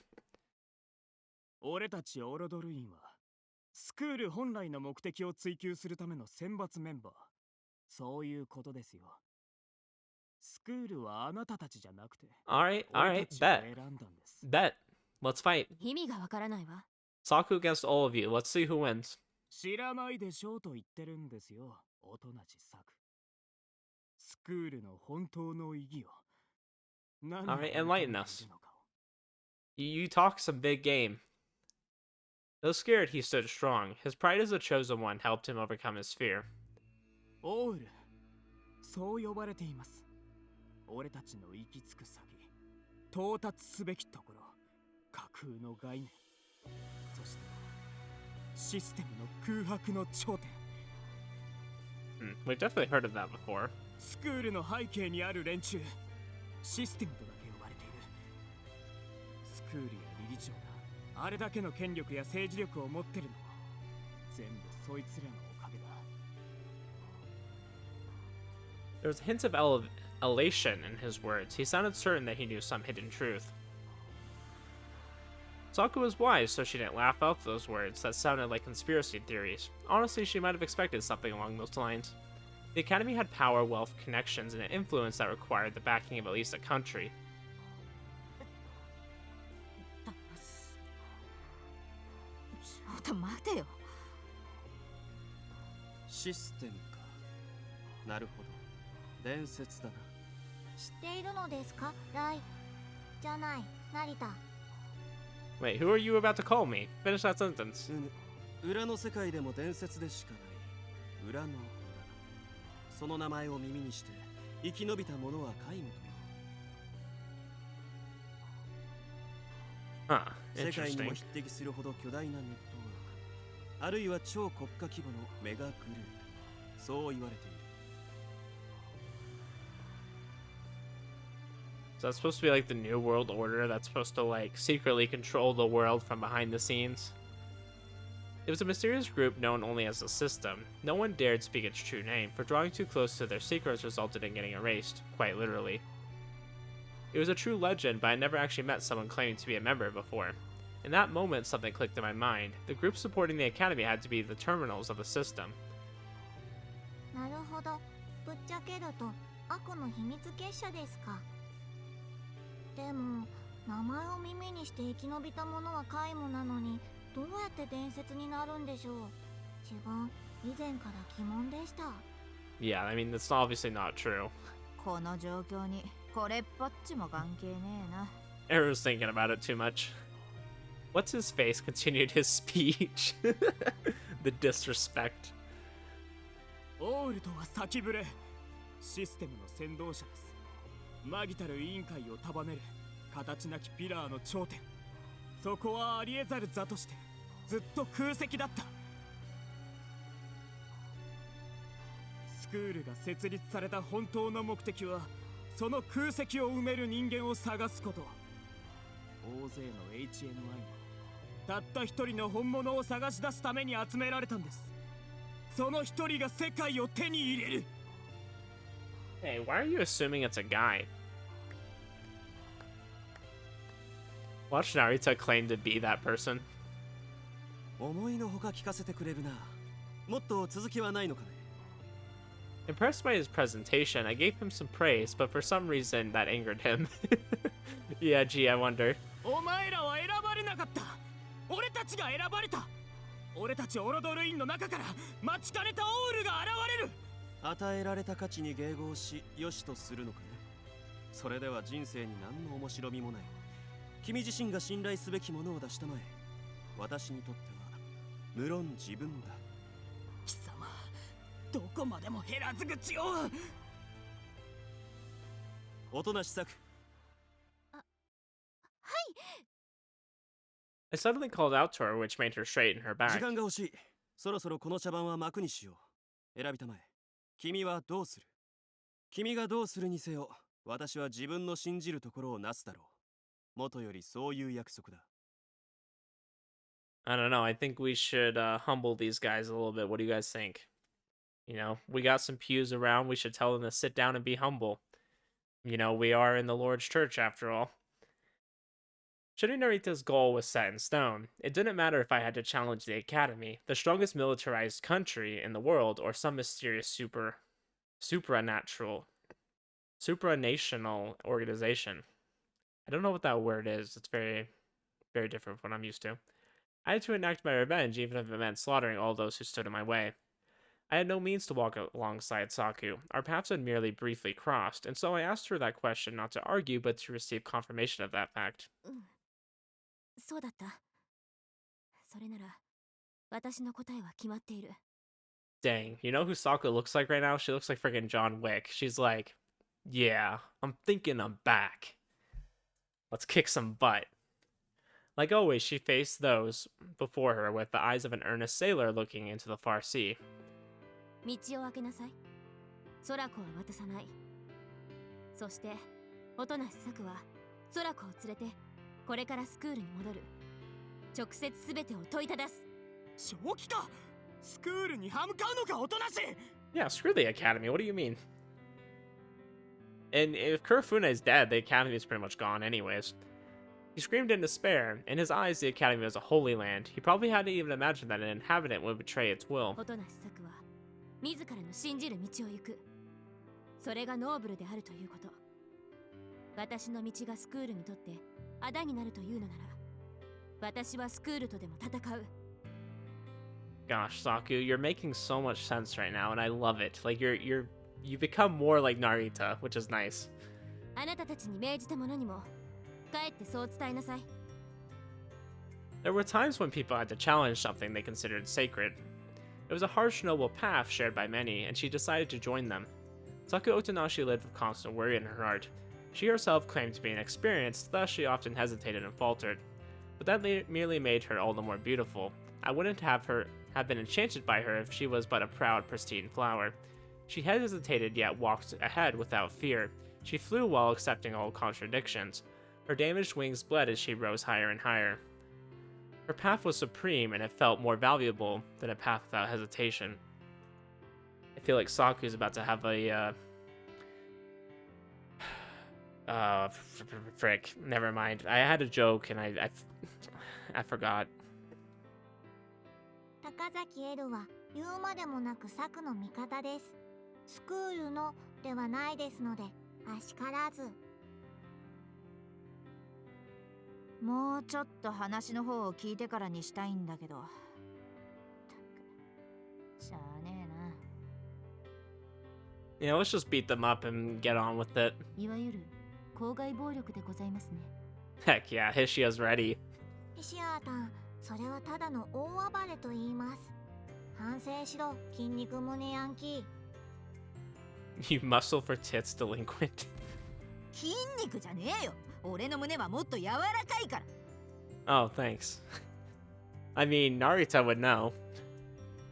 俺たちオロドルインはスクール本来の目的を追求するための選抜メンバー。そういうことですよ。スクールはあなたたちじゃなくて。Alright, bet. Let's fight. 意味がわからないわ。Saku against all of you. Let's see who wins. 知らないでしょうと言ってるんですよ、おとなしサク。スクールの本当の意義を。Alright, enlighten us. You talk some big game. Though scared, he stood strong. His pride as the chosen one helped him overcome his fear. オール、そう呼ばれています。俺たちの行き着く先、到達すべきところ、架空の概念、そしてシステムの空白の頂点。We've definitely heard of that before. スクールの背景にある連中、システムとだけ呼ばれている。スクールや理事長があれだけの権力や政治力を持ってるのも全部そいつらのおかげだ。There was a hint of elation in his words. He sounded certain that he knew some hidden truth. Saku was wise, so she didn't laugh out those words that sounded like conspiracy theories. Honestly, she might have expected something along those lines. The academy had power, wealth, connections, and an influence that required the backing of at least a country. ちょっと待てよ。システムか。なるほど。伝説だな。知っているのですか、ライじゃない、成田。 Wait, who are you about to call me? Finish that sentence. 裏の世界でも伝説でしかない。裏の裏。その名前を耳にして生き延びた者は皆無と。Huh, 世界に interesting. も匹敵するほど巨大なネットワーク、あるいは超国家規模のメガグループ、そう言われている。So that's supposed to be like the New World Order that's supposed to like secretly control the world from behind the scenes. It was a mysterious group known only as the System. No one dared speak its true name, for drawing too close to their secrets resulted in getting erased, quite literally. It was a true legend, but I never actually met someone claiming to be a member before. In that moment, something clicked in my mind. The group supporting the Academy had to be the terminals of the system. なるほど。ぶっちゃけると悪の秘密結社ですか。でも名前を耳にして生き延びた者は皆無なのに、どうやって伝説になるんでしょう。自分以前から疑問でした。 Yeah, I mean, that's obviously not true. この状況にこれっぽっちも関係ねえな。 Error's thinking about it too much. What's his face continued his speech. The disrespect. オールとは先触れ。システムの先導者です。マギタル委員会を束ねる形なきピラーの頂点。そこはありえざる座としてずっと空席だった。スクールが設立された本当の目的は、その空席を埋める人間を探すこと。大勢の HNI もたった一人の本物を探し出すために集められたんです。その一人が世界を手に入れる。 Hey, why are you assuming it's a guy? Watch Narita claim to be that person. 思いのほか聞かせてくれるな。もっと続きはないのかね。 Impressed by his presentation, I gave him some praise, but for some reason that angered him. Yeah, gee, I wonder. お前らは選ばれなかった。俺たちが選ばれた。俺たちオロドルインの中から待ちかねたオールが現れる。与えられた価値に迎合し、良しとするのかね。それでは人生に何の面白みもない。君自身が信頼すべきものを出したまえ。私にとっては無論自分だ。貴様、どこまでも減らず口を。音無し作。I suddenly called out to her, which made her straighten her 時 back. 間が欲しい。そろそろこの茶番は幕にしよう。選びたまえ。君はどうする？君がどうするにせよ、私は自分の信じるところをなすだろう。もとよりそういう約束だ。I don't know. I think we should humble these guys a little bit. What do you guys think? You know, we got some pews around. We should tell them to sit down and be humble. You know, we are in the Lord's church after all. Shuri Narita's goal was set in stone. It didn't matter if I had to challenge the Academy, the strongest militarized country in the world, or some mysterious supranational organization. I don't know what that word is. It's very, very different from what I'm used to. I had to enact my revenge, even if it meant slaughtering all those who stood in my way. I had no means to walk alongside Saku. Our paths had merely briefly crossed, and so I asked her that question not to argue, but to receive confirmation of that fact. そうだった。それなら私の答えは決まっている。 Dang, you know who Saku looks like right now? She looks like freaking John Wick. She's like, yeah, I'm thinking I'm back. Let's kick some butt. Like always, she faced those before her with the eyes of an earnest sailor looking into the far sea. 道を開けなさい。ソラコは渡さない。そして、音無し作はソラコを連れてこれからスクールに戻る。直接すべてを問いただす。正気か？スクールに歯向かうのか、おとなしい。 Yeah, screw the Academy. What do you mean? And if Kurofune is dead, the Academy is pretty much gone anyways. He screamed in despair. In his eyes, the Academy was a holy land. He probably hadn't even imagined that an inhabitant would betray its will. 音無し作は自らの信じる道を行く。それがノーブルであるということ。私の道がスクールにとって仇になるというのなら、私はスクールとでも戦う。 Gosh, Saku, you're making so much sense right now, and I love it. Like you become more like Narita, which is nice. あなたたちに命じた者にも帰ってそう伝えなさい。 There were times when people had to challenge something they considered sacred. It was a harsh, noble path shared by many, and she decided to join them. Saku Otonashi lived with constant worry in her heart. She herself claimed to be inexperienced, thus she often hesitated and faltered. But that merely made her all the more beautiful. I wouldn't have been enchanted by her if she was but a proud, pristine flower. She hesitated yet walked ahead without fear. She flew while accepting all contradictions. Her damaged wings bled as she rose higher and higher. Her path was supreme, and it felt more valuable than a path without hesitation. I feel like Saku's about to have a, frick, never mind. I had a joke, and I forgot. 高崎エルは言うまでもなく策の味方です。スクールのではないですので、あしからず。もうちょっと話の方を聞いてからにしたいんだけど。ったく、しゃあねえな。Yeah, let's just beat them up and get on with it. いわゆる校外暴力でございますね。 Heck yeah, Hishiya's ready. ヒシアータン、それはただの大暴れと言います。反省しろ、筋肉胸ヤンキー。You muscle for tits delinquent. 筋肉じゃねえよ。俺の胸はもっと柔らかいから。 Oh, thanks. I mean, Narita would know.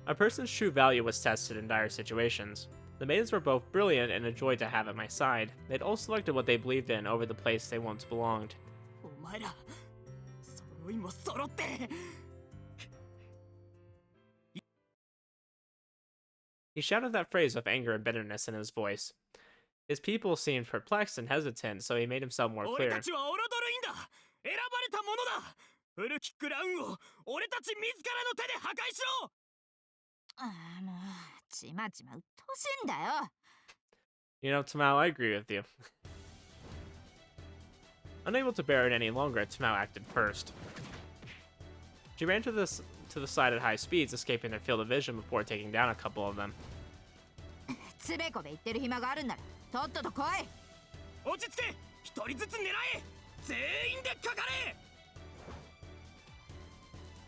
A person's true value was tested in dire situations. The maidens were both brilliant and a joy to have at my side. They'd all selected what they believed in over the place they once belonged. お前ら、上位も揃って。 He shouted that phrase with anger and bitterness in his voice. His people seemed perplexed and hesitant, so he made himself more 俺 clear. たちはオロドルインだ。選ばれたものだ。古きクラウンを俺たち自らの手で破壊しろ。もうちまちまうっとうしいんだよ。 You know, Tamao, I agree with you. Unable to bear it any longer, Tamao acted first. She ran to the side at high speeds, escaping their field of vision before taking down a couple of them. つべこべ言ってる暇があるんならとっとと来い。落ち着け。一人ずつ狙え。全員でかかれ。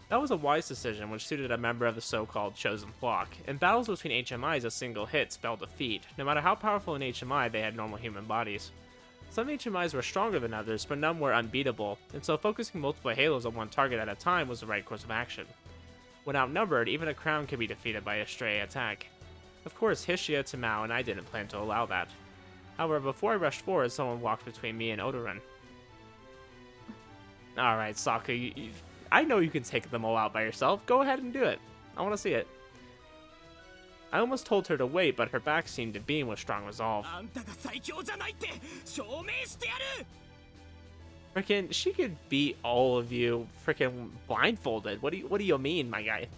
That was a wise decision, which suited a member of the so-called chosen flock. In battles between HMIs, a single hit spelled defeat. No matter how powerful an HMI, they had normal human bodies. Some HMIs were stronger than others, but none were unbeatable, and so focusing multiple halos on one target at a time was the right course of action. When outnumbered, even a crown could be defeated by a stray attack. Of course, Hishiya, Tamao, and I didn't plan to allow that. However, before I rushed forward, someone walked between me and Odoran. Alright, Saku, I know you can take them all out by yourself. Go ahead and do it. I want to see it. I almost told her to wait, but her back seemed to beam with strong resolve. Frickin', she could beat all of you frickin' blindfolded. What do you mean, my guy?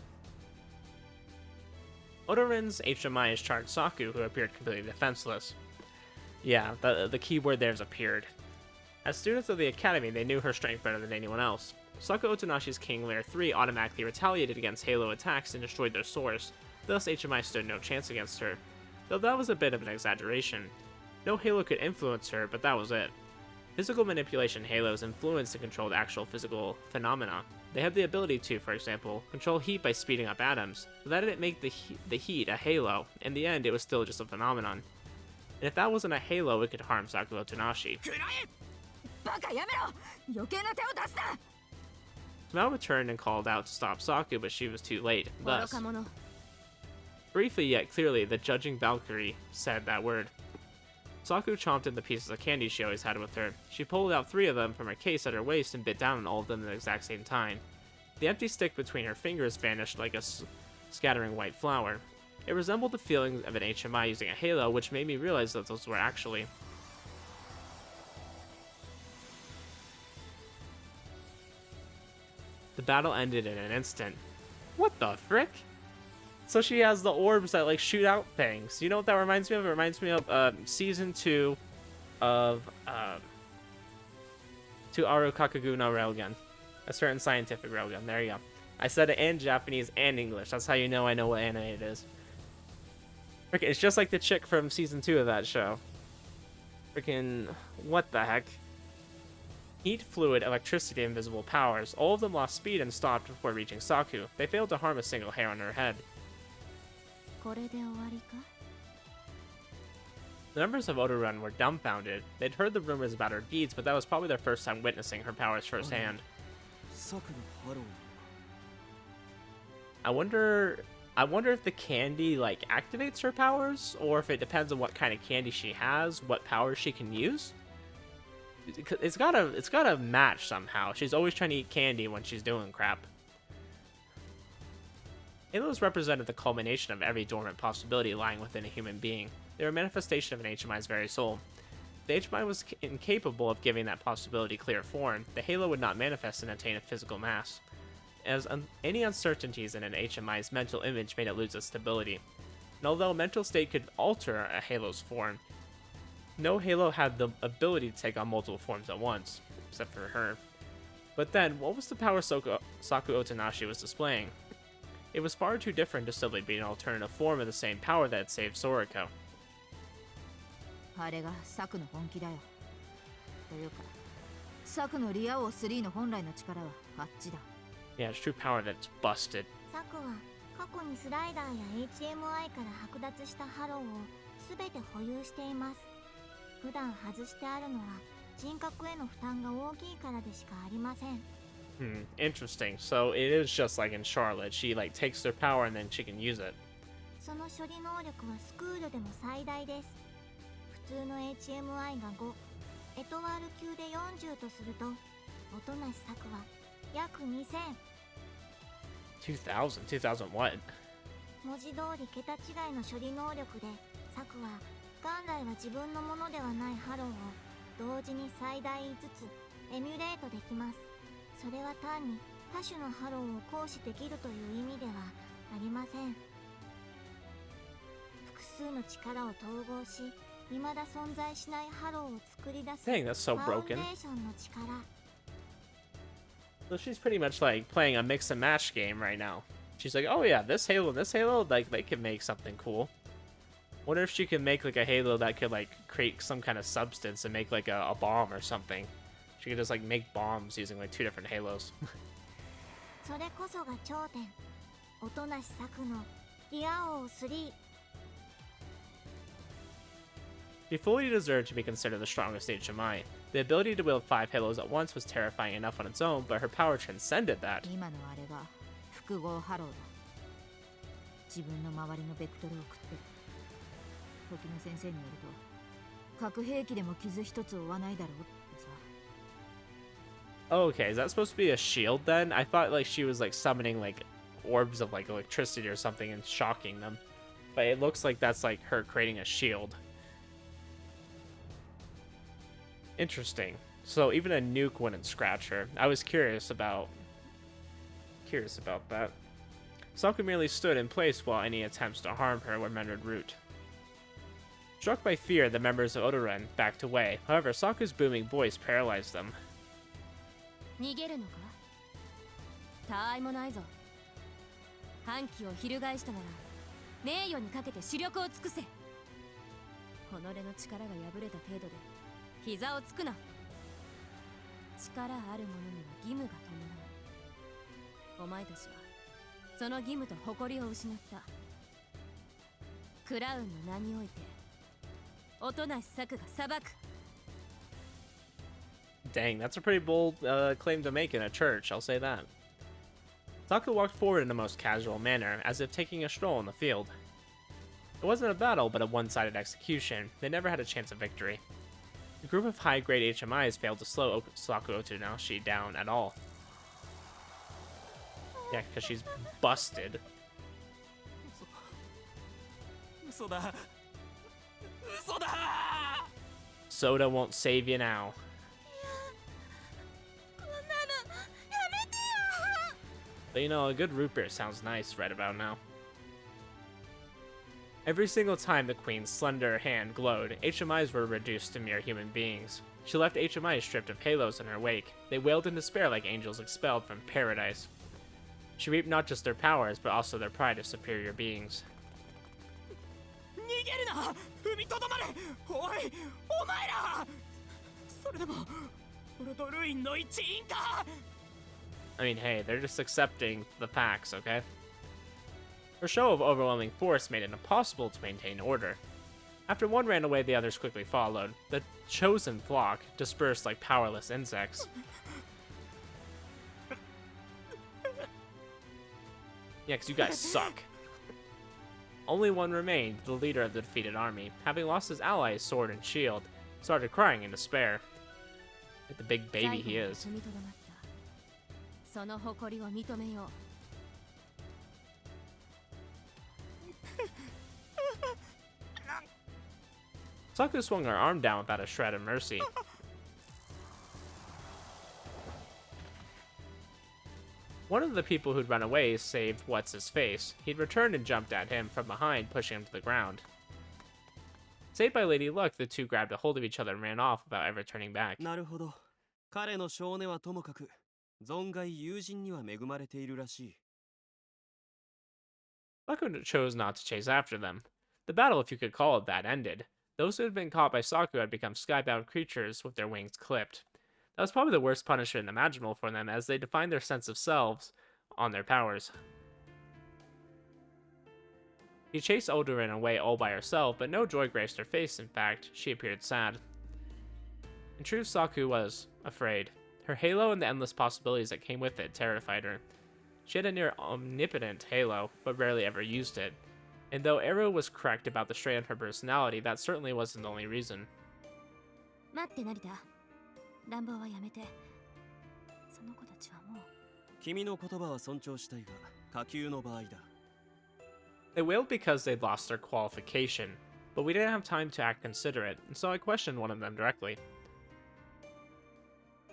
Odoran's HMI has charged Saku, who appeared completely defenseless. Yeah, the key word there is appeared. As students of the academy, they knew her strength better than anyone else. Saku Otonashi's King Layer 3 automatically retaliated against Halo attacks and destroyed their source, thus HMI stood no chance against her. Though that was a bit of an exaggeration. No Halo could influence her, but that was it. Physical manipulation Halos influenced and controlled actual physical phenomena. They had the ability to, for example, control heat by speeding up atoms, but that didn't make the heat a Halo. In the end, it was still just a phenomenon. And if that wasn't a Halo, it could harm Saku Otonashi. Tamao returned and called out to stop Saku, but she was too late. Thus, briefly yet clearly, the judging Valkyrie said that word. Saku chomped in the pieces of candy she always had with her. She pulled out 3 of them from her case at her waist and bit down on all of them at the exact same time. The empty stick between her fingers vanished like a scattering white flower. It resembled the feelings of an HMI using a halo, which made me realize that those were actually... The battle ended in an instant. What the frick? So she has the orbs that like shoot out things. You know what that reminds me of? It reminds me of season 2 of to Aru Kakugu no Railgun. A certain scientific railgun. There you go. I said it in Japanese and English. That's how you know I know what anime it is. Freaking, it's just like the chick from season 2 of that show. Freaking, what the heck? Heat, fluid, electricity, and invisible powers. All of them lost speed and stopped before reaching Saku. They failed to harm a single hair on her head. The members of Odoran were dumbfounded. They'd heard the rumors about her deeds, but that was probably their first time witnessing her powers firsthand. I wonder if the candy like activates her powers, or if it depends on what kind of candy she has, what powers she can use. It's gotta match somehow. She's always trying to eat candy when she's doing crap. Halos represented the culmination of every dormant possibility lying within a human being. They were a manifestation of an HMI's very soul. If the HMI was incapable of giving that possibility clear form, the halo would not manifest and attain a physical mass. As any uncertainties in an HMI's mental image made it lose its stability. And although a mental state could alter a halo's form, no halo had the ability to take on multiple forms at once, except for her. But then, what was the power Saku Otonashi was displaying? It was far too different to simply be an alternative form of the same power that had saved Sorako. Yeah, it's true power that's busted. サクは過去にスライダーや HMI から剥奪したハローを全て保有しています。普段外してあるのは人格への負担が大きいからでしかありません。Interesting. So it is just like in Charlotte. She like takes their power and then she can use it. その処理能力はスクールでも最大です。普通の HMI が5、エトワール級で40とすると、音無サクは約2000。 2000 文字通り桁違いの処理能力で、サクは元来は自分のものではないハローを同時に最大5つエミュレートできます。それは単に他種のハローを行使できるという意味ではありません。複数の力を統合し、未だ存在しないハローを作り出す Dang, that's so ファウンデ broken. ーションの力。 So she's pretty much like playing a mix and match game right now. She's like, oh yeah, this Halo and this Halo, like they can make something cool. Wonder if she can make like a Halo that could like create some kind of substance and make like a bomb or something. She could just like make bombs using like 2 different Halos. それこそが頂点。音無し作のディア王3。 She fully deserved to be considered the strongest HMI. The ability to wield 5 Halos at once was terrifying enough on its own, but her power transcended that. 今のあれが複合ハローだ。自分の周りのベクトルを食ってる。時の先生によると核兵器でも傷一つ負わないだろうってさ。 Oh, okay, is that supposed to be a shield then? I thought like she was like summoning like orbs of like electricity or something and shocking them. But it looks like that's like her creating a shield. Interesting. So even a nuke wouldn't scratch her. I was curious about that. Saku merely stood in place while any attempts to harm her were rendered root. Struck by fear, the members of Odoren backed away. However, Saku's booming voice paralyzed them. 逃げるのか？他愛もないぞ。反旗を翻したなら名誉にかけて死力を尽くせ。己の力が破れた程度で膝をつくな。力ある者には義務が伴う。お前たちはその義務と誇りを失った。クラウンの名において音無し作が裁く。 Dang, that's a pretty bold claim to make in a church, I'll say that. Saku walked forward in the most casual manner, as if taking a stroll in the field. It wasn't a battle, but a one-sided execution. They never had a chance of victory. The group of high-grade HMIs failed to slow Saku Otonashi down at all. Yeah, because she's busted. 嘘だ。嘘だ。 Soda won't save you now. But you know, a good root beer sounds nice right about now. Every single time the queen's slender hand glowed, HMIs were reduced to mere human beings. She left HMIs stripped of halos in her wake. They wailed in despair like angels expelled from paradise. She reaped not just their powers, but also their pride as superior beings. 逃げるな。踏みとどまれ。おい、お前ら。それでも俺とルインの一員か。 I mean, hey, they're just accepting the facts, okay? Her show of overwhelming force made it impossible to maintain order. After one ran away, the others quickly followed. The chosen flock dispersed like powerless insects. Yeah, because you guys suck. Only one remained, the leader of the defeated army. Having lost his allies, sword and shield, started crying in despair. Like the big baby he is. その誇りを認めよう。 Saku swung her arm down without a shred of mercy. One of the people who'd run away saved What's-His-Face. He'd returned and jumped at him from behind, pushing him to the ground. Saved by Lady Luck, the two grabbed a hold of each other and ran off without ever turning back. なるほど。彼の少年はともかく、存外友人には恵まれているらしい。Saku chose not to chase after them. The battle, if you could call it that, ended. Those who had been caught by Saku had become skybound creatures with their wings clipped. That was probably the worst punishment imaginable for them, as they defined their sense of selves on their powers. She chased Odorin away all by herself, but no joy graced her face. In fact, she appeared sad. In truth, Saku was afraid. Her halo and the endless possibilities that came with it terrified her. She had a near omnipotent halo, but rarely ever used it. And though Ero was correct about the strain of her personality, that certainly wasn't the only reason. 待って成田、乱暴はやめて。その子たちはもう君の言葉は尊重したいが、下級の場合だ。They wailed because they'd lost their qualification, but we didn't have time to act considerate, and so I questioned one of them directly.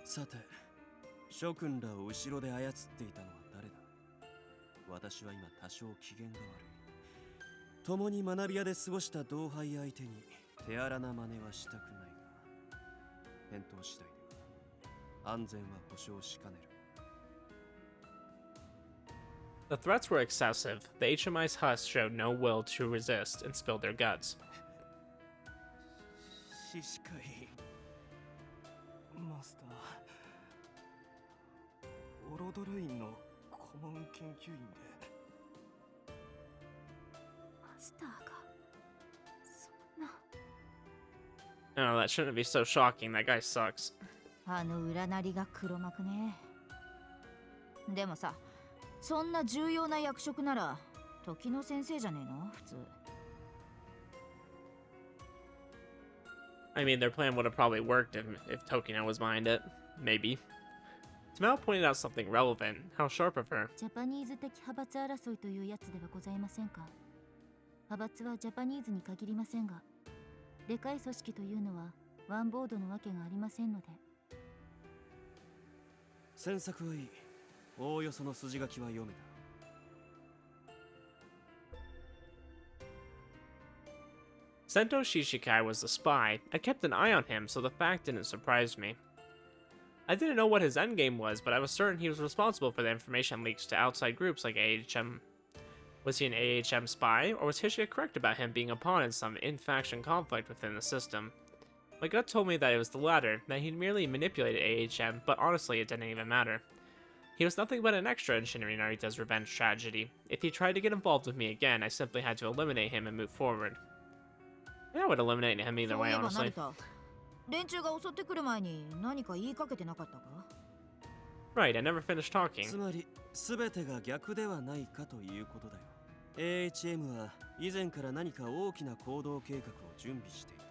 さて、諸君らを後ろで操っていたのは誰だ？私は今多少機嫌が悪い。共に学び屋で過ごした同輩相手に手荒な真似はしたくないが、返答次第では安全は保証しかねる。The threats were excessive. The HMI's husk showed no will to resist and spilled their guts. 獅子会マスターオロドル院の顧問研究員でマスターがそんな Oh, that shouldn't be so shocking. That guy sucks. あの占りが黒幕ね。でもさ、そんな重要な役職なら時の先生じゃねえの普通。I mean, their plan would have probably worked if Tokino was behind it. Maybe. Tamao pointed out something relevant. How sharp of her. ジャパニーズ的派閥争いというやつではございませんか。派閥はジャパニーズに限りませんが、でかい組織というのはワンボードのわけがありませんので。詮索はいい。おおよその筋書きは読めた。Sento Shishikai was the spy. I kept an eye on him, so the fact didn't surprise me. I didn't know what his endgame was, but I was certain he was responsible for the information leaks to outside groups like AHM. Was he an AHM spy, or was Hishiya correct about him being a pawn in some in-faction conflict within the system? My gut told me that it was the latter, that he'd merely manipulated AHM, but honestly it didn't even matter. He was nothing but an extra in Shinri Narita's revenge tragedy. If he tried to get involved with me again, I simply had to eliminate him and move forward. Yeah, I would eliminate him either way, honestly. 連中が襲ってくる前に何か言いかけてなかったか？ Right, I never finished talking. つまり、全てが逆ではないかということだよ。AHM は以前から何か大きな行動計画を準備していた。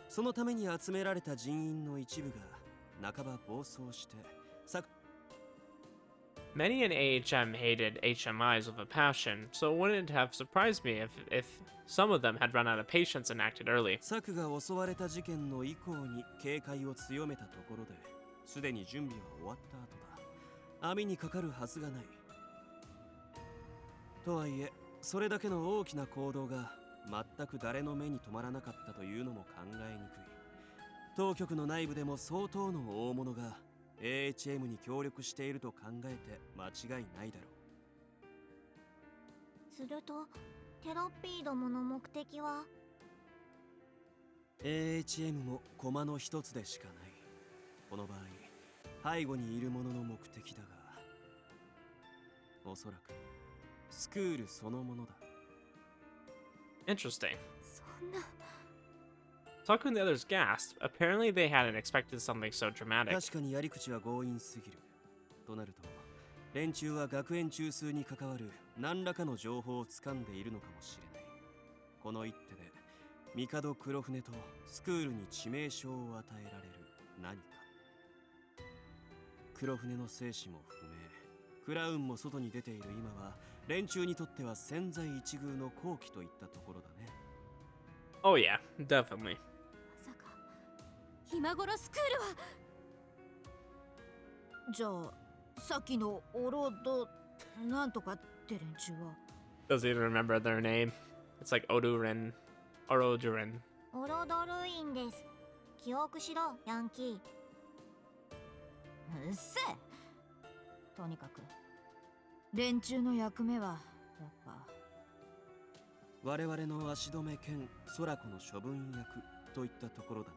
そのために集められた人員の一部が半ば暴走して、Many in AHM hated HMIs with a passion, so it wouldn't have surprised me if some of them had run out of patience and acted early. サクが襲われた事件の以降に警戒を強めたところで、すでに準備は終わった後だ。網にかかるはずがない。とはいえ、それだけの大きな行動が全く誰の目に留まらなかったというのも考えにくい。当局の内部でも相当の大物がAHM に協力していると考えて間違いないだろするとテロッピーどもの目的は？ AHM も駒の一つでしかない。この場合、背後にいる者の目的だが、おそらくスクールそのものだ。Interesting. そんな Saku and the others gasped. Apparently they hadn't expected something so dramatic. 確かにやり口は強引すぎる。となると、連中は学園中枢に関わる何らかの情報を掴んでいるのかもしれない。この一手で、帝黒船とスクールに致命傷を与えられる何か。黒船の生死も不明。クラウンも外に出ている今は、連中にとっては千載一遇の好機といったところだね。Oh yeah, definitely. まさか今頃スクールは。じゃあ、さっきのオロドなんとかって連中は？ Doesn't even remember their name. It's like Odurin. Orodurin. オロドルインです。記憶しろ、ヤンキー。うっせえ。とにかく連中の役目はやっぱ我々の足止め兼空子の処分役といったところだな。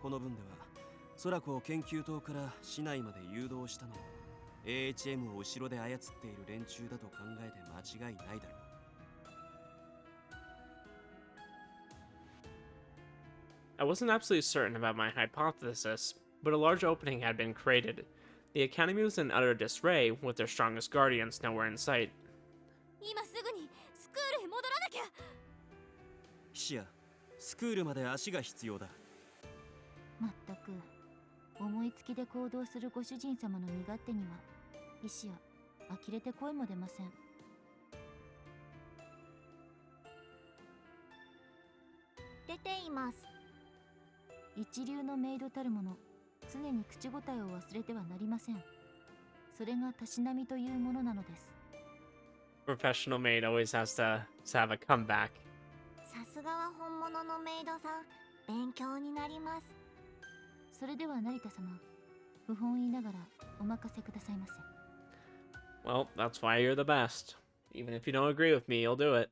この分では空子を研究棟から市内まで誘導したのも AHM を後ろで操っている連中だと考えて間違いないだろう。I wasn't absolutely certain about my hypothesis, but a large opening had been created. The Academy was in utter disarray, with their strongest guardians nowhere in sight. 今すぐにスクールへ戻らなきゃ。ヒシヤ、スクールまで足が必要だ。まったく思いつきで行動するご主人様の身勝手には石や呆れて声も出ません。出ています。一流のメイドたるもの、常に口答えを忘れてはなりません。それがたしなみというものなのです。Professional maid always has to have a comeback. さすがは本物のメイドさん、勉強になります。それでは成田様、不本意ながらお任せくださいませ。Well, that's why you're the best. Even if you don't agree with me, you'll do it.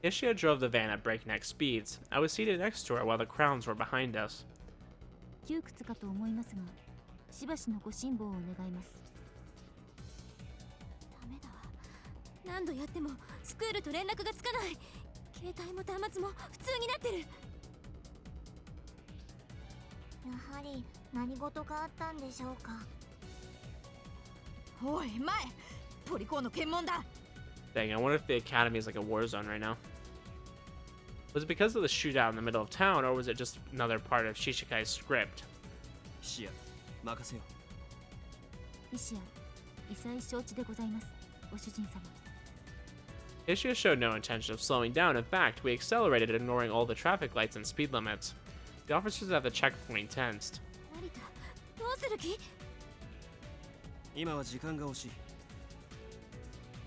Hishiya drove the van at breakneck speeds. I was seated next to her while the crowns were behind us. 窮屈かと思いますが、しばしのご辛抱を願います。ダメだわ。何度やってもスクールと連絡がつかない。携帯も端末も普通になってる。やはり何事かあったんでしょうか。おい前、ポリコーの検問だ。 Dang, I wonder if the academy is like a war zone right now. Was it because of the shootout in the middle of town, or was it just another part of Shishikai's script? 菱谷、任せよ。石や異彩承知でございます、ご主人様。Hishiya showed no intention of slowing down. In fact, we accelerated, ignoring all the traffic lights and speed limits. The officers at the checkpoint tensed. 成田、どうする気？今は時間が惜しい。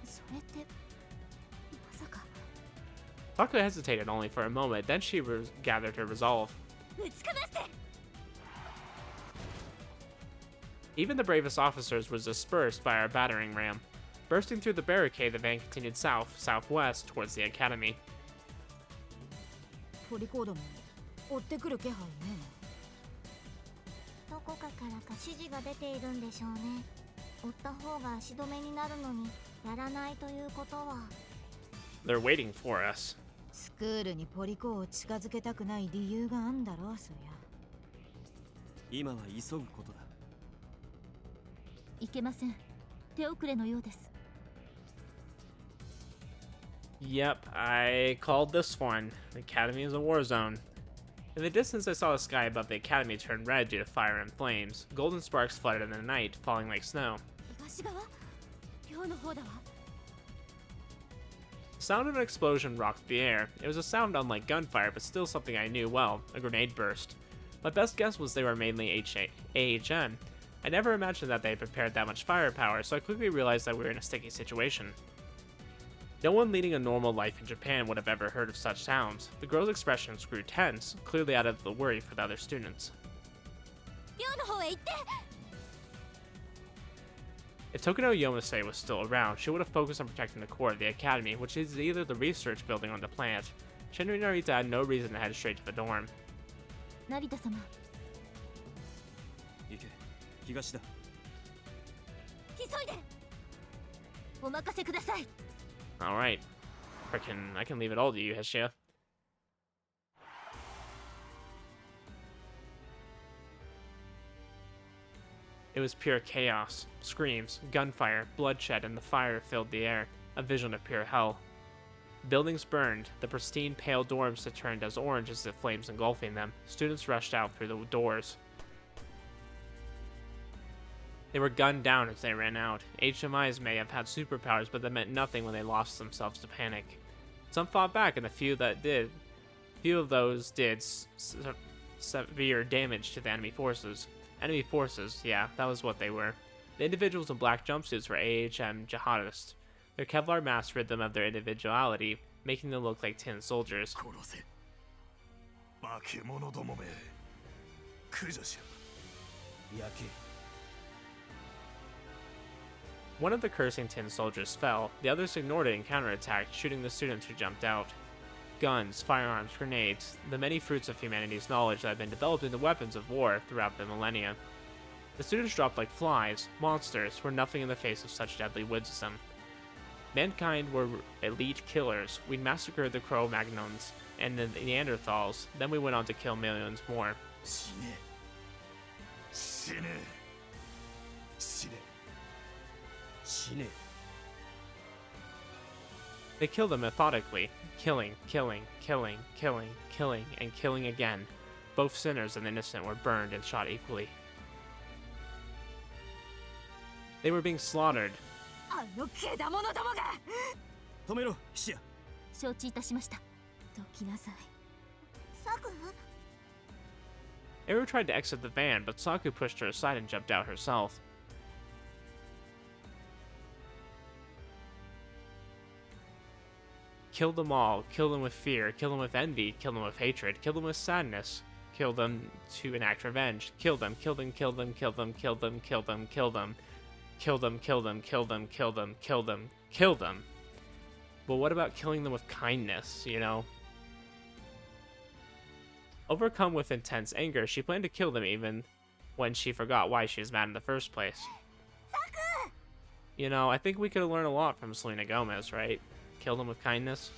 それってまさか。Saku hesitated only for a moment, then she gathered her resolve. ぶちかまして！ Even the bravest officers were dispersed by our battering ram. Bursting through the barricade, the van continued southwest towards the academy. ポリコードも追ってくる気配ね。どこかからか指示が出ているんでしょうね。追った方が足止めになるのにやらないということは。They're waiting for us. スクールにポリコーを近づけたくない理由があんだろう、そりゃ。今は急ぐことだ。いけません。手遅れのようです。Yep, I called this one. The academy is a war zone. In the distance, I saw the sky above the academy turn red due to fire and flames. Golden sparks flooded in the night, falling like snow. 東側？寮の方だわ。 The sound of an explosion rocked the air. It was a sound unlike gunfire, but still something I knew well. A grenade burst. My best guess was they were mainly AHN. I never imagined that they had prepared that much firepower, so I quickly realized that we were in a sticky situation. No one leading a normal life in Japan would have ever heard of such sounds. The girl's expressions grew tense, clearly out of the worry for the other students. 寮の方へ行って。 If Tokino Yomase was still around, she would have focused on protecting the core of the academy, which is either the research building or the plant. Shinri Narita had no reason to head straight to the dorm. 成田様。行け、東だ。急いで。お任せください。 Alright. I can leave it all to you, Hishiya. It was pure chaos. Screams, gunfire, bloodshed, and the fire filled the air. A vision of pure hell. Buildings burned. The pristine, pale dorms had turned as orange as the flames engulfing them. Students rushed out through the doors. They were gunned down as they ran out. HMIs may have had superpowers, but that meant nothing when they lost themselves to panic. Some fought back, and the few of those did severe damage to the enemy forces. Enemy forces, yeah, that was what they were. The individuals in black jumpsuits were AHM jihadists. Their Kevlar masks rid them of their individuality, making them look like tin soldiers. One of the cursing tin soldiers fell. The others ignored it and counterattacked, shooting the students who jumped out. Guns, firearms, grenades, the many fruits of humanity's knowledge that had been developed into weapons of war throughout the millennia. The students dropped like flies. Monsters were nothing in the face of such deadly wisdom. Mankind were elite killers. We massacred the Cro-Magnons and the Neanderthals, then we went on to kill millions more. They killed them methodically, killing, and killing again. Both sinners and innocent were burned and shot equally. They were being slaughtered. あのけだものどもが止めろ、ヒシヤ。承知いたしました。どきなさい。サク Eru tried to exit the van, but Saku pushed her aside and jumped out herself. Kill them all. Kill them with fear. Kill them with envy. Kill them with hatred. Kill them with sadness. Kill them to enact revenge. Kill them. Kill them. Kill them. Kill them. Kill them. Kill them. Kill them. Kill them. Kill them. Kill them. Kill them. Kill them. Kill them. But what about killing them with kindness, you know? Overcome with intense anger, she planned to kill them even when she forgot why she was mad in the first place. You know, I think we could learn a lot from Selena Gomez, right? Kill them with kindness.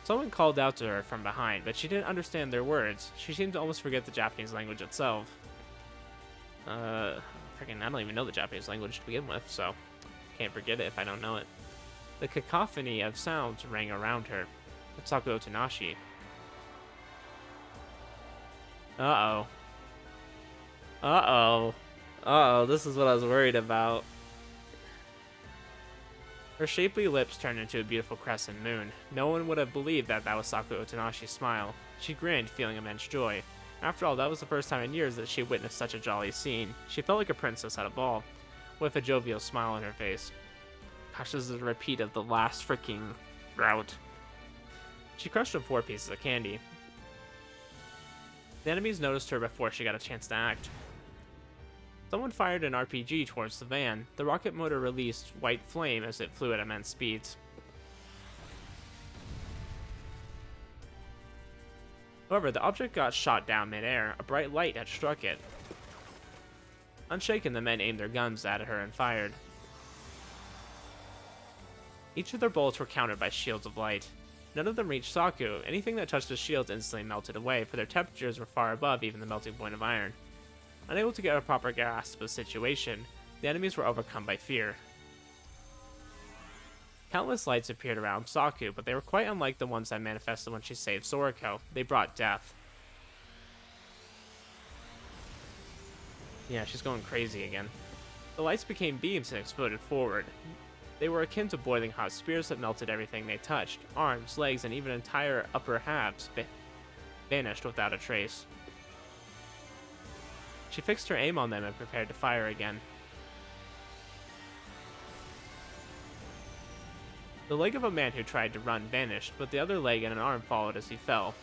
Someone called out to her from behind, but she didn't understand their words. She seemed to almost forget the Japanese language itself. Freaking, I don't even know the Japanese language to begin with, so can't forget it if I don't know it. The cacophony of sounds rang around her. It's Saku Otonashi. Uh-oh. Uh-oh. Uh-oh, this is what I was worried about. Her shapely lips turned into a beautiful crescent moon. No one would have believed that was Saku Otonashi's smile. She grinned, feeling immense joy. After all, that was the first time in years that she witnessed such a jolly scene. She felt like a princess at a ball, with a jovial smile on her face. Gosh, this is a repeat of the last freaking route. She crushed up 4 pieces of candy. The enemies noticed her before she got a chance to act. Someone fired an RPG towards the van. The rocket motor released white flame as it flew at immense speeds. However, the object got shot down midair. A bright light had struck it. Unshaken, the men aimed their guns at her and fired. Each of their bullets were countered by shields of light. None of them reached Saku. Anything that touched the shields instantly melted away, for their temperatures were far above even the melting point of iron. Unable to get a proper grasp of the situation, the enemies were overcome by fear. Countless lights appeared around Saku, but they were quite unlike the ones that manifested when she saved Sorako. They brought death. Yeah, she's going crazy again. The lights became beams and exploded forward. They were akin to boiling hot spears that melted everything they touched. Arms, legs, and even entire upper halves vanished without a trace. She fixed her aim on them and prepared to fire again. The leg of a man who tried to run vanished, but the other leg and an arm followed as he fell.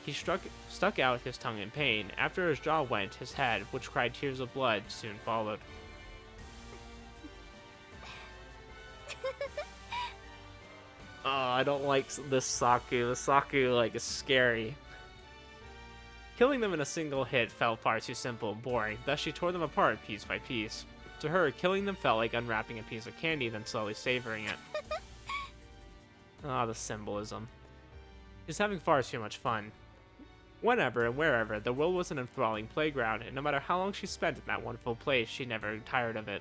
He stuck out his tongue in pain. After his jaw went, his head, which cried tears of blood, soon followed. Oh, I don't like this Saku. The Saku, like, is scary. Killing them in a single hit felt far too simple and boring, thus she tore them apart piece by piece. To her, killing them felt like unwrapping a piece of candy, then slowly savoring it. Ah, the symbolism. She's having far too much fun. Whenever and wherever, the world was an enthralling playground, and no matter how long she spent in that wonderful place, she never grew tired of it.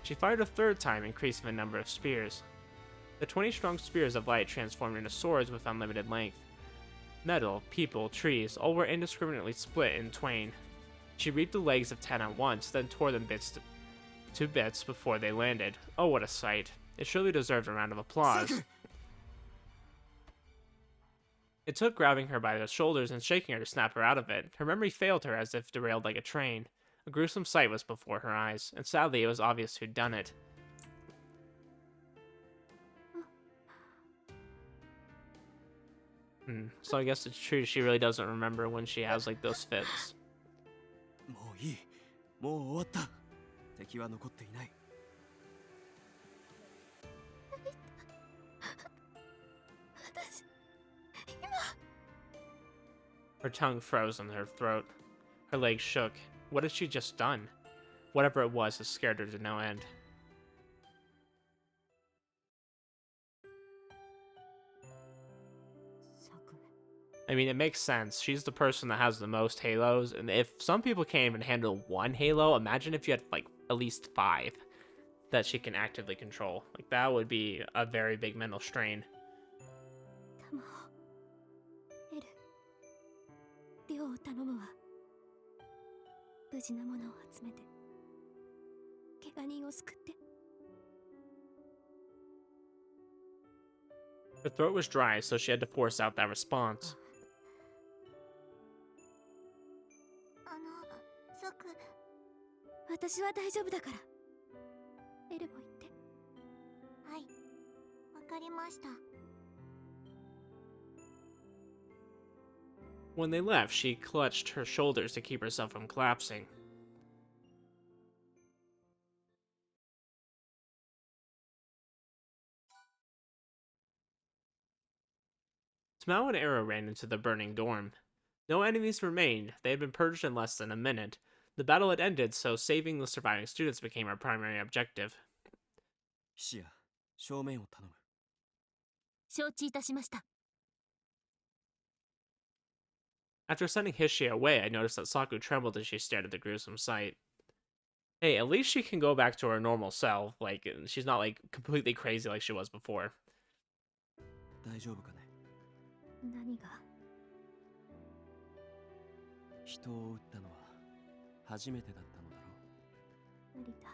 She fired a third time, increasing the number of spears. The 20 strong spears of light transformed into swords with unlimited length. Metal, people, trees, all were indiscriminately split in twain. She reaped the legs of 10 at once, then tore them to bits before they landed. Oh, what a sight. It surely deserved a round of applause. It took grabbing her by the shoulders and shaking her to snap her out of it. Her memory failed her as if derailed like a train. A gruesome sight was before her eyes, and sadly it was obvious who'd done it. So I guess it's true she really doesn't remember when she has like those fits. もういい。もう終わった。敵は残っていない。Her tongue froze in her throat. Her legs shook. What had she just done? Whatever it was scared her to no end. I mean, it makes sense. She's the person that has the most halos, and if some people can't even handle one halo, imagine if you had like at least 5 that she can actively control. Like, that would be a very big mental strain. 弾をエルリオを頼むわ。無事なものを集めて怪我人を救って。 Her throat was dry, so she had to force out that response. サク。私は大丈夫だから。エルも言って。はい、わかりました。 When they left, she clutched her shoulders to keep herself from collapsing. Smile and Arrow ran into the burning dorm. No enemies remained. They had been purged in less than a minute. The battle had ended, so saving the surviving students became our primary objective. Hishiya, 正面を頼む。承知いたしました。 After sending Hishiya away, I noticed that Saku trembled as she stared at the gruesome sight. Hey, at least she can go back to her normal self. Like, she's not, like, completely crazy like she was before. 大丈夫かね。何が？人を撃ったのは初めてだったのだろう。成田、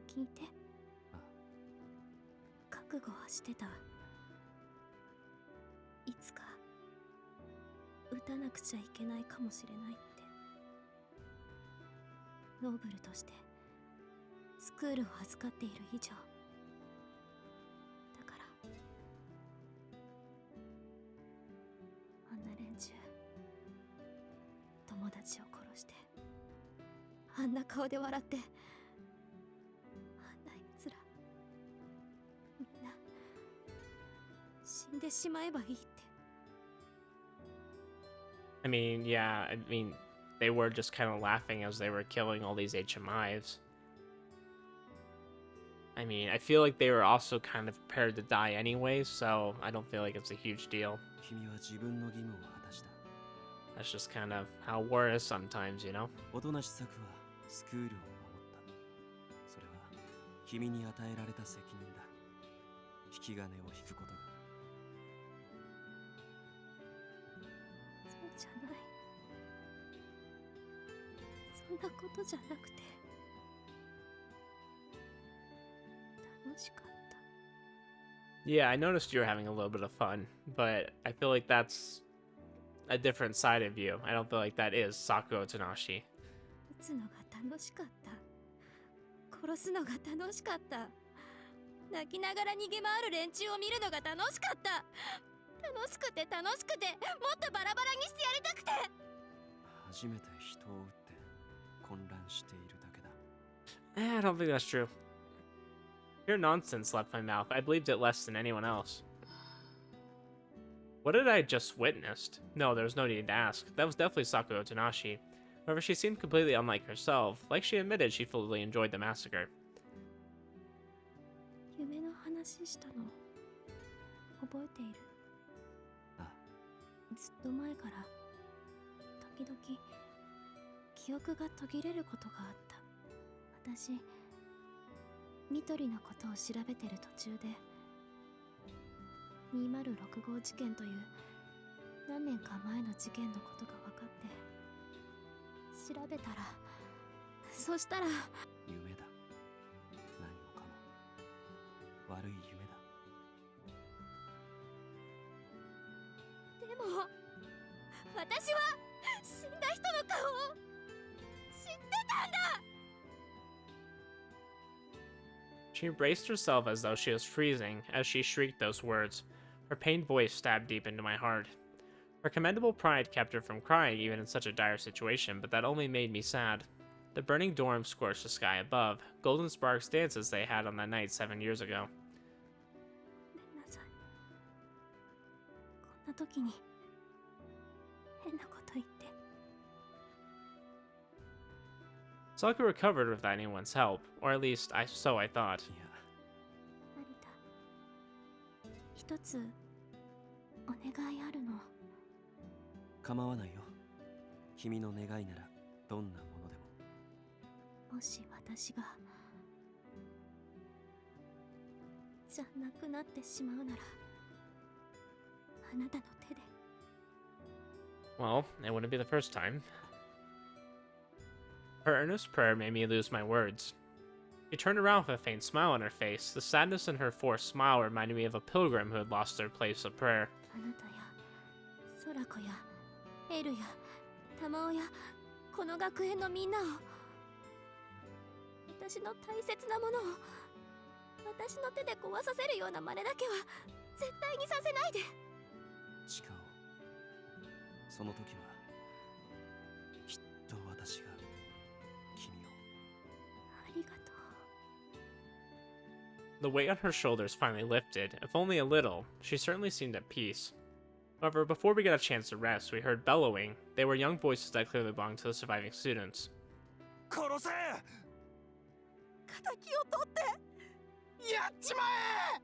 聞いて。ああ。覚悟はしてた。いつか撃たなくちゃいけないかもしれないって。ノーブルとしてスクールを預かっている以上。だからあんな連中、友達を殺してあんな顔で笑って、あんな奴らみんな死んでしまえばいいって。I mean, yeah, I mean, they were just kind of laughing as they were killing all these HMIs. I mean, I feel like they were also kind of prepared to die anyway, so I don't feel like it's a huge deal. 君は自分の義務を果たした。That's just kind of how war is sometimes, you know? おとなし作はスクールを守った。それは君に与えられた責任だ。引き金を引くことが。そうじゃない。そんなことじゃなくて。楽しかった。 Yeah, I noticed you were having a little bit of fun, but I feel like that's a different side of you. I don't feel like that is Saku Otonashi. 撃つのが楽しかった。殺すのが楽しかった。泣きながら逃げ回る連中を見るのが楽しかった。楽しくて楽しくて、もっとバラバラにしてやりたくて。初めて人を撃って混乱しているだけだ。I don't think that's true. Your nonsense left my mouth. I believed it less than anyone else. What did I just witnessed? No, there was no need to ask. That was definitely Saku Otonashi. However, she seemed completely unlike herself. Like she admitted, she fully enjoyed the massacre. 夢の話したの覚えている？ああ。ずっと前から時々記憶が途切れることがあった。私、ニトリのことを調べてる途中で206号事件という何年か前の事件のことが分かって調べたら、そしたら夢だ。何もかも悪い夢だ。でも私は死んだ人の顔を知ってたんだ。 She braced herself as though she was freezing as she shrieked those words. Her pained voice stabbed deep into my heart. Her commendable pride kept her from crying even in such a dire situation, but that only made me sad. The burning dorm scorched the sky above. Golden sparks danced as they had on that night 7 years ago. ごめんなさい。こんな時に変なこと言って。 Saku recovered without anyone's help, or at least so I thought. いや、成田、一つお願いあるの。構わないよ。君の願いならどんなものでも。もし私がじゃなくなってしまうなら、あなたの手で。 Well, it wouldn't be the first time. Her earnest prayer made me lose my words. She turned around with a faint smile on her face. The sadness in her forced smile reminded me of a pilgrim who had lost their place of prayer. あなたやソラコやエルやタマオやこの学園のみんなを、私の大切なものを私の手で壊させるような真似だけは絶対にさせないで。チカオ、その時はきっと私が君を。ありがとう。 The weight on her shoulders finally lifted, if only a little. She certainly seemed at peace. However, before we got a chance to rest, we heard bellowing. They were young voices that clearly belonged to the surviving students. 殺せ！敵を取って！やっちまえ！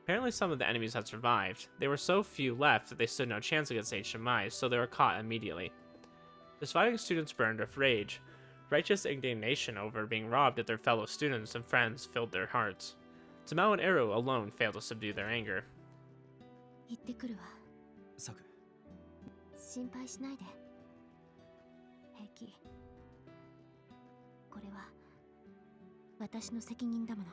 Apparently some of the enemies had survived. There were so few left that they stood no chance against HMI, so they were caught immediately. The surviving students burned with rage. Righteous indignation over being robbed of their fellow students and friends filled their hearts. Tamao and Eru alone failed to subdue their anger. 行ってくるわ。サク、心配しないで。平気。これは私の責任だもの。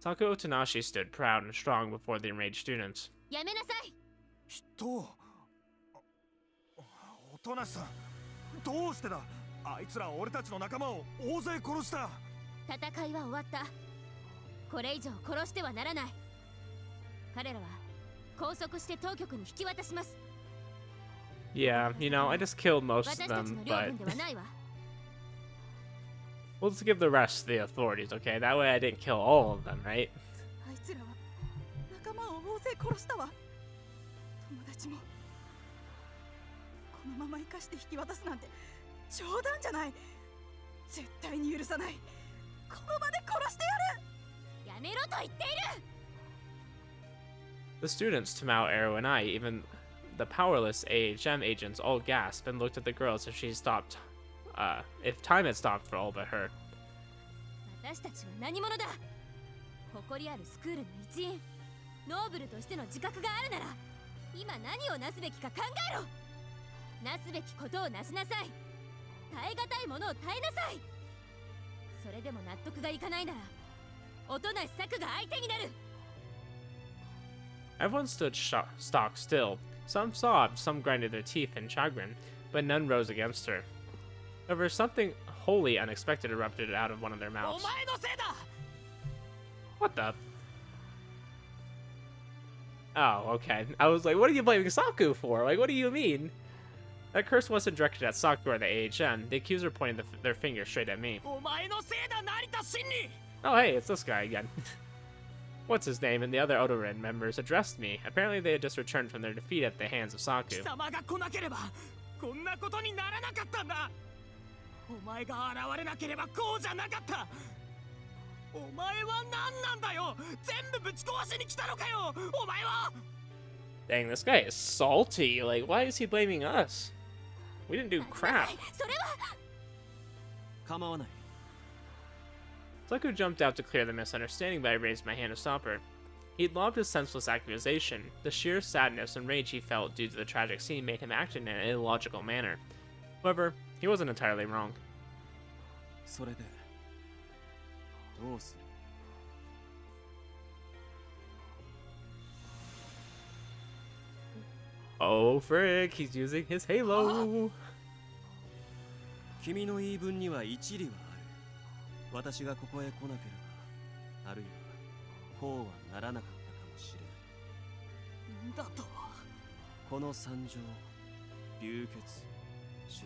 Saku Otonashi stood proud and strong before the enraged students. やめなさい。人？おとなしさん、どうしてだ？あいつら俺たちの仲間を大勢殺した。戦いは終わった。これ以上殺してはならない。彼らは拘束して当局に引き渡します。 Yeah, you know, I just killed most 私 of たち them, の領 but 分ではないわ。 we'll just give the rest to the authorities, okay? That way I didn't kill all of them, right? あいつらは仲間を大勢殺したわ。友達も。このまま生かして引き渡すなんて冗談じゃない。絶対に許さない。この場で殺してやる。やめろと言っている。 The students, Tamao, Arrow, and I, even the powerless AHM agents, all gasped and looked at the girls if she stopped. If time had stopped for all but her. 私たちは何者だ。誇りあるスクールの一員。ノーブルとしての自覚があるなら、今何をなすべきか考えろ。なすべきことをなしなさい。耐え難いものを耐えなさい。それでも納得がいかないなら、音無し策が相手になる。 Everyone stood stock still. Some sobbed, some grinded their teeth in chagrin, but none rose against her. However, something wholly unexpected erupted out of one of their mouths. What the? Oh, okay. I was like, what are you blaming Saku for? Like, what do you mean? That curse wasn't directed at Saku or the AHM. The accuser pointed their finger straight at me. Oh, hey, it's this guy again. What's his name? And the other Odorin members addressed me. Apparently, they had just returned from their defeat at the hands of Saku. お前が現れなければこうじゃなかった。お前は何なんだよ。全部ぶち壊しに来たのかよ。お前は。 Dang, this guy is salty. Like, why is he blaming us? We didn't do crap. それは。構わない。 Saku jumped out to clear the misunderstanding, but I raised my hand to stop her. He'd lobbed his senseless accusation. The sheer sadness and rage he felt due to the tragic scene made him act in an illogical manner. However, he wasn't entirely wrong. それでどうする？ Oh, frick, he's using his halo. 君の言い分には一理はある。私がここへ来なければ、あるいはこうはならなかったかもしれない。だと。この惨状、流血、死。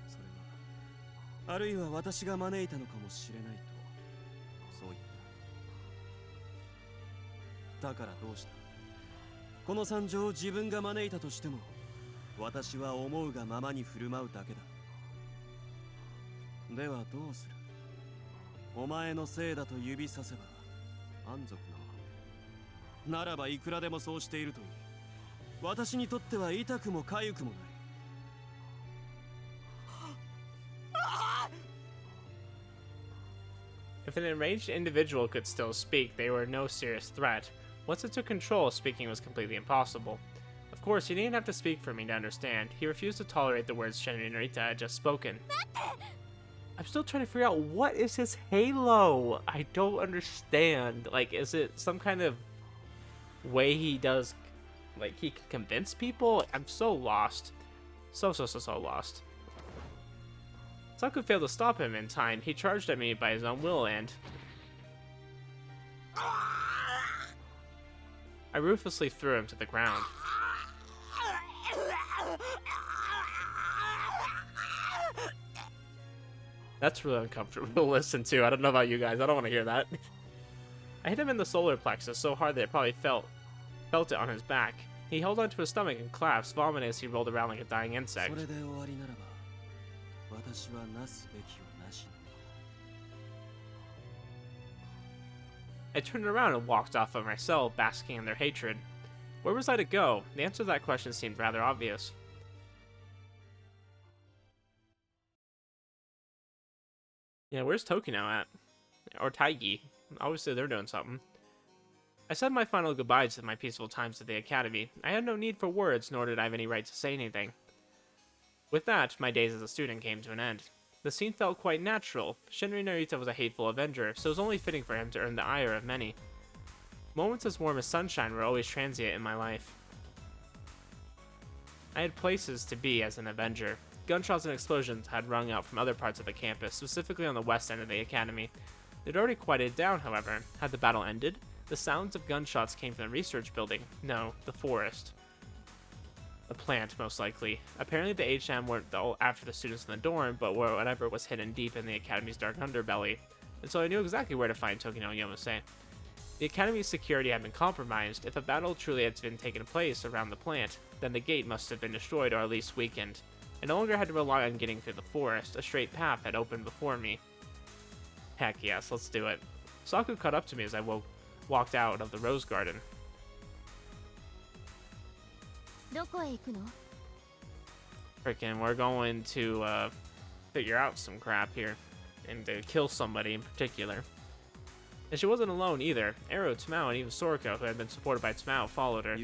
それはあるいは私が招いたのかもしれないと、そう言った。だからどうした？この惨状を自分が招いたとしても、私は思うがままに振る舞うだけだ。ではどうする？お前のせいだと指させば安息なのか。ならばいくらでもそうしているといい。私にとっては痛くも痒くもない。If an enraged individual could still speak, they were no serious threat. Once it took control, speaking was completely impossible. Of course, he didn't have to speak for me to understand. He refused to tolerate the words Shen and Narita had just spoken. I'm still trying to figure out what is his halo. I don't understand. Like, is it some kind of way he does, like, he can convince people? I'm so lost. So lost. Saku failed to stop him in time. He charged at me by his own will and... I ruthlessly threw him to the ground. That's really uncomfortable to listen to. I don't know about you guys. I don't want to hear that. I hit him in the solar plexus so hard that it probably felt it on his back. He held onto his stomach and collapsed, vomiting as he rolled around like a dying insect. I turned around and walked off by myself, basking in their hatred. Where was I to go? The answer to that question seemed rather obvious. Yeah, where's Tokino at? Or Tigey? Obviously they're doing something. I said my final goodbyes to my peaceful times at the academy. I had no need for words, nor did I have any right to say anything. With that, my days as a student came to an end. The scene felt quite natural. Shinri Narita was a hateful avenger, so it was only fitting for him to earn the ire of many. Moments as warm as sunshine were always transient in my life. I had places to be as an avenger. Gunshots and explosions had rung out from other parts of the campus, specifically on the west end of the academy. They'd already quieted down, however. Had the battle ended? The sounds of gunshots came from the research building. No, the forest. A plant, most likely. Apparently the HM weren't after the students in the dorm, but whatever was hidden deep in the academy's dark underbelly. And so I knew exactly where to find Tokino and Yomase. The academy's security had been compromised. If a battle truly had been taking place around the plant, then the gate must have been destroyed or at least weakened. I no longer had to rely on getting through the forest. A straight path had opened before me. Heck yes, let's do it. Saku caught up to me as I walked out of the rose garden. Frickin', we're going to figure out some crap here. And to kill somebody in particular. And she wasn't alone either. Ero, Tamao, and even Sorako, who had been supported by Tamao, followed her.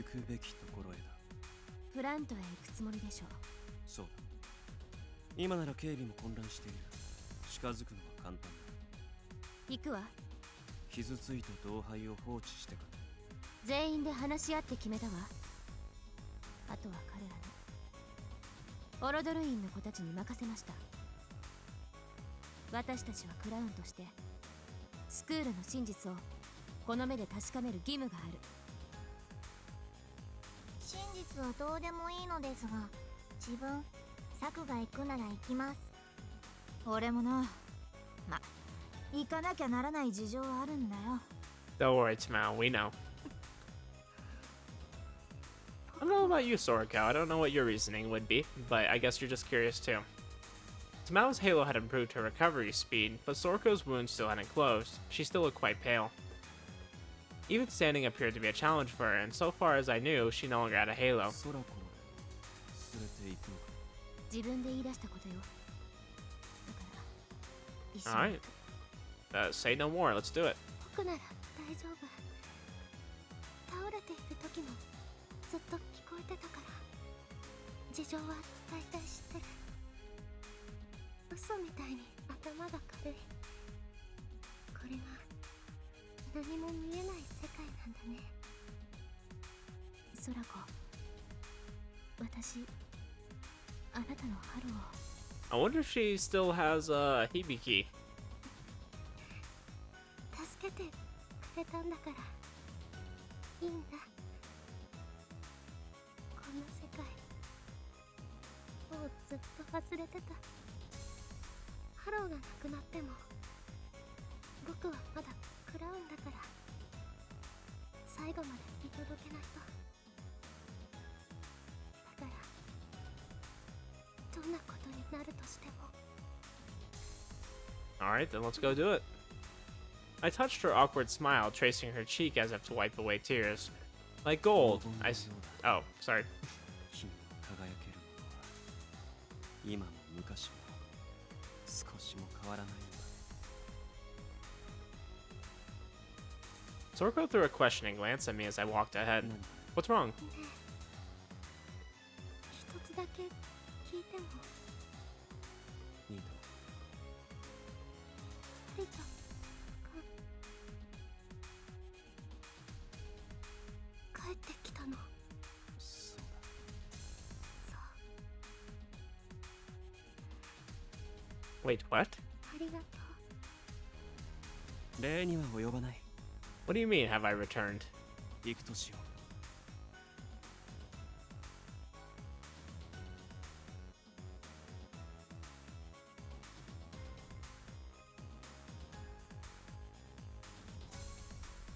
Don't worry, Tamao, we know. I don't know about you, Sorako. I don't know what your reasoning would be, but I guess you're just curious too. Tamao's halo had improved her recovery speed, but Sorako's wounds still hadn't closed. She still looked quite pale. Even standing appeared to be a challenge for her, and so far as I knew, she no longer had a halo. Alright. Say no more, let's do it. I wonder if she still has a Hibiki. Alright, then let's go do it. I touched her awkward smile, tracing her cheek as if to wipe away tears. Like gold, Oh, sorry. 君が輝けることは今も昔も少しも変わらないんだ。 Sorako threw a questioning glance at me as I walked ahead. What's wrong? 一つだけ聞いても。ニート。リタが帰ってきたの。そうだ。Wait, what? ありがとう。礼には及ばない。 What do you mean, have I returned? 行くとしよう。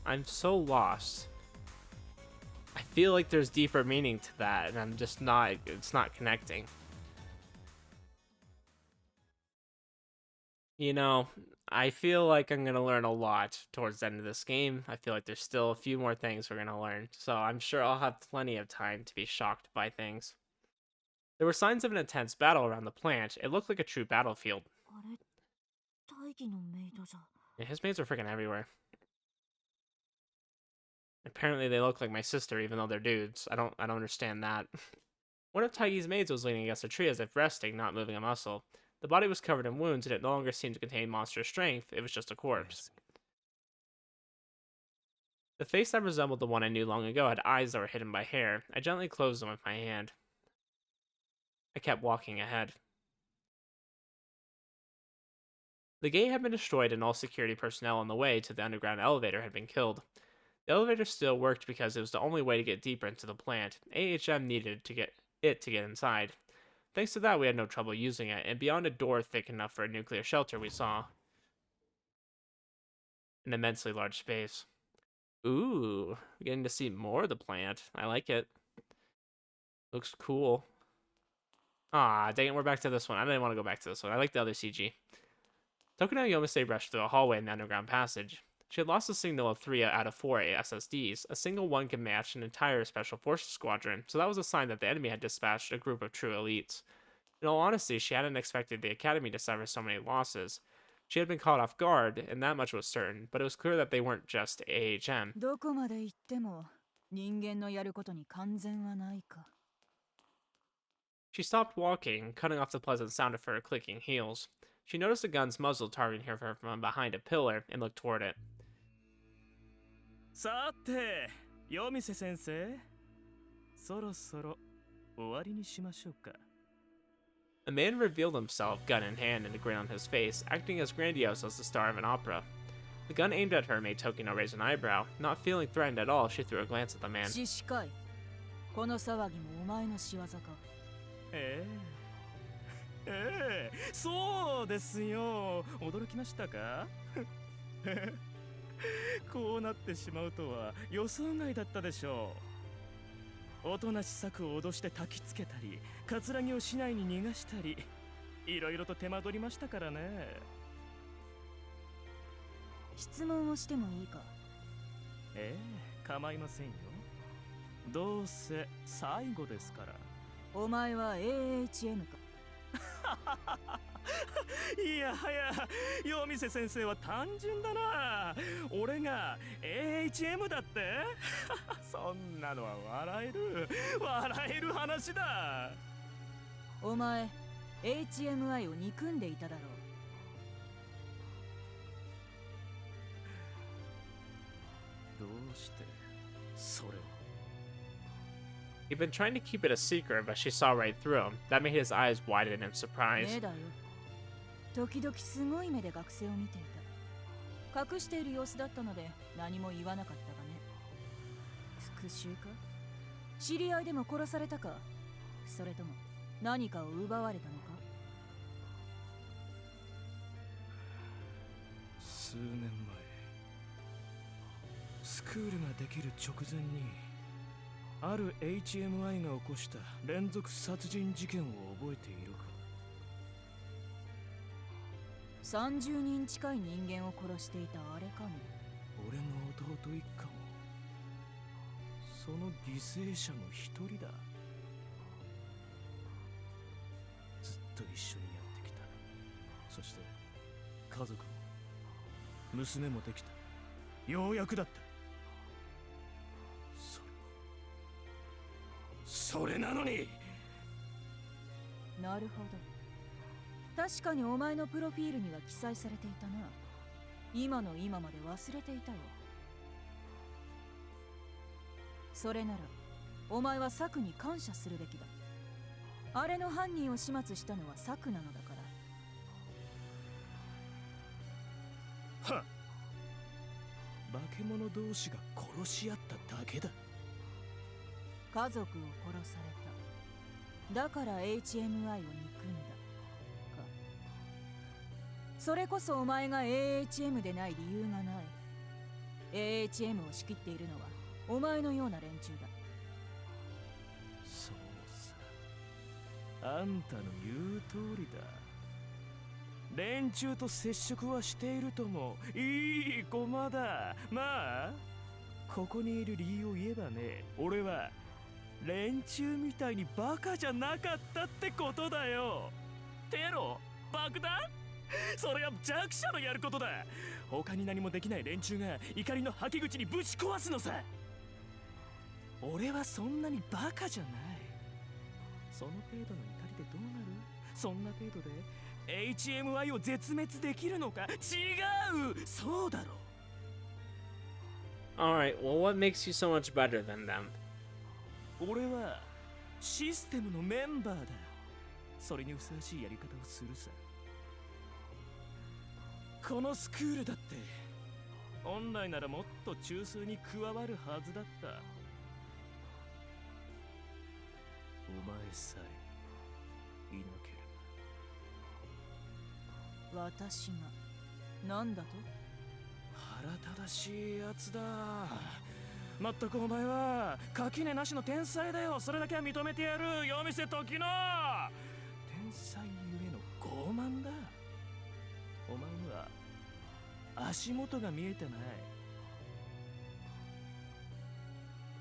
I'm so lost. I feel like there's deeper meaning to that, and I'm just not, it's not connecting. You know, I feel like I'm going to learn a lot towards the end of this game. I feel like there's still a few more things we're going to learn, so I'm sure I'll have plenty of time to be shocked by things. There were signs of an intense battle around the plant. It looked like a true battlefield. あれ、大義のメイドじゃ。 Yeah, his mates are freaking everywhere. Apparently they look like my sister, even though they're dudes. I don't understand that. One of Tigey's maids was leaning against a tree as if resting, not moving a muscle. The body was covered in wounds, and it no longer seemed to contain monster strength. It was just a corpse. The face that resembled the one I knew long ago had eyes that were hidden by hair. I gently closed them with my hand. I kept walking ahead. The gate had been destroyed, and all security personnel on the way to the underground elevator had been killed. The elevator still worked because it was the only way to get deeper into the plant. AHM needed to get inside. Thanks to that, we had no trouble using it, and beyond a door thick enough for a nuclear shelter, we saw an immensely large space. Ooh, we're getting to see more of the plant. I like it. Looks cool. Ah, dang it, we're back to this one. I didn't want to go back to this one. I like the other CG. Tokino Yomase rushed through a hallway in the underground passage. She had lost a signal of 3 out of 4 SSDs. A single one could match an entire Special Forces squadron, so that was a sign that the enemy had dispatched a group of true elites. In all honesty, she hadn't expected the Academy to suffer so many losses. She had been caught off guard, and that much was certain, but it was clear that they weren't just AHM. どこまで行っても人間のやることに完全はないか。 She stopped walking, cutting off the pleasant sound of her clicking heels. She noticed a gun's muzzle targeting her from behind a pillar and looked toward it. さて、ヨミセ先生、そろそろ終わりにしましょうか。 A man revealed himself, gun in hand and a grin on his face, acting as grandiose as the star of an opera. The gun aimed at her made Tokino raise an eyebrow. Not feeling threatened at all, she threw a glance at the man. 獅子会、この騒ぎもお前の仕業か。そうですよ。驚きましたか？こうなってしまうとは予想外だったでしょう。おとなし策を脅して焚きつけたり、カツラギを市内に逃がしたり、いろいろと手間取りましたからね。質問をしてもいいか？構いませんよ。どうせ最後ですから。お前は AHM か？いやはや、ヨミセ先生は単純だな。俺が AHM だってそんなのは笑える話だ。お前 HMI を憎んでいただろう。どうしてそれを？ He'd been trying to keep it a secret, but she saw right through him. That made his eyes widen in surprise. 目だよ。時々すごい目で学生を見ていた。隠している様子だったので何も言わなかったがね。復讐か？知り合いでも殺されたか？それとも何かを奪われたのか？数年前、スクールができる直前にある HMI が起こした連続殺人事件を覚えているか？ 30人近い人間を殺していたあれかね。俺の弟一家もその犠牲者の一人だ。ずっと一緒にやってきた。そして家族も娘もできた。ようやくだった。それなのに。なるほど。確かにお前のプロフィールには記載されていたな。今の今まで忘れていたよ。それならお前はサクに感謝するべきだ。あれの犯人を始末したのはサクなのだから。はっ。化け物同士が殺し合っただけだ。家族を殺された。だから HMI を憎んだか。それこそお前が AHM でない理由がない。AHM を仕切っているのはお前のような連中だ。そうさ、あんたの言う通りだ。連中と接触はしているとも。いい駒だ。まあここにいる理由を言えばね、俺は連中みたいにバカじゃなかったってことだよ。テロ？爆弾？それは弱者のやることだ。他に何もできない連中が怒りの吐き口にぶち壊すのさ。俺はそんなにバカじゃない。その程度の怒りでどうなる？そんな程度で HMI を絶滅できるのか？違う！そうだろ。Alright, well, what makes you so much better than them? 俺はシステムのメンバーだ。それにふさわしいやり方をするさ。このスクールだって本来ならもっと中枢に加わるはずだった。お前さえいなければ。私が何だと？腹立たしいやつだ。まったくお前は垣根なしの天才だよ。それだけは認めてやる。夜店時の天才ゆえの傲慢だ。お前には足元が見えてない。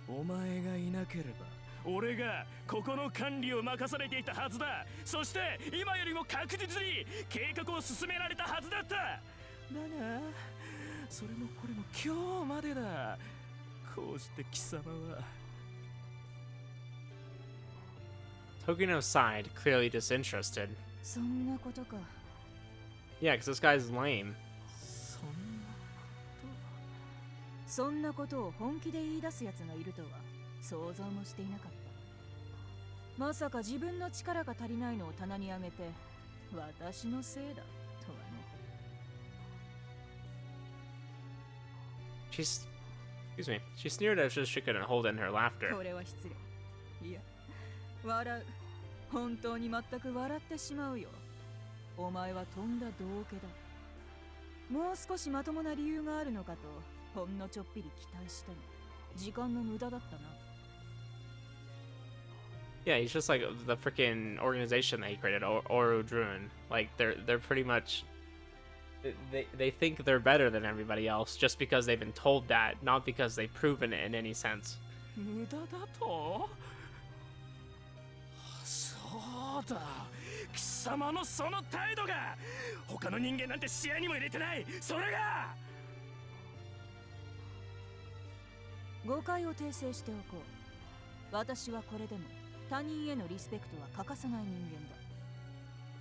お前がいなければ俺がここの管理を任されていたはずだ。そして今よりも確実に計画を進められたはずだった。だがそれもこれも今日までだ。こうして貴様は。Tokino's side, clearly disinterested. そんなことか。Yeah, because this guy's lame. そんなことを本気で言い出す奴がいるとは想像もしていなかった。まさか自分の力が足りないのを棚に上げて私のせいだとはね。Excuse me. She sneered as if she couldn't hold in her laughter. これは失礼。いや、笑う。本当に全く笑ってしまうよ。お前はとんだ道化だ。もう少しまともな理由があるのかとほんのちょっぴり期待したが、時間の無駄だったな。Yeah, he's just like the freaking organization that he created, Orudrun. Like they're pretty much they think they're better than everybody else just because they've been told that, not because they've proven it in any sense. 無駄だと？そうだ。貴様のその態度が他の人間なんて視野にも入れてない。それが。誤解を訂正しておこう。私はこれでも他人へのリスペクトは欠かさない人間だ。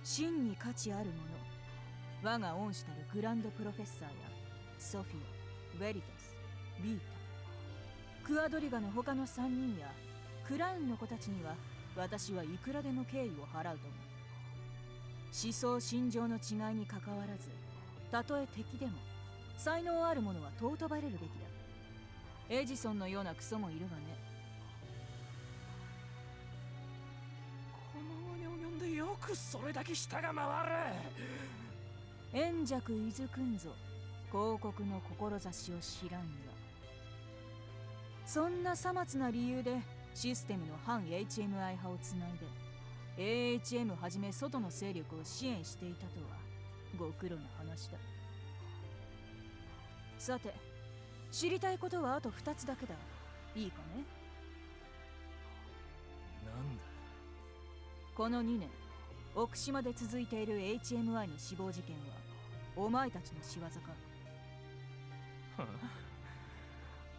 真に価値あるもの。我が恩師たるグランドプロフェッサーやソフィア、ウェリタス、ビータ、クアドリガの他の3人やクラウンの子たちには私はいくらでも敬意を払うと思う。思想心情の違いにかかわらず、たとえ敵でも才能ある者は尊ばれるべきだ。エジソンのようなクソもいるがね。この期に及んでよくそれだけ舌が回る。円弱いずくんぞ、広告の志を知らんが。そんなさまつな理由でシステムの反 HMI 派をつないで AHM はじめ外の勢力を支援していたとはご苦労な話だ。さて、知りたいことはあと2つだけだ。いいかね。なんだ。この2年、奥島で続いている HMI の死亡事件はお前たちの仕業か？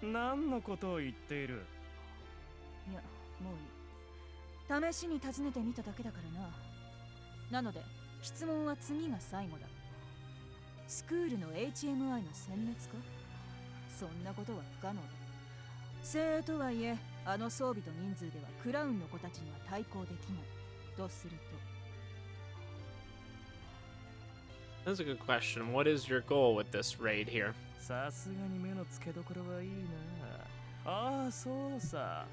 何のことを言っている？いや、もういい。試しに尋ねてみただけだからな。なので質問は次が最後だ。スクールの HMI の殲滅か？そんなことは不可能だ。精鋭とはいえ、あの装備と人数ではクラウンの子たちには対抗できないとすると。 That's a good question. What is your goal with this raid here? さすがに目の付けどころはいいな。ああ、そうさ。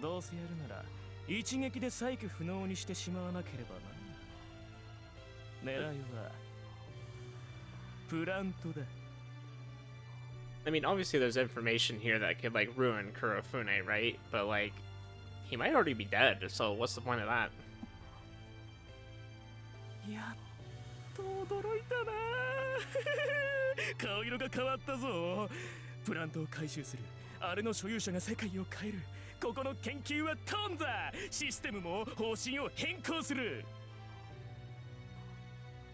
どうせやるなら一撃で再起不能にしてしまわなければな。狙いはプラントだ。I mean, obviously there's information here that could, like, ruin Kurofune, right? But, like, he might already be dead, so what's the point of that? やっと驚いたな。顔色が変わったぞ。プラントを回収する。あれの所有者が世界を変える。ここの研究は頓挫。システムも方針を変更する。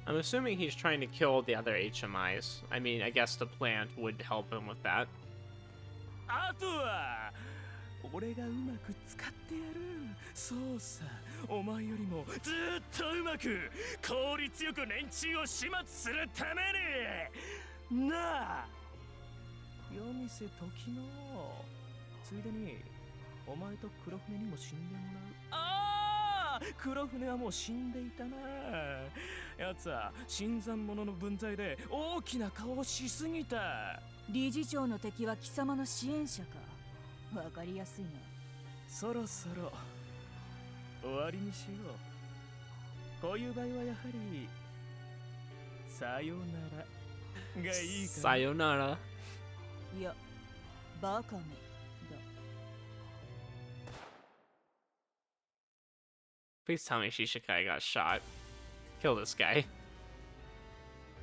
I'm assuming he's trying to kill the other HMIs. I mean, I guess the plant would help him with that. あとは俺がうまく使ってやる。そうさ、お前よりもずっとうまく効率よく連中を始末するためになあ。夜店時のついでにお前と黒船にも死んでもらう。ああ、黒船はもう死んでいたな。やつは新参者の分際で大きな顔をしすぎた。理事長の敵は貴様の支援者か。わかりやすいな。そろそろ終わりにしよう。こういう場合はやはりさよならがいいか。Sayonara. いや、バカめだ。Please tell me Shishikai got shot. Kill this guy.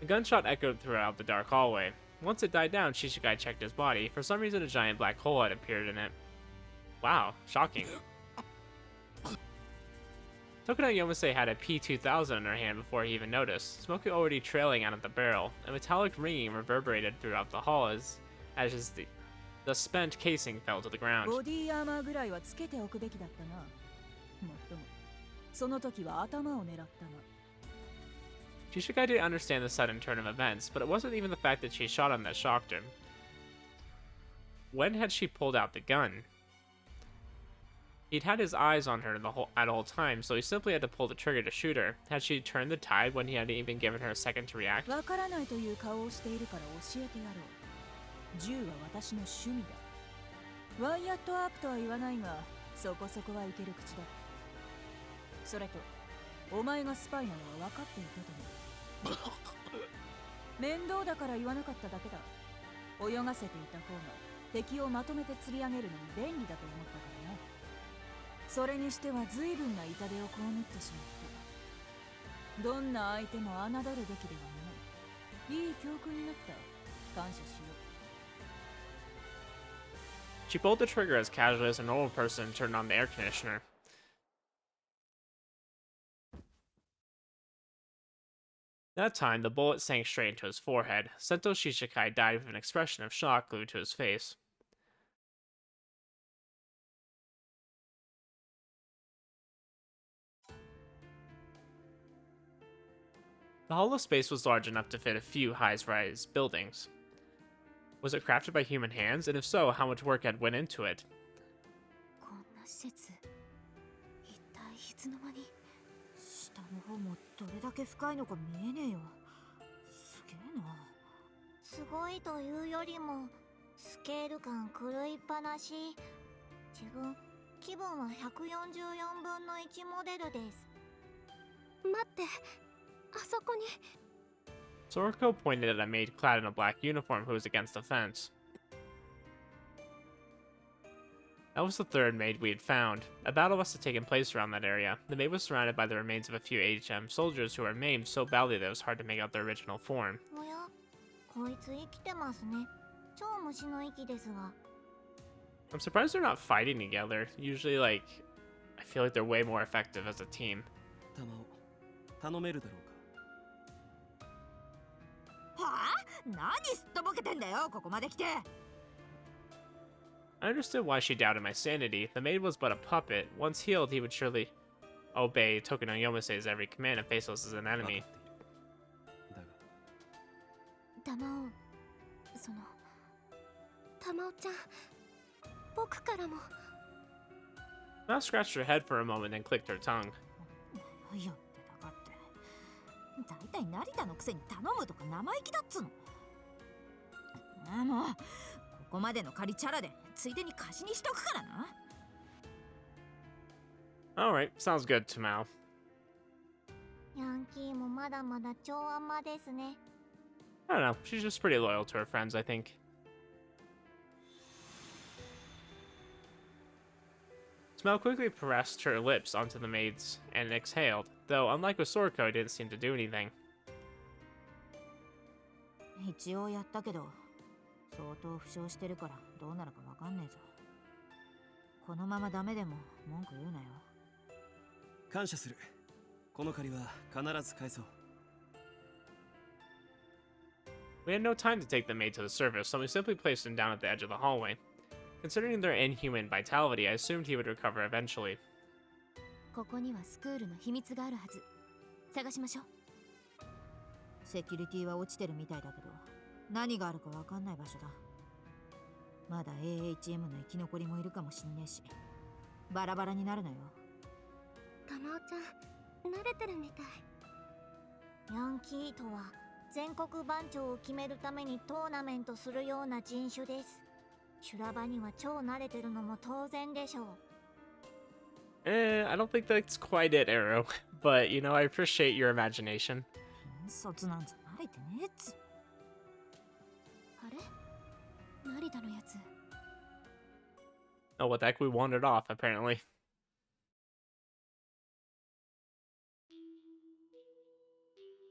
The gunshot echoed throughout the dark hallway. Once it died down, Shishikai checked his body. For some reason, a giant black hole had appeared in it. Wow, shocking. Tokino Yomase had a P-2000 in her hand before he even noticed, smoke already trailing out of the barrel. A metallic ringing reverberated throughout the hall as the spent casing fell to the ground. ボディアーマーぐらいはつけておくべきだったな。もっとも、その時は頭を狙ったな。Shishikai didn't understand the sudden turn of events, but it wasn't even the fact that she shot him that shocked him. When had she pulled out the gun? He'd had his eyes on her at all times, so he simply had to pull the trigger to shoot her. Had she turned the tide when he hadn't even given her a second to react? わからないという顔をしているから教えてやろう。銃は私の趣味だ。ワイヤットアップとは言わないが、そこそこはいける口だ。それと、お前がスパイなのは分かっていたと思う。面倒だから言わなかっただけだ。泳がせていた方が敵をまとめて釣り上げるのに便利だと思ったからな。それにしては随分な痛手を被ってしまった。どんな相手も侮るべきではない。いい教訓になった。感謝しよう。She pulled the trigger as casually as a normal person turned on the air conditioner. That time, the bullet sank straight into his forehead. Sento Shishikai died with an expression of shock glued to his face. The hollow space was large enough to fit a few high-rise buildings. Was it crafted by human hands? And if so, how much work had went into it? こんな施設、一体いつの間に。下の方もどれだけ深いのか見えねえよ。すげえな。すごいというよりもスケール感狂いっぱなし。自分気分は144分の1モデルです。待って、あそこに。Sorako pointed at a maid clad in a black uniform who was against the fence. That was the third maid we had found. A battle must have taken place around that area. The maid was surrounded by the remains of a few HM soldiers who were maimed so badly that it was hard to make out their original form. おや、こいつ生きてますね。超虫の息ですが。I'm surprised they're not fighting together. Usually, like, I feel like they're way more effective as a team. 玉を頼めるだろうか。はあ？何すっとぼけてんだよ、ここまで来て。I understood why she doubted my sanity. The maid was but a puppet. Once healed, he would surely obey Tokino Yomase's every command and face us as an enemy. 玉緒、その玉緒ちゃん、僕からも。Mal scratched her head for a moment, then clicked her tongue. よってたかって。だいたい成田のくせに頼むとか生意気だっつの。もうここまでの仮チャラでついでに貸しにしとくからな。Alright, sounds good to Mal. ヤンキーもまだまだ超甘ですね。I don't know, she's just pretty loyal to her friends, I think. Mal quickly pressed her lips onto the maid's and exhaled, though unlike with Sorako, it didn't seem to do anything. 一応やったけど、相当負傷してるからどうなるかわかんねえぞ。このままダメでも文句言うなよ。感謝する。この借りは必ず返そう。We had no time to take the maid to the surface, so we simply placed him down at the edge of the hallway. Considering their inhuman vitality, I assumed he would recover eventually. ここにはスクールの秘密があるはず。探しましょう。セキュリティは落ちてるみたいだけど、何があるかわかんない場所だ。まだ AHM の生き残りもいるかもしんねえし、バラバラになるなよ。玉緒ちゃん、慣れてるみたい。ヤンキーとは全国番長を決めるためにトーナメントするような人種です。修羅場には超慣れてるのも当然でしょう。I don't think that's quite it, Arrow. But, you know, I appreciate your imagination. 卒なんじゃないってねえっつ。あれ？成田のやつ。Oh, what the heck? We wandered off, apparently.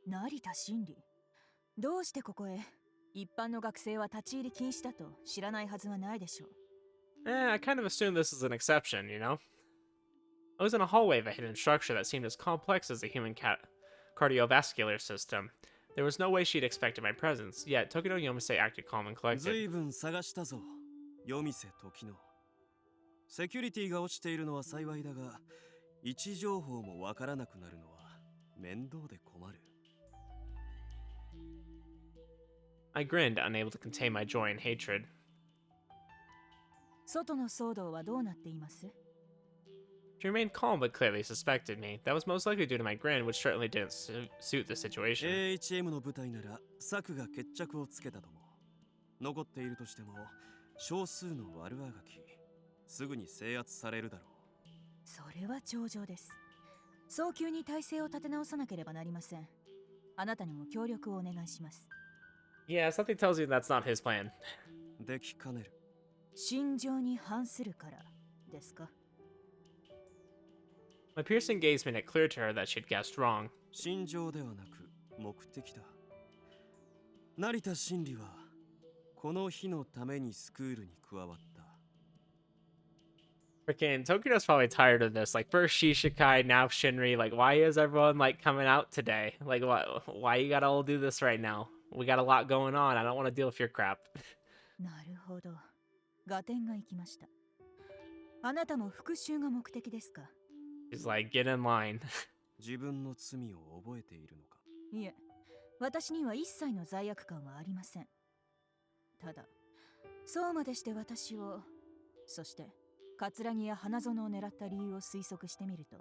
成田真理、どうしてここへ？一般の学生は立ち入り禁止だと知らないはずはないでしょう。I kind of assumed this was an exception, you know? I was in a hallway of a hidden structure that seemed as complex as the human cardiovascular system. There was no way she'd expected my presence, yet Tokino Yomase acted calm and collected. 随分探したぞ、夜店時の。セキュリティが落ちているのは幸いだが、位置情報もわからなくなるのは面倒で困る。I grinned, unable to contain my joy and hatred. 外の騒動はどうなっています？ She remained calm but clearly suspected me. That was most likely due to my grin, which certainly didn't suit the situation. AHM の部隊ならサクが決着をつけたとも。残っているとしても少数の悪あがき、すぐに制圧されるだろう。それは上々です。早急に体制を立て直さなければなりません。あなたにも協力をお願いします。Yeah, something tells you that's not his plan. できかねる。心情に反するからですか？ My piercing gaze made it clear to her that she'd guessed wrong. 心情ではなく目的だ。成田真理はこの日のためにスクールに加わった。Freaking Tokino's probably tired of this. Like, first Shishikai, now Shinri. Like, why is everyone, like, coming out today? Like, why you gotta all do this right now? We got a lot going on. I don't want to deal with your crap. なるほど。合点がいきました。あなたも復讐が目的ですか？ He's like, get in line. 自分の罪を覚えているのか？いえ、私には一切の罪悪感はありません。ただ、そうまでして私を、そして葛城や花園を狙った理由を推測してみると、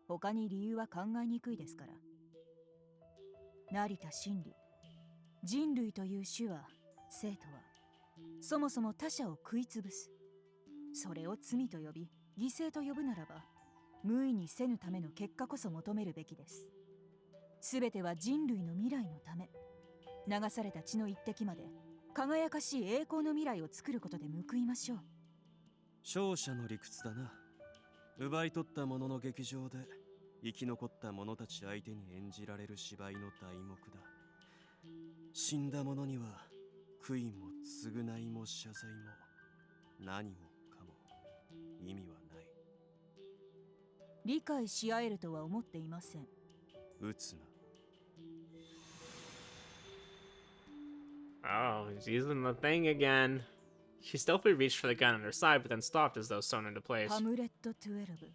他に理由は考えにくいですから。成田真理、人類という種は、生とは、そもそも他者を食いつぶす。それを罪と呼び、犠牲と呼ぶならば、無意にせぬための結果こそ求めるべきです。すべては人類の未来のため、流された血の一滴まで、輝かしい栄光の未来を作ることで報いましょう。勝者の理屈だな。奪い取った者の劇場で生き残った者たち相手に演じられる芝居の題目だ。死んだ者には悔いも償いも謝罪も何もかも意味はない。理解し合えるとは思っていません。撃つな。Oh, he's using the thing again. She stealthily reached for the gun on her side, but then stopped as though sewn into place. ハムレット12。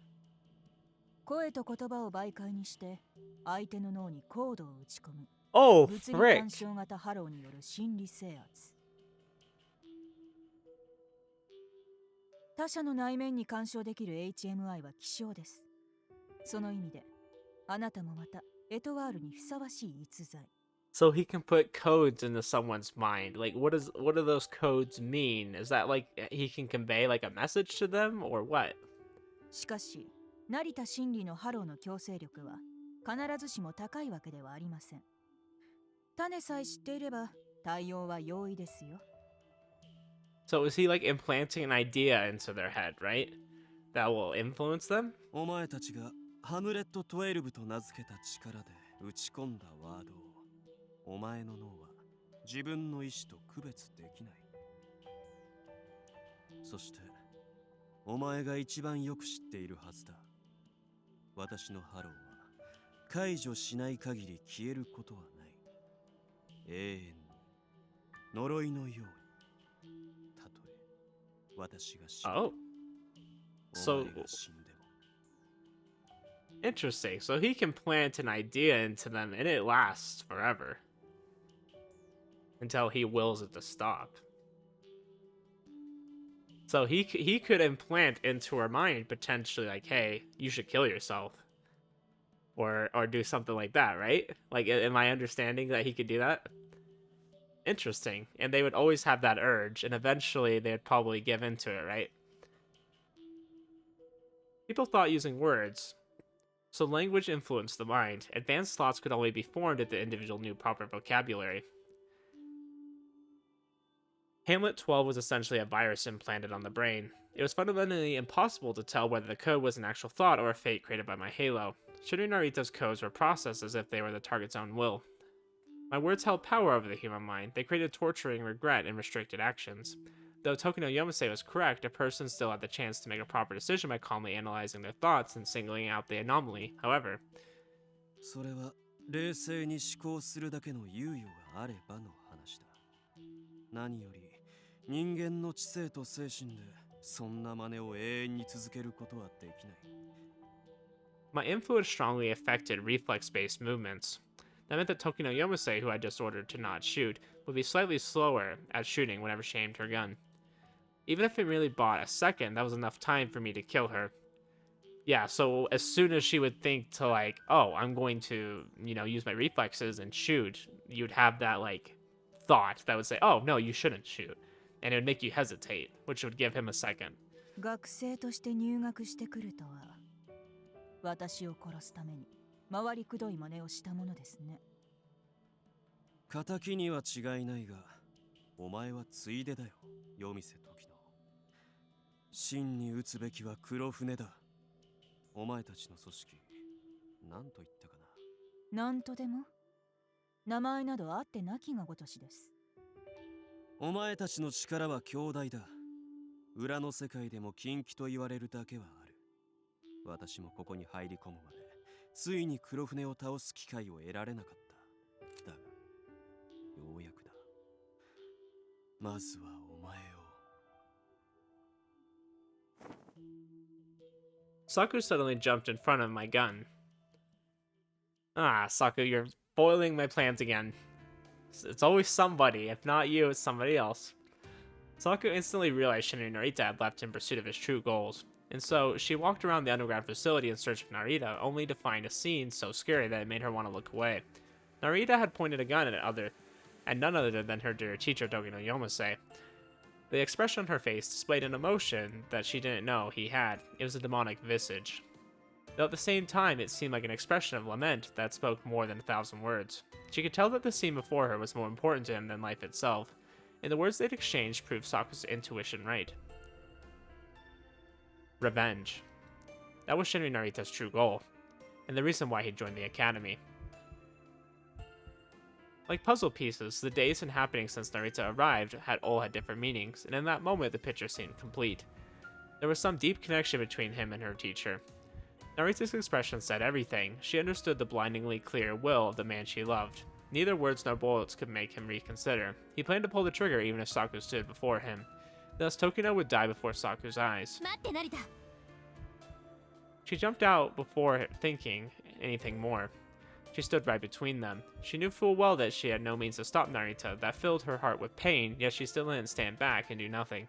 声と言葉を媒介にして相手の脳にコードを打ち込む。Oh, 物理 frick! 干渉型ハローによる心理制圧。他者の内面に干渉できる HMI は希少です。その意味で、あなたもまたエトワールにふさわしい逸材。So he can put codes into someone's mind. Like, what do those codes mean? Is that like he can convey like a message to them, or what? しかし、成田真理のハローの強制力は必ずしも高いわけではありません。種さえ知っていれば対応は容易ですよ。So is he like implanting an idea into their head, right? That will influence them? お前たちがハムレット12と名付けた力で打ち込んだワードをお前の脳は自分の意志と区別できない。そしてお前が一番よく知っているはずだ。私のハローは解除しない限り消えることはない。永遠に呪いのように。たとえ私が死んでも、 Oh. So お前が死んでも。 Interesting. So he can plant an idea into them and it lasts forever. Until he wills it to stop. So he could implant into her mind potentially like, hey, you should kill yourself. Or do something like that, right? Like, am I understanding that he could do that? Interesting. And they would always have that urge, and eventually they'd probably give into it, right? People thought using words. So language influenced the mind. Advanced thoughts could only be formed if the individual knew proper vocabulary. Hamlet 12 was essentially a virus implanted on the brain. It was fundamentally impossible to tell whether the code was an actual thought or a fate created by my halo. Shuri Narita's codes were processed as if they were the target's own will. My words held power over the human mind. They created torturing regret and restricted actions. Though Tokino Yomase was correct, a person still had the chance to make a proper decision by calmly analyzing their thoughts and singling out the anomaly. However, それは冷静に思考するだけの猶予があればの話だ。何より人間の知性と精神でそんな真似を永遠に続けることはできない。my influence strongly affected reflex-based movements. That meant that Tokino Yomase, who I just ordered to not shoot, would be slightly slower at shooting whenever she aimed her gun. Even if it really bought a second, that was enough time for me to kill her. Yeah, so as soon as she would think to like, oh, I'm going to, use my reflexes and shoot, you'd have that like thought that would say, oh, no, you shouldn't shoot. And it would make you hesitate, which would give him a second. 学生として入学してくるとは、私を殺すために回りくどい真似をしたものですね。仇には違いないが、お前はついでだよ、夜店時の。真に撃つべきは黒船だ。お前たちの組織、何と言ったかな。なんとでも名前などあってなきがごとしです。お前たちの力は強大だ。裏の世界でも禁忌と言われるだけはある。私もここに入り込むまで、ついに黒船を倒す機会を得られなかった。だが、ようやくだ。まずはお前を。Saku suddenly jumped in front of my gun. Ah, Saku, you're foiling my plans again. It's always somebody. If not you, it's somebody else. Saku instantly realized Shin and Narita had left in pursuit of his true goals, and so she walked around the underground facility in search of Narita, only to find a scene so scary that it made her want to look away. Narita had pointed a gun at none other than her dear teacher Tokino Yomase. The expression on her face displayed an emotion that she didn't know he had. It was a demonic visage. Though at the same time, it seemed like an expression of lament that spoke more than 1,000 words. She could tell that the scene before her was more important to him than life itself, and the words they'd exchanged proved Saku's intuition right. revenge. That was Shinri Narita's true goal, and the reason why he joined the academy. Like puzzle pieces, the days and happenings since Narita arrived had different meanings, and in that moment the picture seemed complete. There was some deep connection between him and her teacher. Narita's expression said everything. She understood the blindingly clear will of the man she loved. Neither words nor bullets could make him reconsider. He planned to pull the trigger even if Saku stood before him. Thus, Tokino would die before Saku's eyes. She jumped out before thinking anything more. She stood right between them. She knew full well that she had no means to stop Narita. That filled her heart with pain, yet she still didn't stand back and do nothing.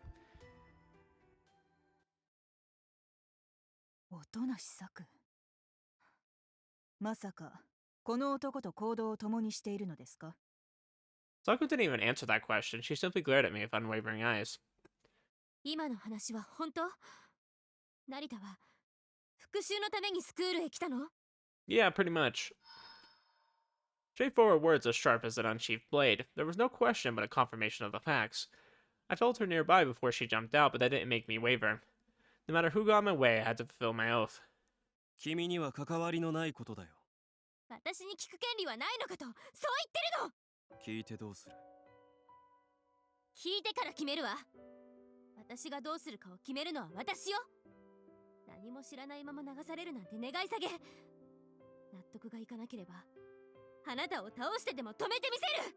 音無作。まさか、この男と行動を共にしているのですか? Saku didn't even answer that question. She simply glared at me with unwavering eyes. 今の話は本当? 成田は復讐のためにスクールへ来たの? Yeah, pretty much. Straightforward words as sharp as an unsheathed blade. There was no question but a confirmation of the facts. I felt her nearby before she jumped out, but that didn't make me waver. No matter who got in my way, I had to fulfill my oath. 君には関わりのないことだよ。私に聞く権利はないのかと、そう言ってるの。聞いてどうする？聞いてから決めるわ。私がどうするかを決めるのは私よ。何も知らないまま流されるなんて願い下げ。納得がいかなければ、あなたを倒してでも止めてみせる。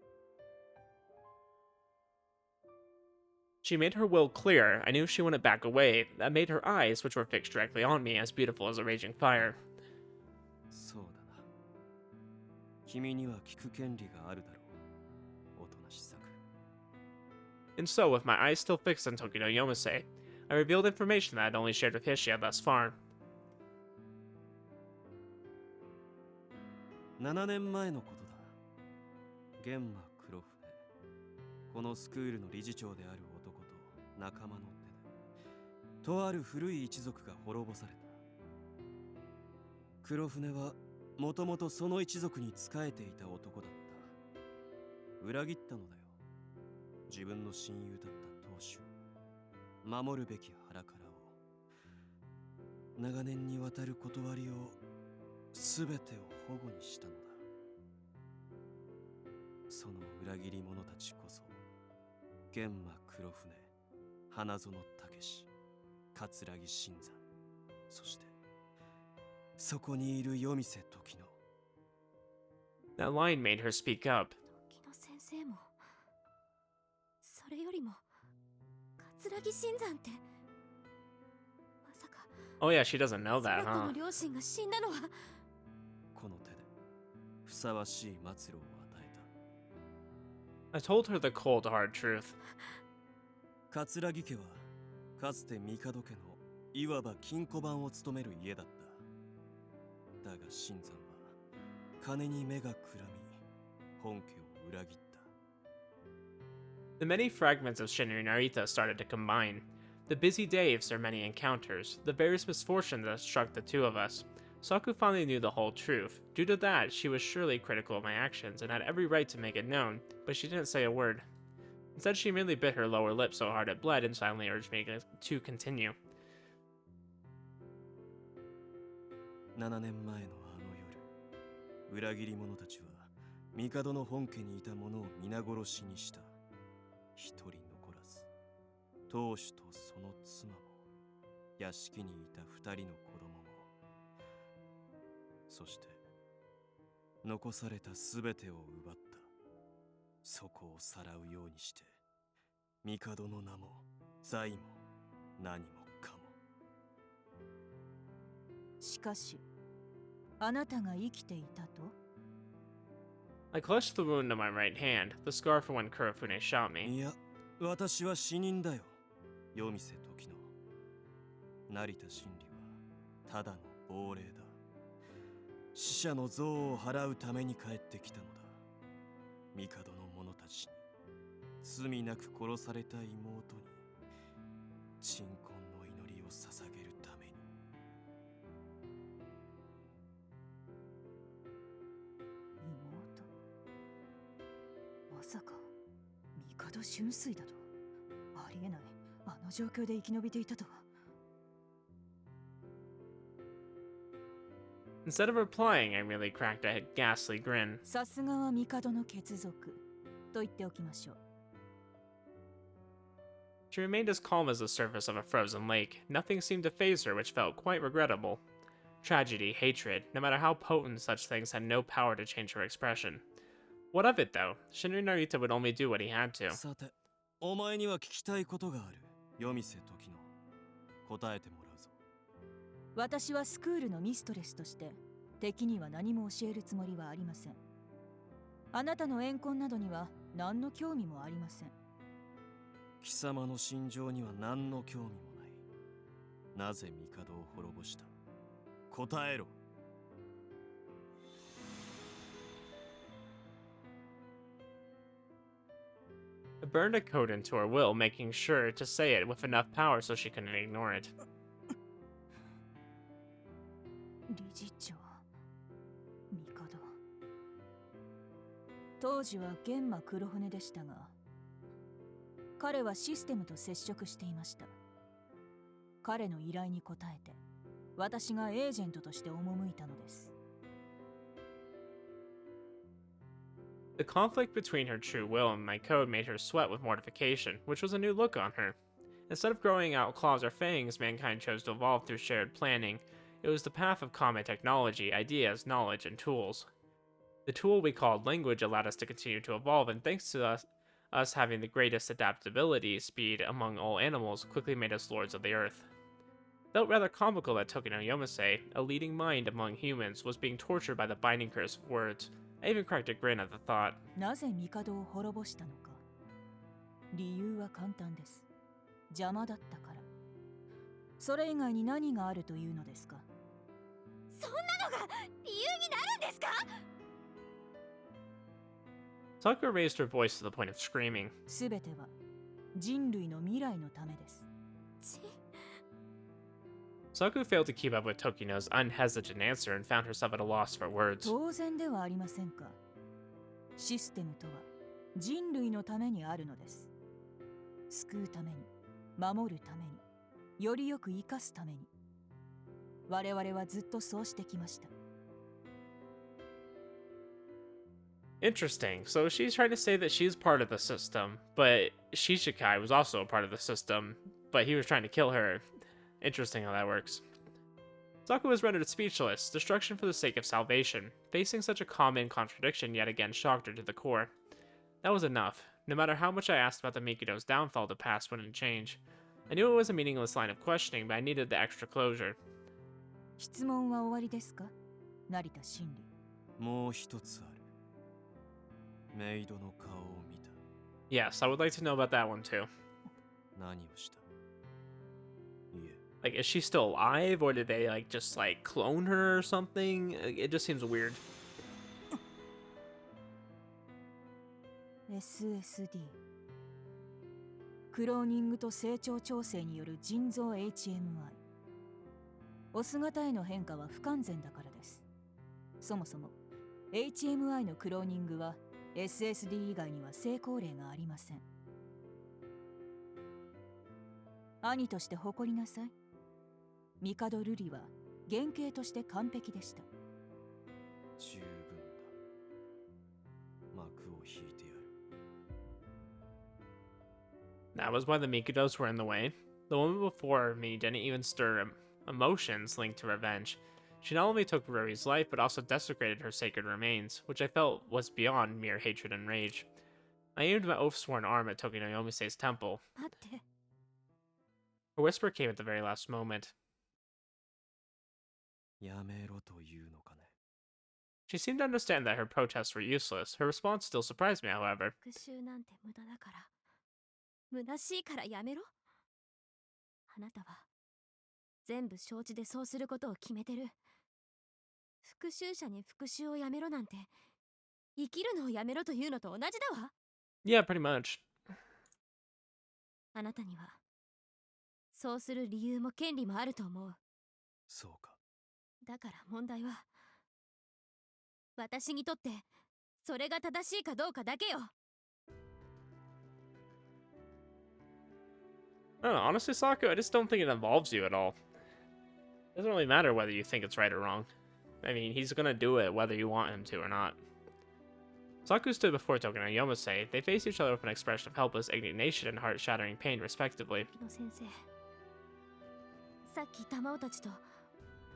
She made her will clear. I knew she wouldn't back away. That made her eyes, which were fixed directly on me, as beautiful as a raging fire. そうだな。君には聞く権利があるだろう。おとなし作。And so, with my eyes still fixed on Tokino Yomase, I revealed information that I had only shared with Hishiya thus far. 7年前のことだ。玄馬黒船。このスクールの理事長である男と仲間の手で、とある古い一族が滅ぼされた。黒船はもともとその一族に仕えていた男だった。裏切ったのだよ。自分の親友だった当主。守るべき腹からを。長年にわたる断りを全てを保護にしたのだ。その裏切り者たちこそ玄馬黒船、花園武史、桂木新山、そしてそこにいる夜店時の。 That line made her speak up. 時の先生も、それよりも桂木新山って、まさか。Oh yeah, she doesn't know that, その子 huh? の両親が死んだのは。この手でふさわしい末路を与えた。 I told her the cold, hard truth. 桂木家はかつて帝家のいわば金庫番を務める家だった。だが新山は金に目がくらみ、本家を裏切った。 The many fragments of Shinri Narita started to combine. The busy days, their many encounters, the various misfortunes that struck the two of us. Saku finally knew the whole truth. Due to that, she was surely critical of my actions and had every right to make it known, but she didn't say a word. Instead, she merely bit her lower lip so hard it bled and silently urged me to continue. 7年前のあの夜、裏切り者たちは帝の本家にいた者を皆殺しにした。一人残らず、当主とその妻も、屋敷にいた二人の子供も、そして残されたすべてを奪った。そこをさらうようにして、帝の名も財も何もかも。しかし、あなたが生きていたと? I clutched the wound on my right hand, the scar from when Kurofune shot me. いや、私は死人だよ。夜店時の。成田真理はただの亡霊だ。死者の像を払うために帰ってきたのだ。帝の者たちに罪なく殺された妹に鎮魂の祈りを捧げるために。妹？まさか帝春水だと？ありえない。あの状況で生き延びていたとは。Instead of replying, I merely cracked a ghastly grin. さすがは帝の血族と言っておきましょう。 She remained as calm as the surface of a frozen lake. Nothing seemed to faze her, which felt quite regrettable. Tragedy, hatred, no matter how potent such things had no power to change her expression. What of it, though? Shinri Narita would only do what he had to. さて、お前には聞きたいことがある。夜店時の。答えてもらうぞ。私はスクールのミストレスとして敵には何も教えるつもりはありません。あなたの怨恨などには何の興味もありません。貴様の心情には何の興味もない。なぜ帝を滅ぼした？答えろ。I burned a code into her will, making sure to say it with enough power so she couldn't ignore it. 理事長、帝。当時は玄馬黒船でしたが、彼はシステムと接触していました。彼の依頼に応えて、私がエージェントとして赴いたのです。The conflict between her true will and my code made her sweat with mortification, which was a new look on her. Instead of growing out claws or fangs, mankind chose to evolve through shared planning. It was the path of common technology, ideas, knowledge, and tools. The tool we called language allowed us to continue to evolve, and thanks to us having the greatest adaptability speed among all animals, quickly made us lords of the earth. Felt rather comical that Tokino Yomase, a leading mind among humans, was being tortured by the binding curse of words. I even cracked a grin at the thought. なぜ帝を滅ぼしたのか。理由は簡単です。邪魔だったから。それ以外に何があるというのですか。そんなのが理由になるんですか？ Sakura raised her voice to the point of screaming. すべては人類の未来のためです。 Saku failed to keep up with Tokino's unhesitant answer and found herself at a loss for words. 当然ではありませんか。システムとは人類のためにあるのです。救うために、守るために、よりよく生かすために。我々はずっとそうしてきました。Interesting. So she's trying to say that she's part of the system, but Shishikai was also a part of the system, but he was trying to kill her. Interesting how that works. Saku was rendered speechless, destruction for the sake of salvation. Facing such a common contradiction yet again shocked her to the core. That was enough. No matter how much I asked about the Mikudo's downfall, the past wouldn't change. I knew it was a meaningless line of questioning, but I needed the extra closure. 質問は終わりですか？成田真理。もう一つある。メイドの顔を見た。Yes, I would like to know about that one too. 何をした？いえ。Like, is she still alive, or did they, like, just, like, clone her or something? It just seems weird. SSD クローニングと成長調整による人造 HMI オス型への変化は不完全だからです。そもそも HMI のクローニングは SSD 以外には成功例がありません。兄として誇りなさい。帝ルリは原型として完璧でした。十分だ。幕を引いてやる。That was why the Mikudos were in the way. The woman before me didn't even stir emotions linked to revenge. She not only took Ruri's life, but also desecrated her sacred remains, which I felt was beyond mere hatred and rage. I aimed my oath-sworn arm at Tokino Yomise's temple. Her whisper came at the very last moment. やめろというのかね。 She seemed to understand that her protests were useless. Her response still surprised me, however. 復讐なんて無駄だから。虚しいからやめろ。あなたは全部承知でそうすることを決めてる。復讐者に復讐をやめろなんて、生きるのをやめろというのと同じだわ。Yeah, pretty much. あなたにはそうする理由も権利もあると思う。そうか。だから問題は、私にとってそれが正しいかどうかだけよ。I don't know, honestly, Saku, I just don't think it involves you at all. It doesn't really matter whether you think it's right or wrong. I mean, he's gonna do it whether you want him to or not. Saku stood before Tokino and Yomase. They faced each other with an expression of helpless indignation and heart-shattering pain, respectively. 先生、さっき玉尾たちと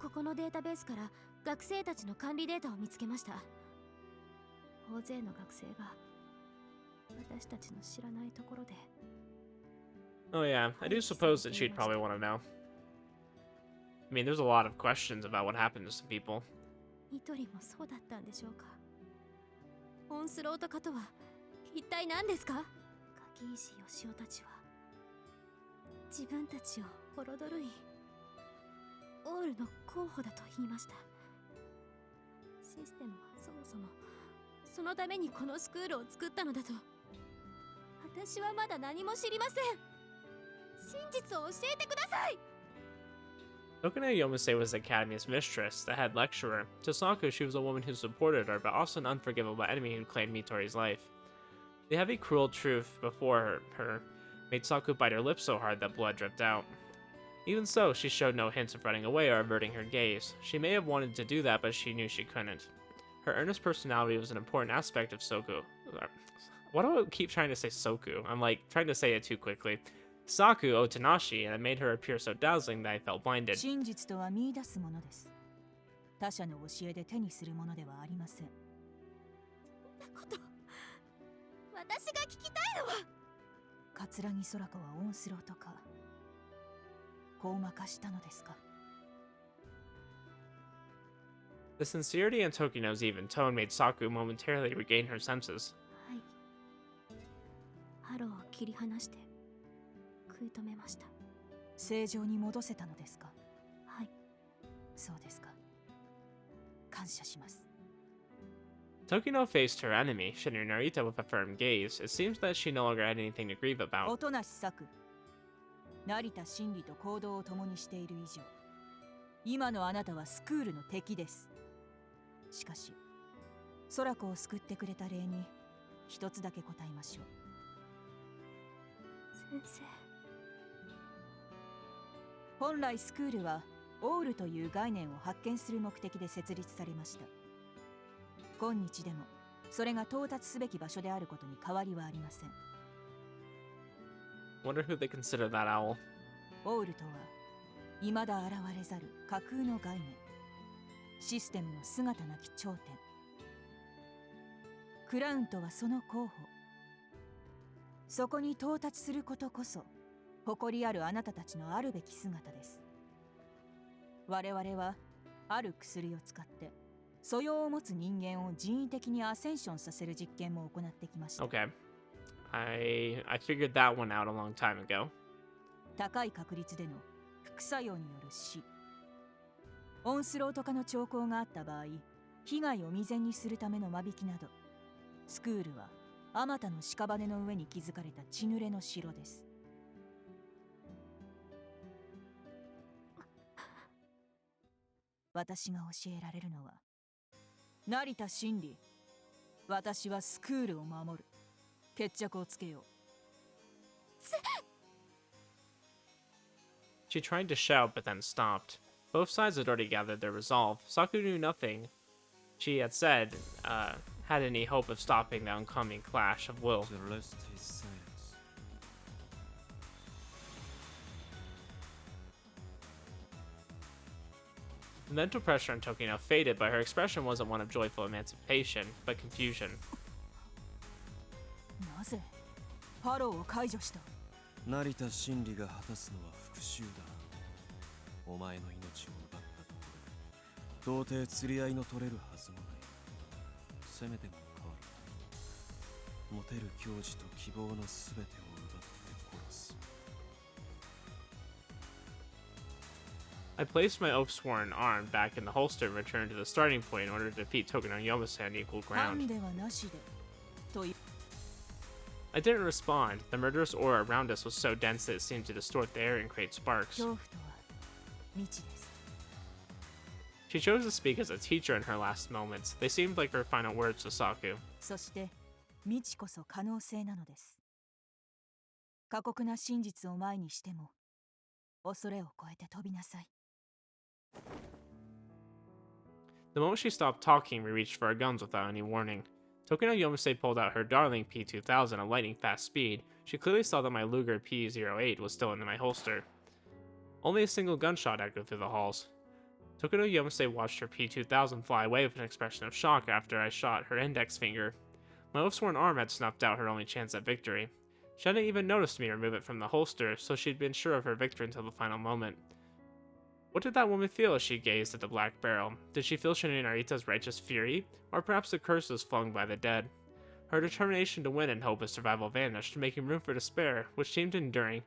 ここのデータベースから学生たちの管理データを見つけました。大勢の学生が私たちの知らないところで。Oh yeah, I do suppose that she'd probably want to know. I mean, there's a lot of questions about what happened to some people. ニトリもそうだったんでしょうか。オンスロート化とは一体何ですか？柿石義雄たちは自分たちをホロドルインオールの候補だと言いました。システムはそもそもそのためにこのスクールを作ったのだと私はまだ何も知りません。真実を教えてください。Tokino Yomase was the academy's mistress, the head lecturer. To Saku, she was a woman who supported her, but also an unforgivable enemy who claimed Mitori's life. The heavy, cruel truth before her made Saku bite her lips so hard that blood dripped out. Even so, she showed no hints of running away or averting her gaze. She may have wanted to do that, but she knew she couldn't. Her earnest personality was an important aspect of Soku. Why do I keep trying to say Soku? I'm like trying to say it too quickly. Saku Otonashi, and it made her appear so dazzling that I felt blinded. 真実とは見出すものです。他者の教えで手にするものではありません。そんなこと、私が聞きたいのは。桂木空子はオンスロートか。こうまかしたのですか。The sincerity in Tokino's even tone made Saku momentarily regain her senses. はい。ハローを切り離して。食い止めました。正常に戻せたのですか。はい。そうですか。感謝します。Tokino faced her enemy, shooting Narita with a firm gaze. It seems that she no longer had anything to grieve about. 音無し作。成田真理と行動を共にしている以上、今のあなたはスクールの敵です。しかし、空子を救ってくれた礼に一つだけ答えましょう。先生。本来スクールはオールという概念を発見する目的で設立されました。今日でもそれが到達すべき場所であることに変わりはありません。Wonder who they consider that owl. オールとは未だ現れざる架空の概念、システムの姿なき頂点。クラウンとはその候補。そこに到達することこそ誇りあるあなたたちのあるべき姿です。我々はある薬を使って素養を持つ人間を人為的にアセンションさせる実験も行ってきました。Okay. I figured that one out a long time ago. 高い確率での副作用による死。オンスロート化の兆候があった場合、被害を未然にするための間引きなど、スクールはあまたの屍の上に築かれた血濡れの城です。私が教えられるのは、成田真理、私はスクールを守る。決着をつけよう。She tried to shout, but then stopped. Both sides had already gathered their resolve. Saku knew nothing she had said had any hope of stopping the oncoming clash of will. The rest is silence. The mental pressure on Tokino faded, but her expression wasn't one of joyful emancipation, but confusion. なぜハローを解除した？成田真理が果たすのは復讐だ。お前の命を奪ったところで到底釣り合いの取れるはずもない。せめても変わる。持てる矜持と希望のすべてを奪って殺す。I placed my oath-sworn arm back in the holster and returned to the starting point in order to defeat Tokino Yomase on equal ハン ground. ではなしでという。I didn't respond. The murderous aura around us was so dense that it seemed to distort the air and create sparks. 恐怖とは未知です。 She chose to speak as a teacher in her last moments. They seemed like her final words to Saku. そして未知こそ可能性なのです。過酷な真実を前にしても恐れを超えて飛びなさい。The moment she stopped talking, we reached for our guns without any warning. Tokino Yomase pulled out her darling P2000 at lightning fast speed. She clearly saw that my Luger P08 was still in my holster. Only a single gunshot echoed through the halls. Tokino Yomase watched her P2000 fly away with an expression of shock after I shot her index finger. My oath-sworn arm had snuffed out her only chance at victory. She hadn't even noticed me remove it from the holster, so she'd been sure of her victory until the final moment. What did that woman feel as she gazed at the black barrel? Did she feel Shinya Narita's righteous fury, or perhaps the curses flung by the dead? Her determination to win and hope of survival vanished, making room for despair, which seeped in during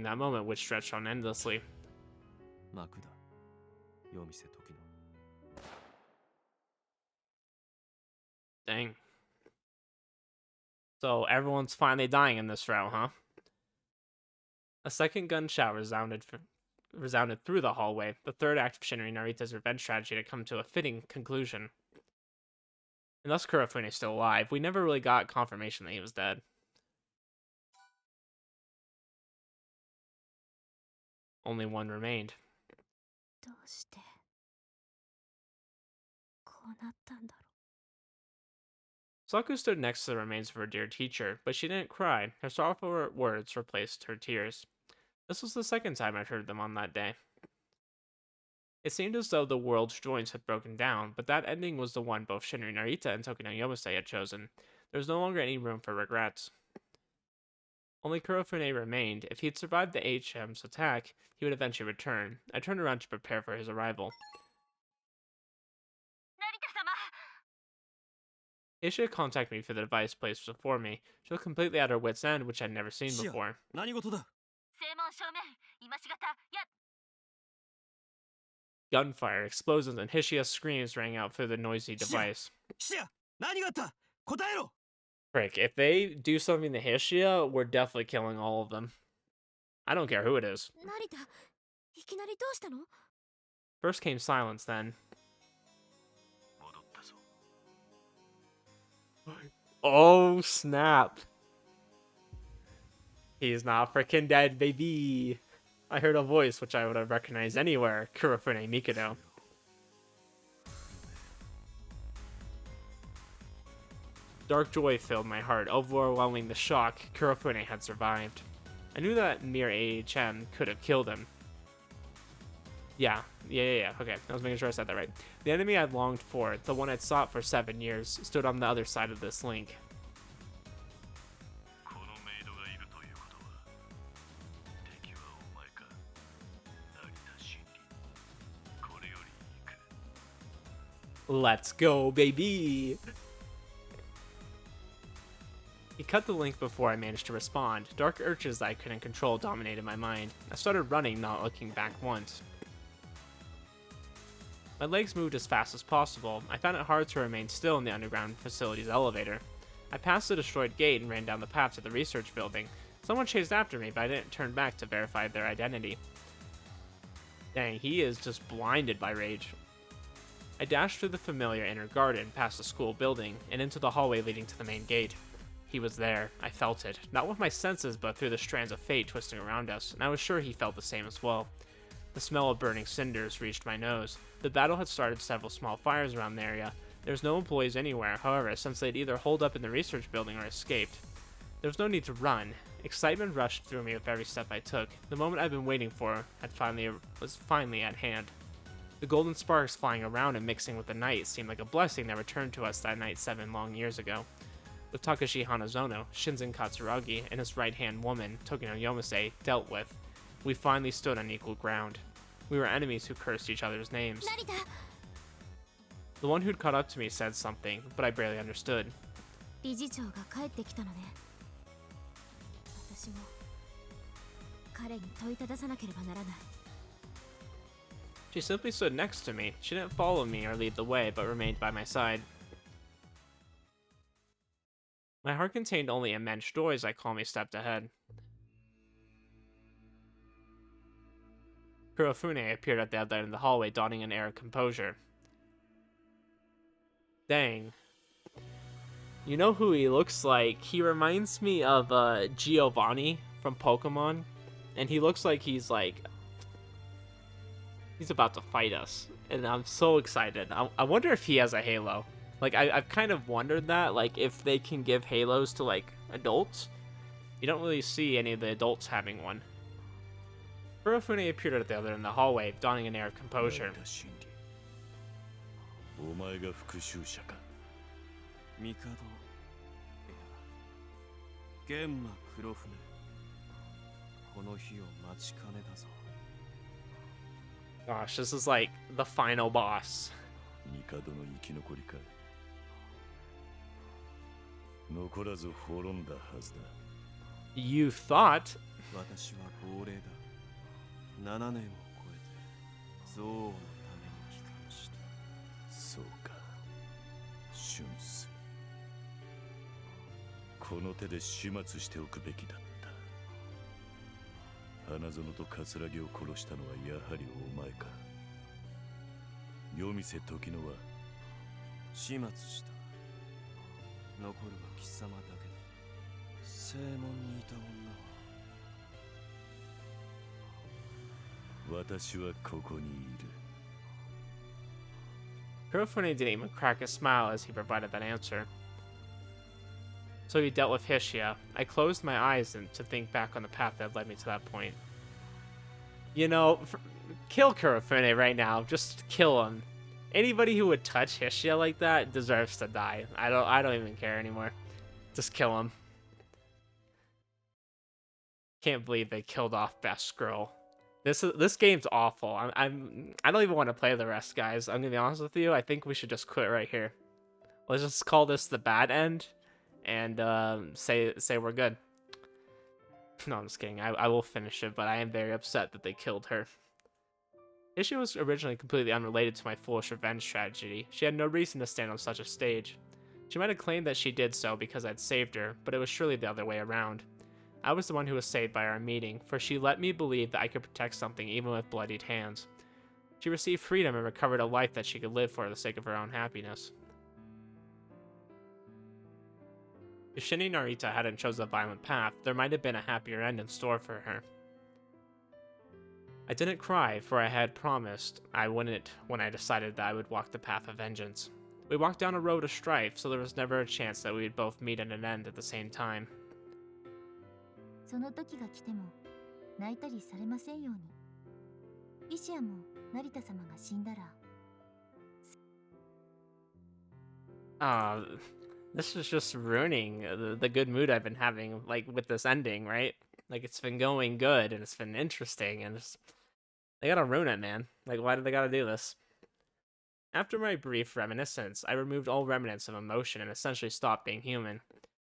that moment, which stretched on endlessly. Dang. So everyone's finally dying in this route, huh? A second gunshot resounded through the hallway, the third act of Shinya Narita's revenge strategy to come to a fitting conclusion. And thus Kurofune is still alive. We never really got confirmation that he was dead. Only one remained. Saku stood next to the remains of her dear teacher, but she didn't cry. Her sorrowful words replaced her tears. This was the second time I'd heard them on that day. It seemed as though the world's joints had broken down, but that ending was the one both Shinya Narita and Tokino Yomase had chosen. There was no longer any room for regrets. Only Kurofune remained. If he'd survived the HM's attack, he would eventually return. I turned around to prepare for his arrival. Hishiya contacted me for the device placed before me. She looked completely at her wit's end, which I'd never seen before. Gunfire, explosions, and Hishiya's screams rang out through the noisy device. Frick, if they do something to Hishiya, we're definitely killing all of them. I don't care who it is. First came silence, then. Oh, snap. He's not freaking dead, baby. I heard a voice which I would have recognized anywhere. Kurofune Mikado. Dark joy filled my heart, overwhelming the shock Kurofune had survived. I knew that mere AHM could have killed him. Yeah. Okay, I was making sure I said that right. The enemy I'd longed for, the one I'd sought for 7 years, stood on the other side of this link. Let's go, baby! He cut the link before I managed to respond. Dark urges that I couldn't control dominated my mind. I started running, not looking back once. My legs moved as fast as possible. I found it hard to remain still in the underground facility's elevator. I passed the destroyed gate and ran down the path to the research building. Someone chased after me, but I didn't turn back to verify their identity. Dang, he is just blinded by rage. I dashed through the familiar inner garden, past the school building, and into the hallway leading to the main gate. He was there. I felt it. Not with my senses, but through the strands of fate twisting around us, and I was sure he felt the same as well. The smell of burning cinders reached my nose. The battle had started several small fires around the area. There was no employees anywhere, however, since they'd either holed up in the research building or escaped. There was no need to run. Excitement rushed through me with every step I took. The moment I'd been waiting for was finally at hand. The golden sparks flying around and mixing with the night seemed like a blessing that returned to us that night 7 long years ago. With Takashi Hanazono, Shinzen Katsuragi, and his right-hand woman, Tokino Yomase, dealt with, we finally stood on equal ground. We were enemies who cursed each other's names. Narita. The one who'd caught up to me said something, but I barely understood. She simply stood next to me. She didn't follow me or lead the way, but remained by my side. My heart contained only immense joy as I calmly stepped ahead. Kurofune appeared at the other end of the hallway, donning an air of composure. Dang. You know who he looks like? He reminds me of Giovanni from Pokemon. And he looks like he's about to fight us. and I'm so excited. I wonder if he has a Halo. Like, I've kind of wondered that, like, if they can give Halos to, like, adults. You don't really see any of the adults having one. Kurofune appeared at the other end of the hallway, donning an air of composure. お前が復讐者か。帝、いや、玄馬黒船。この日を待ちかねたぞ。Gosh, this is like the final boss. 帝の生き残りか。残らず滅んだはずだ。You thought? 私は亡霊だ。7年を超えて憎悪のために帰還した。そうか。春水。この手で始末しておくべきだった。花園と葛城を殺したのはやはりお前か。夜店時のは始末した。残るは貴様だけだ。正門にいた女は私はここにいる。Kurofune didn't even crack a smile as he provided that answer. So he dealt with Hishiya. I closed my eyes to think back on the path that led me to that point. You know, kill Kurofune right now. Just kill him. Anybody who would touch Hishiya like that deserves to die. I don't even care anymore. Just kill him. Can't believe they killed off Best Girl. This game's awful. I don't even want to play the rest, guys. I'm gonna be honest with you. I think we should just quit right here. Let's just call this the bad end, and say we're good. No, I'm just kidding. I will finish it, but I am very upset that they killed her. Hishiya was originally completely unrelated to my foolish revenge strategy. She had no reason to stand on such a stage. She might have claimed that she did so because I'd saved her, but it was surely the other way around. I was the one who was saved by our meeting, for she let me believe that I could protect something even with bloodied hands. She received freedom and recovered a life that she could live for the sake of her own happiness. If Shinny Narita hadn't chosen a violent path, there might have been a happier end in store for her. I didn't cry, for I had promised I wouldn't when I decided that I would walk the path of vengeance. We walked down a road of strife, so there was never a chance that we would both meet at an end at the same time. その時が来ても泣いたりされませんように。イシアも成田様が死んだら。This is just ruining the good mood I've been having, like, with this ending, right? Like, it's been going good, and it's been interesting, and they gotta ruin it, man. Like, why did they gotta do this? After my brief reminiscence, I removed all remnants of emotion and essentially stopped being human.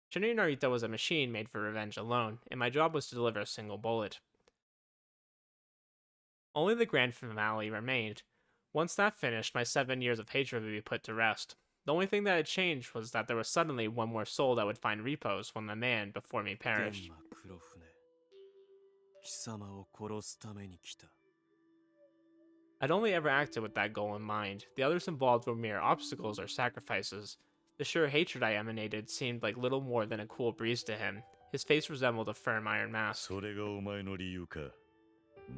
Shinny Narita was a machine made for revenge alone, and my job was to deliver a single bullet. Only the grand finale remained. Once that finished, my 7 years of hatred would be put to rest. The only thing that had changed was that there was suddenly one more soul that would find repose when the man before me perished. I'd only ever acted with that goal in mind. The others involved were mere obstacles or sacrifices. The sheer hatred I emanated seemed like little more than a cool breeze to him. His face resembled a firm iron mask. それがお前の理由か、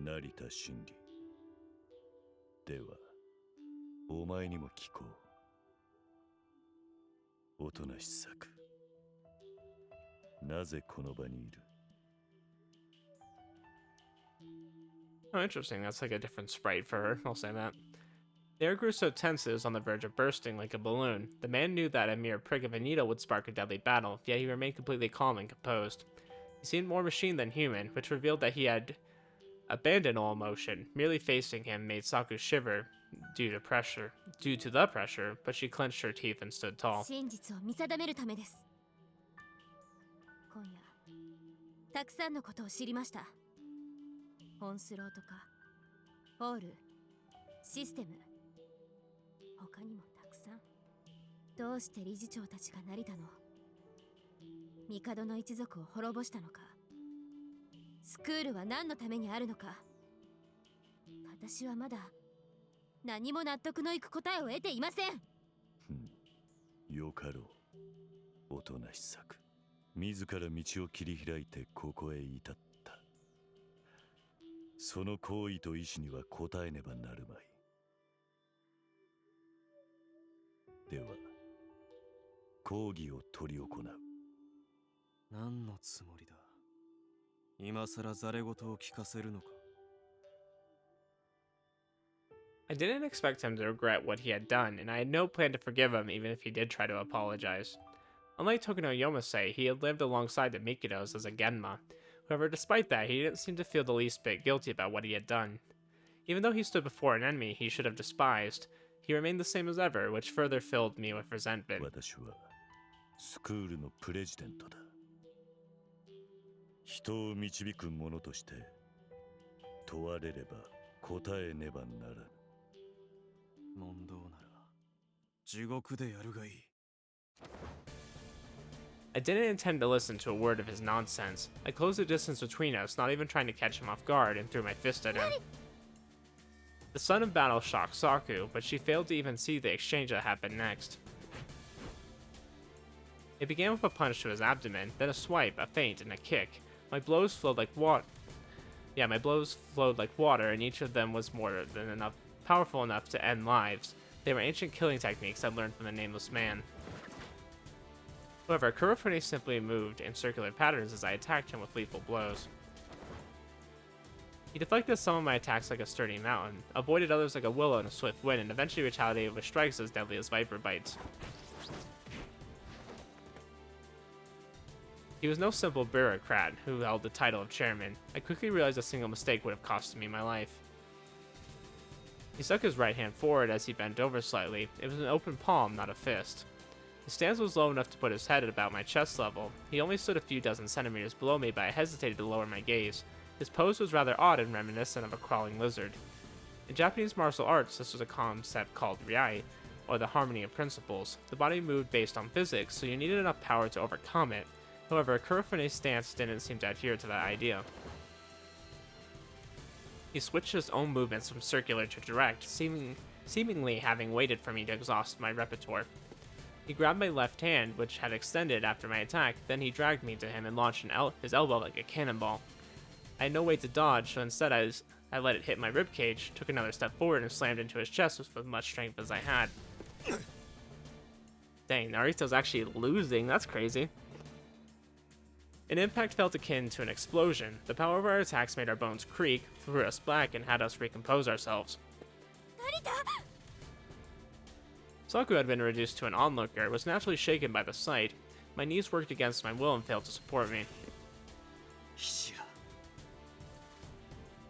成田真理。では、お前にも聞こう。おとなし作。なぜこの場にいる？ Oh, interesting. That's like a different sprite for her. I'll say that. The air grew so tense it was on the verge of bursting like a balloon. The man knew that a mere prick of a needle would spark a deadly battle, yet he remained completely calm and composed. He seemed more machine than human, which revealed that he had abandoned all emotion. Merely facing him made Saku shiver due to the pressure, but she clenched her teeth and stood tall. 真実を見定めるためです。今夜、たくさんのことを知りました。オンスローとか、ホール、システム、他にもたくさん。どうして理事長たちが成田の帝の一族を滅ぼしたのか。スクールは何のためにあるのか。私はまだ何も納得のいく答えを得ていません。よかろう、おとなし作。自ら道を切り開いてここへ至った。その行為と意志には応えねばなるまい。では講義を執り行う。何のつもりだ。今さらざれ言を聞かせるのか。I didn't expect him to regret what he had done, and I had no plan to forgive him even if he did try to apologize. Unlike Tokino Yomase, he had lived alongside the Mikidos as a Genma. However, despite that, he didn't seem to feel the least bit guilty about what he had done. Even though he stood before an enemy he should have despised, he remained the same as ever, which further filled me with resentment. 私はスクールのプレジデントだ。人を導く者として問われれば答えねばならぬ。問答なら地獄でやるがいい。I didn't intend to listen to a word of his nonsense. I closed the distance between us, not even trying to catch him off guard, and threw my fist at him. The sun of battle shocked Saku, but she failed to even see the exchange that happened next. It began with a punch to his abdomen, then a swipe, a feint, and a kick. My blows flowed like water. My blows flowed like water, and each of them was more than powerful enough to end lives. They were ancient killing techniques I'd learned from the Nameless Man. However, Kurofune simply moved in circular patterns as I attacked him with lethal blows. He deflected some of my attacks like a sturdy mountain, avoided others like a willow in a swift wind, and eventually retaliated with strikes as deadly as viper bites. He was no simple bureaucrat who held the title of chairman. I quickly realized a single mistake would have costed me my life. He stuck his right hand forward as he bent over slightly. It was an open palm, not a fist. His stance was low enough to put his head at about my chest level. He only stood a few dozen centimeters below me, but I hesitated to lower my gaze. His pose was rather odd and reminiscent of a crawling lizard. In Japanese martial arts, this was a concept called ryai, or the harmony of principles. The body moved based on physics, so you needed enough power to overcome it. However, Kurofune's stance didn't seem to adhere to that idea. He switched his own movements from circular to direct, seemingly having waited for me to exhaust my repertoire. He grabbed my left hand, which had extended after my attack, then he dragged me to him and launched his elbow like a cannonball. I had no way to dodge, so instead I let it hit my ribcage, took another step forward, and slammed into his chest with as much strength as I had. Dang, Narita's actually losing, that's crazy. An impact felt akin to an explosion. The power of our attacks made our bones creak, threw us back, and had us recompose ourselves. Saku had been reduced to an onlooker and was naturally shaken by the sight. My knees worked against my will and failed to support me. Hishiya.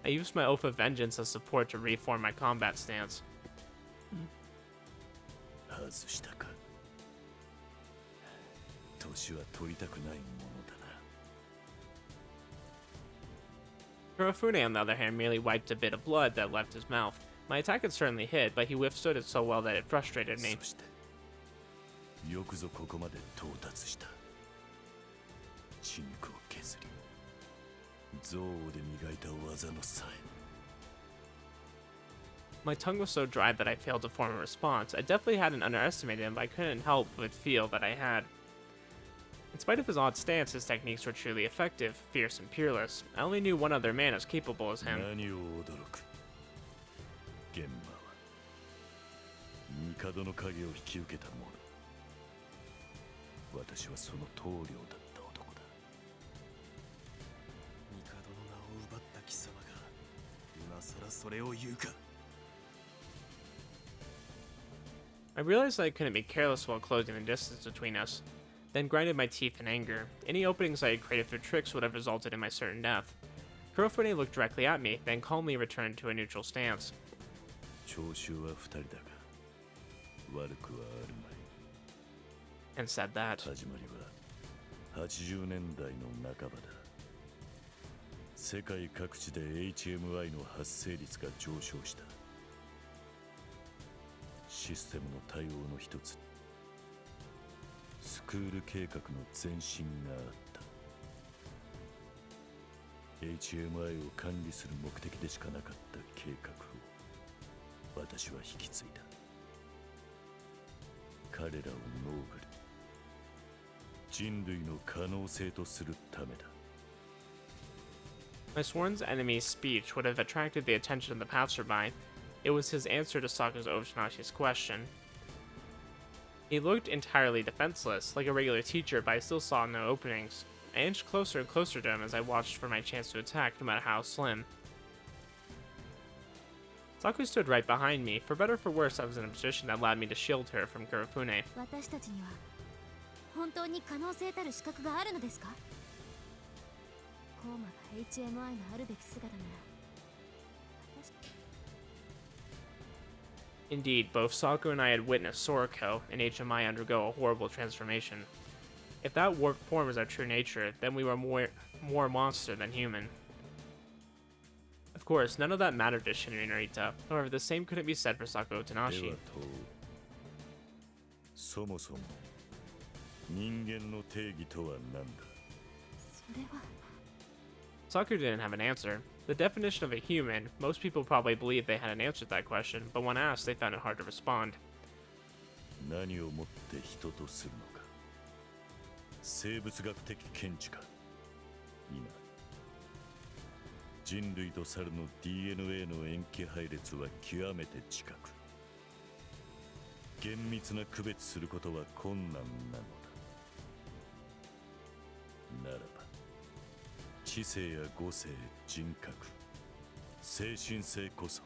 I used my Oath of Vengeance as support to reform my combat stance. 外したか。年は取りたくないものだな。 Kurofune, on the other hand, merely wiped a bit of blood that left his mouth. My attack had certainly hit, but he withstood it so well that it frustrated me. そしてよくぞここまで到達した。血肉を削り、憎悪で磨いた技のさえ。 My tongue was so dry that I failed to form a response. I definitely hadn't underestimated him, but I couldn't help but feel that I had. In spite of his odd stance, his techniques were truly effective, fierce and peerless. I only knew one other man as capable as him. 何を驚く。現場は帝の影を引き受けた者。私はその棟梁だった男だ。帝の名を奪った貴様が今さらそれを言うか。 I realized that I couldn't be careless while closing the distance between us, then grinded my teeth in anger. Any openings I had created through tricks would have resulted in my certain death. Kurofune looked directly at me, then calmly returned to a neutral stance. 聴衆は二人だが、悪くはあるまい。 And said that. 始まりは80年代の半ばだ。世界各地で HMI の発生率が上昇した。 システムの対応の一つにスクール計画の前進があった。 HMI を管理する目的でしかなかった計画を私は引き継いだ。彼らをノーブル、人類の可能性とするためだ。 My sworn enemy's speech would have attracted the attention of the passerby. It was his answer to Saku Otonashi's question. He looked entirely defenseless, like a regular teacher, but I still saw no openings. I inched closer and closer to him as I watched for my chance to attack, no matter how slim. Saku stood right behind me. For better or for worse, I was in a position that allowed me to shield her from Kurofune. 私たちには本当に可能性たる資格があるのですか？コーマが HMI のあるべき姿なら。 Indeed, both Saku and I had witnessed Sorako and HMI undergo a horrible transformation. If that warped form is our true nature, then we were more monster than human. Of course, none of that mattered to Shin and Narita. However, the same couldn't be said for Saku Otonashi. そもそも人間の定義とは何だ? それは Saku didn't have an answer. The definition of a human, most people probably believe they had an answer to that question, but when asked, they found it hard to respond. 何をもって人とするのか。生物学的見地か。今、人類と猿の DNA の塩基配列は極めて近く、厳密な区別することは困難なのだ。ならば、知性や語性、人格、精神性こそ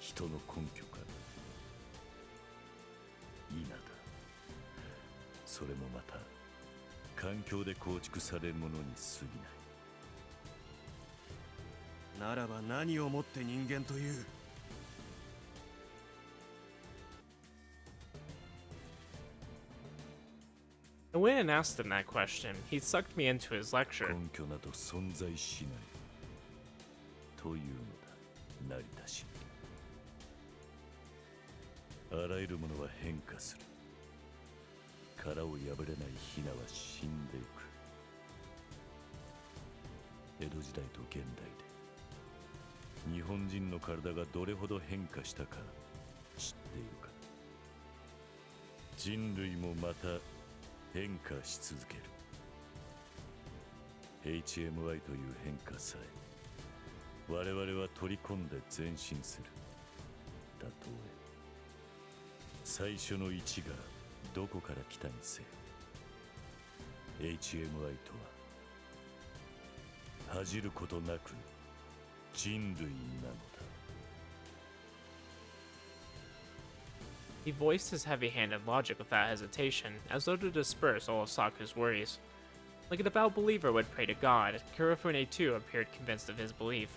人の根拠か。否だ。それもまた環境で構築されるものに過ぎない。ならば何をもって人間という？ I went and asked him that question. He sucked me into his lecture. 根拠など存在しないというのだ、成田氏。あらゆるものは変化する。殻を破れないヒナは死んでいく。江戸時代と現代で日本人の体がどれほど変化したか知っているか。人類もまた変化し続ける。 HMI という変化さえ我々は取り込んで前進する。たとえ最初の1がどこから来たにせよ、 HMI とは恥じることなく人類なのだ。 He voiced his heavy-handed logic without hesitation, as though to disperse all of Saku's worries. Like a devout believer would pray to God, Kurofune too appeared convinced of his belief.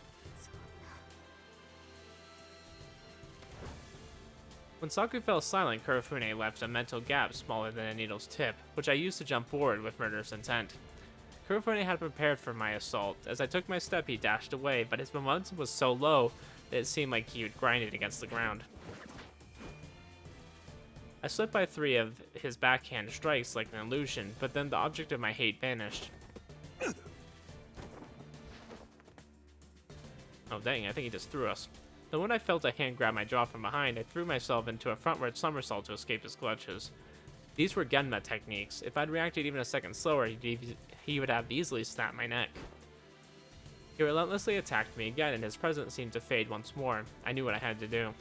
When Saku fell silent, Kurofune left a mental gap smaller than a needle's tip, which I used to jump forward with murderous intent. Kurofune had prepared for my assault. As I took my step, he dashed away, but his momentum was so low that it seemed like he would grind it against the ground. I slipped by 3 of his backhand strikes like an illusion, but then the object of my hate vanished. Oh dang, I think he just threw us. Then when I felt a hand grab my jaw from behind, I threw myself into a frontward somersault to escape his clutches. These were Genma techniques. If I'd reacted even a second slower, he would have easily snapped my neck. He relentlessly attacked me again, and his presence seemed to fade once more. I knew what I had to do.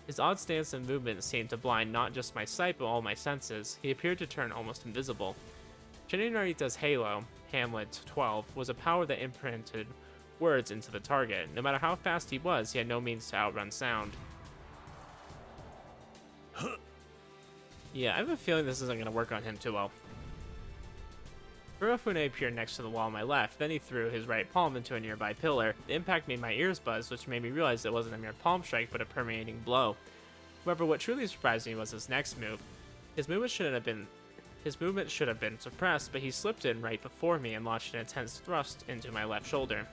His odd stance and movement seemed to blind not just my sight but all my senses. He appeared to turn almost invisible. Shin Narita's Halo, Hamlet 12, was a power that imprinted words into the target. No matter how fast he was, he had no means to outrun sound. Yeah, I have a feeling this isn't going to work on him too well. Kurofune appeared next to the wall on my left, then he threw his right palm into a nearby pillar. The impact made my ears buzz, which made me realize it wasn't a mere palm strike, but a permeating blow. However, what truly surprised me was his next move. His movement should have been suppressed, but he slipped in right before me and launched an intense thrust into my left shoulder.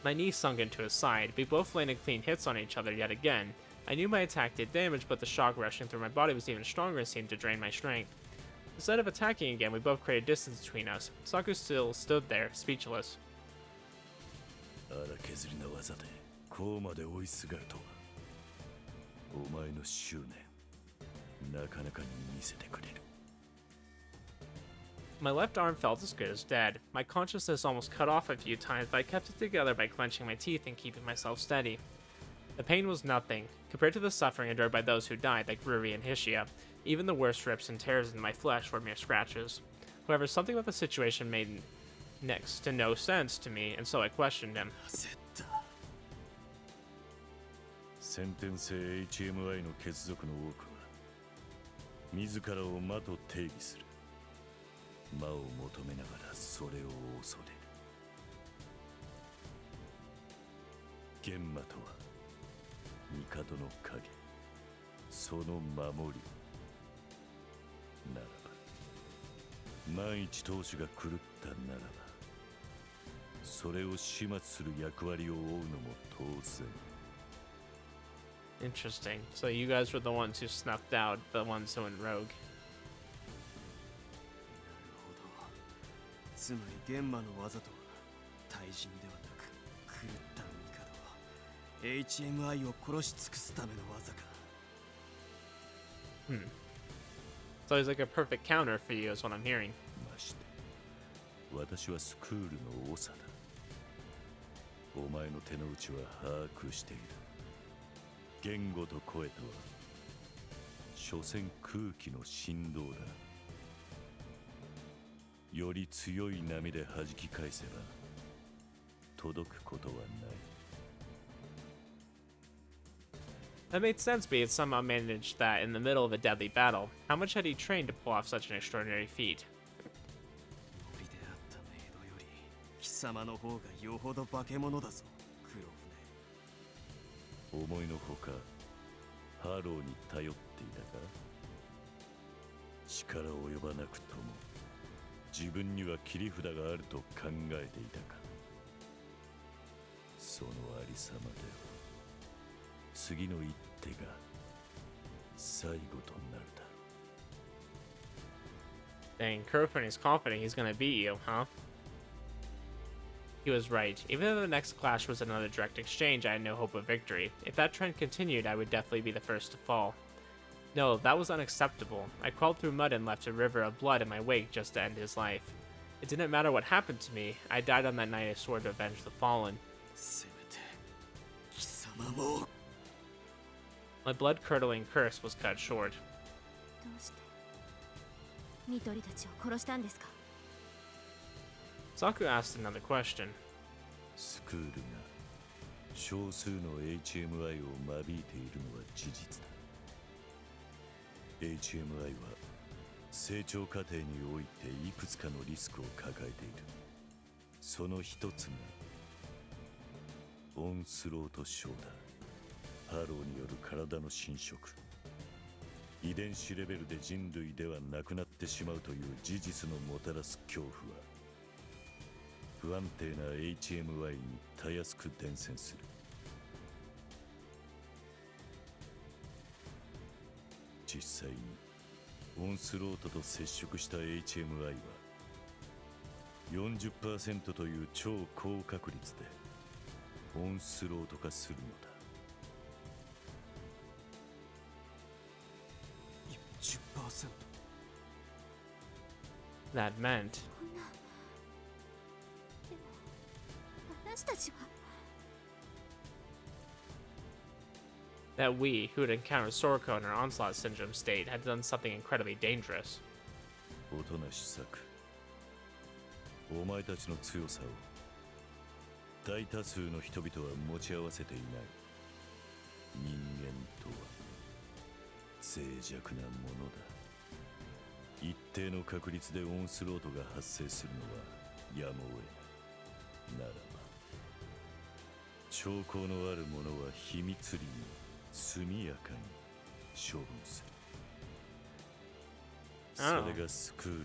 My knee sunk into his side. We both landed clean hits on each other yet again. I knew my attack did damage, but the shock rushing through my body was even stronger and seemed to drain my strength. Instead of attacking again, we both created distance between us. Saku still stood there, speechless. 荒削りな技でこうまで追いすがるとは。お前の執念、なかなかに見せてくれる。My left arm felt as good as dead. My consciousness almost cut off a few times, but I kept it together by clenching my teeth and keeping myself steady. The pain was nothing, compared to the suffering endured by those who died, like Ruri and Hishiya. Even the worst rips and tears in my flesh were mere scratches. However, something about the situation made next to no sense to me, and so I questioned him. 先天性 HMI の血族の多くは自らを魔と定義する。魔を求めながらそれを恐れる。玄魔とは帝の影、その守りならば、万一当主が狂ったならば、それを始末する役割を負うのも当然。Interesting. So you guys were the ones who snuffed out the ones who went rogue. つまり玄魔の技とは対人ではなく狂った帝 HMI を殺し尽くすための技か。So he's like a perfect counter for you, is what I'm hearing. まして私はスクールの長だ。お前の手の内は把握している。言語と声とは所詮空気の振動だ。より強い波で弾き返せば届くことはない。That made sense, but he had somehow managed that in the middle of a deadly battle. How much had he trained to pull off such an extraordinary feat? 森であったメイドより貴様の方がよほど化け物だぞ、黒船。思いのほかハローに頼っていたか。力及ばなくとも自分には切り札があると考えていたか。そのありさまでは次の一手が最後となるだろう。 Dang, Kurofune is confident he's gonna beat you, huh? He was right. Even though the next clash was another direct exchange, I had no hope of victory. If that trend continued, I would definitely be the first to fall. No, that was unacceptable. I crawled through mud and left a river of blood in my wake just to end his life. It didn't matter what happened to me. I died on that night I swore to avenge the fallen. My blood-curdling curse was cut short. どうしてニトリたちを殺したんですか？ Saku asked another question. スクールが少数の HMI を間引いているのは事実だ。HMI は成長過程においていくつかのリスクを抱えている。その一つがオンスロート症だ。ハローによる体の侵食。遺伝子レベルで人類ではなくなってしまうという事実のもたらす恐怖は不安定な HMI にたやすく伝染する。実際にオンスロートと接触した HMI は 40% という超高確率でオンスロート化するのだ。10%。 That meant 私たちは that we, who had encountered Sorako in our Onslaught Syndrome state, had done something incredibly dangerous. おとなしさく、お前たちの強さを大多数の人々は持ち合わせていない。人間とは脆弱なものだ。一定の確率でオンスロートが発生するのはやむを得ない。ならば兆候のあるものは秘密裏に速やかに処分する。それがスクールの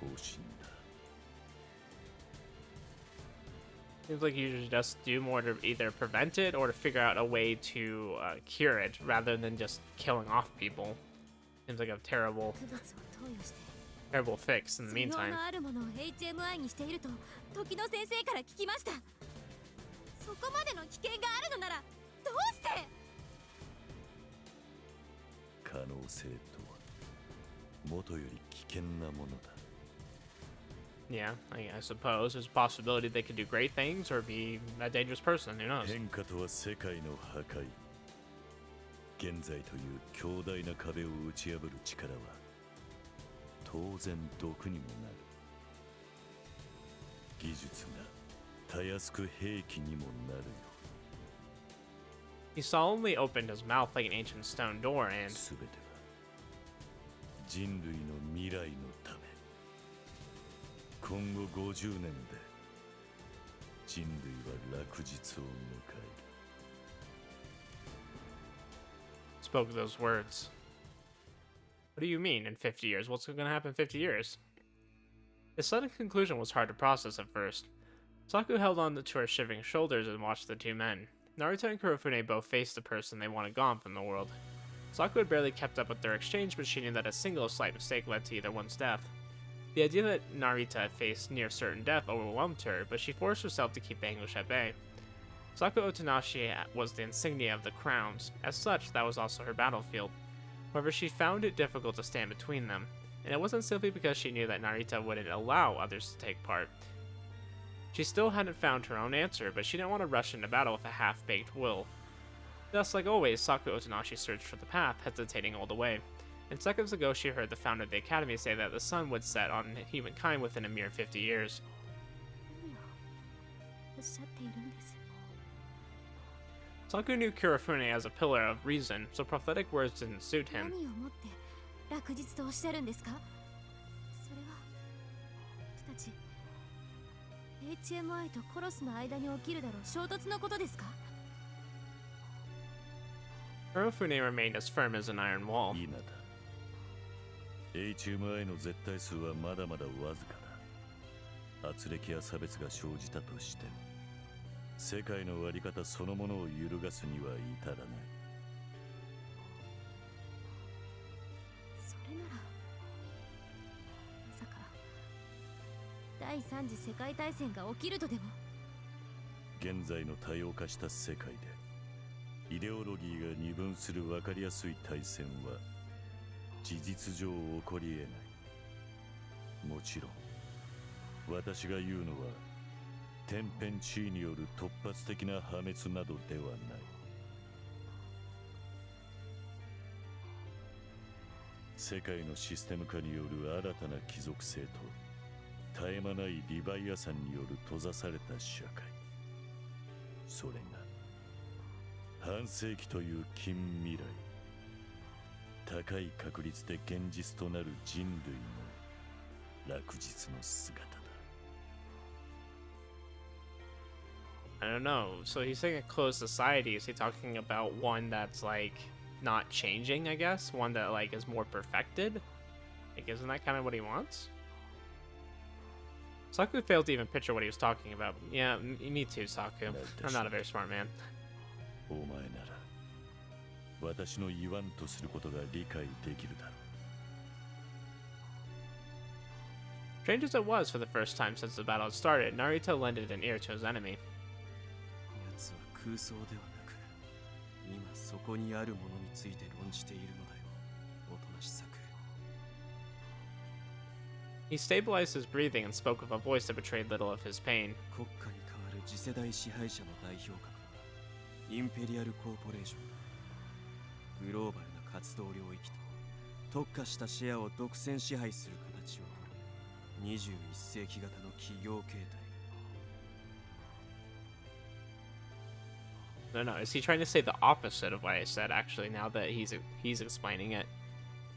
方針だ。Seems like you should just do more to either prevent it or to figure out a way to cure it rather than just killing off people. Seems like a terrible fix in the meantime. のあるものを HMI にしていると時の先生から聞きました。そこまでの危険があるのならどうして？可能性とはもとより危険なものだ。Yeah, I suppose there's a possibility they could do great things or be a dangerous person. Who knows? 変化とは世界の破壊。現在という強大な壁を打ち破る力は当然毒にもなる。技術がたやすく兵器にもなるよ。He solemnly opened his mouth like an ancient stone door and すべては人類の未来のため。今後50年で人類は落日を迎える。spoke those words. What do you mean, in 50 years? What's going to happen in 50 years? His sudden conclusion was hard to process at first. Saku held on to her shivering shoulders and watched the two men. Narita and Kurofune both faced the person they wanted gone from the world. Saku had barely kept up with their exchange, but she knew that a single slight mistake led to either one's death. The idea that Narita had faced near certain death overwhelmed her, but she forced herself to keep the anguish at bay. Saku Otonashi was the insignia of the crowns. As such, that was also her battlefield. However, she found it difficult to stand between them, and it wasn't simply because she knew that Narita wouldn't allow others to take part. She still hadn't found her own answer, but she didn't want to rush into battle with a half-baked will. Thus, like always, Saku Otonashi searched for the path, hesitating all the way. And seconds ago, she heard the founder of the academy say that the sun would set on humankind within a mere 50 years. Saku knew Kurofune as a pillar of reason, so prophetic words didn't suit him. Kurofune remained as firm as an iron wall. HMI の絶対数はまだまだわずかだ。圧力や差別が生じたとしても、世界のあり方そのものを揺るがすには至らない。それなら、まさか第三次世界大戦が起きるとでも？現在の多様化した世界で、イデオロギーが二分する分かりやすい大戦は事実上起こり得ない。もちろん、私が言うのは天変地異による突発的な破滅などではない。世界のシステム化による新たな貴族性と絶え間ないリヴァイアさんによる閉ざされた社会、それが半世紀という近未来、高い確率で現実となる人類の落日の姿だ。I don't know. So he's saying a closed society. Is he talking about one that's like not changing, I guess? One that like is more perfected? Like, isn't that kind of what he wants? Saku failed to even picture what he was talking about. Yeah, me too, Saku. I'm not a very smart man. お前なら私の言わんとすることが理解できるだろう。 Strange as it was for the first time since the battle had started, Narita lended an ear to his enemy. 奴は空想ではなく、今そこにあるものについて論じているのだよ、おとなしさく。 He stabilized his breathing and spoke with a voice that betrayed little of his pain. 国家に代わる次世代支配者の代表格はインペリアルコーポレーションだ。グローバルな活動領域と特化したシェアを独占支配する形をとる21世紀型の企業形態。 No, is he trying to say the opposite of what I said, actually, now that he's explaining it?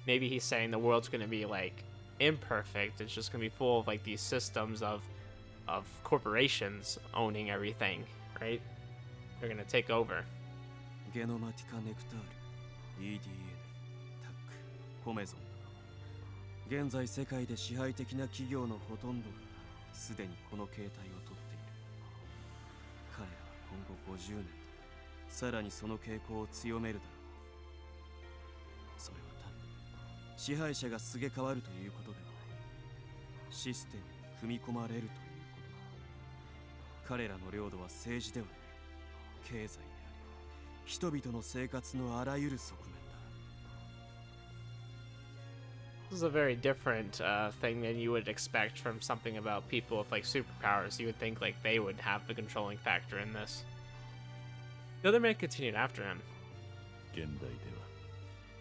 Maybe he's saying the world's going to be, like, imperfect. It's just going to be full of, like, these systems of corporations owning everything, right? They're going to take over. ゲノマティカネクタール、EDN、タック、コメゾンなど、現在世界で支配的な企業のほとんどがすでにこの形態をとっている。彼らは今後50年でさらにその傾向を強めるだろう。それは単に支配者がすげ替わるということではない。システムに組み込まれるということだ。彼らの領土は政治ではない。経済であり、人々の生活のあらゆる側面だ。This is a very different thing than you would expect from something about people with like superpowers. You would think like they would have the controlling factor in this. The other man continued after him. 現代では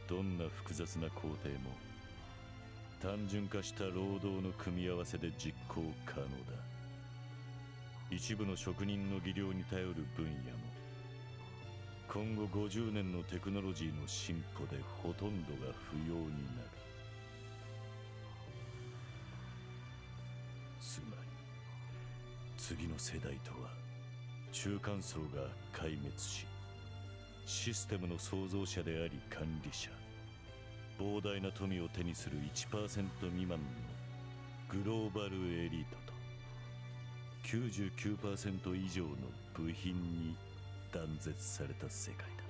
どんな複雑な工程も単純化した労働の組み合わせで実行可能だ。一部の職人の技量に頼る分野も今後50年のテクノロジーの進歩でほとんどが不要になる。つまり次の世代とは中間層が壊滅しシステムの創造者であり管理者膨大な富を手にする 1% 未満のグローバルエリートと 99% 以上の部品に断絶された世界だ。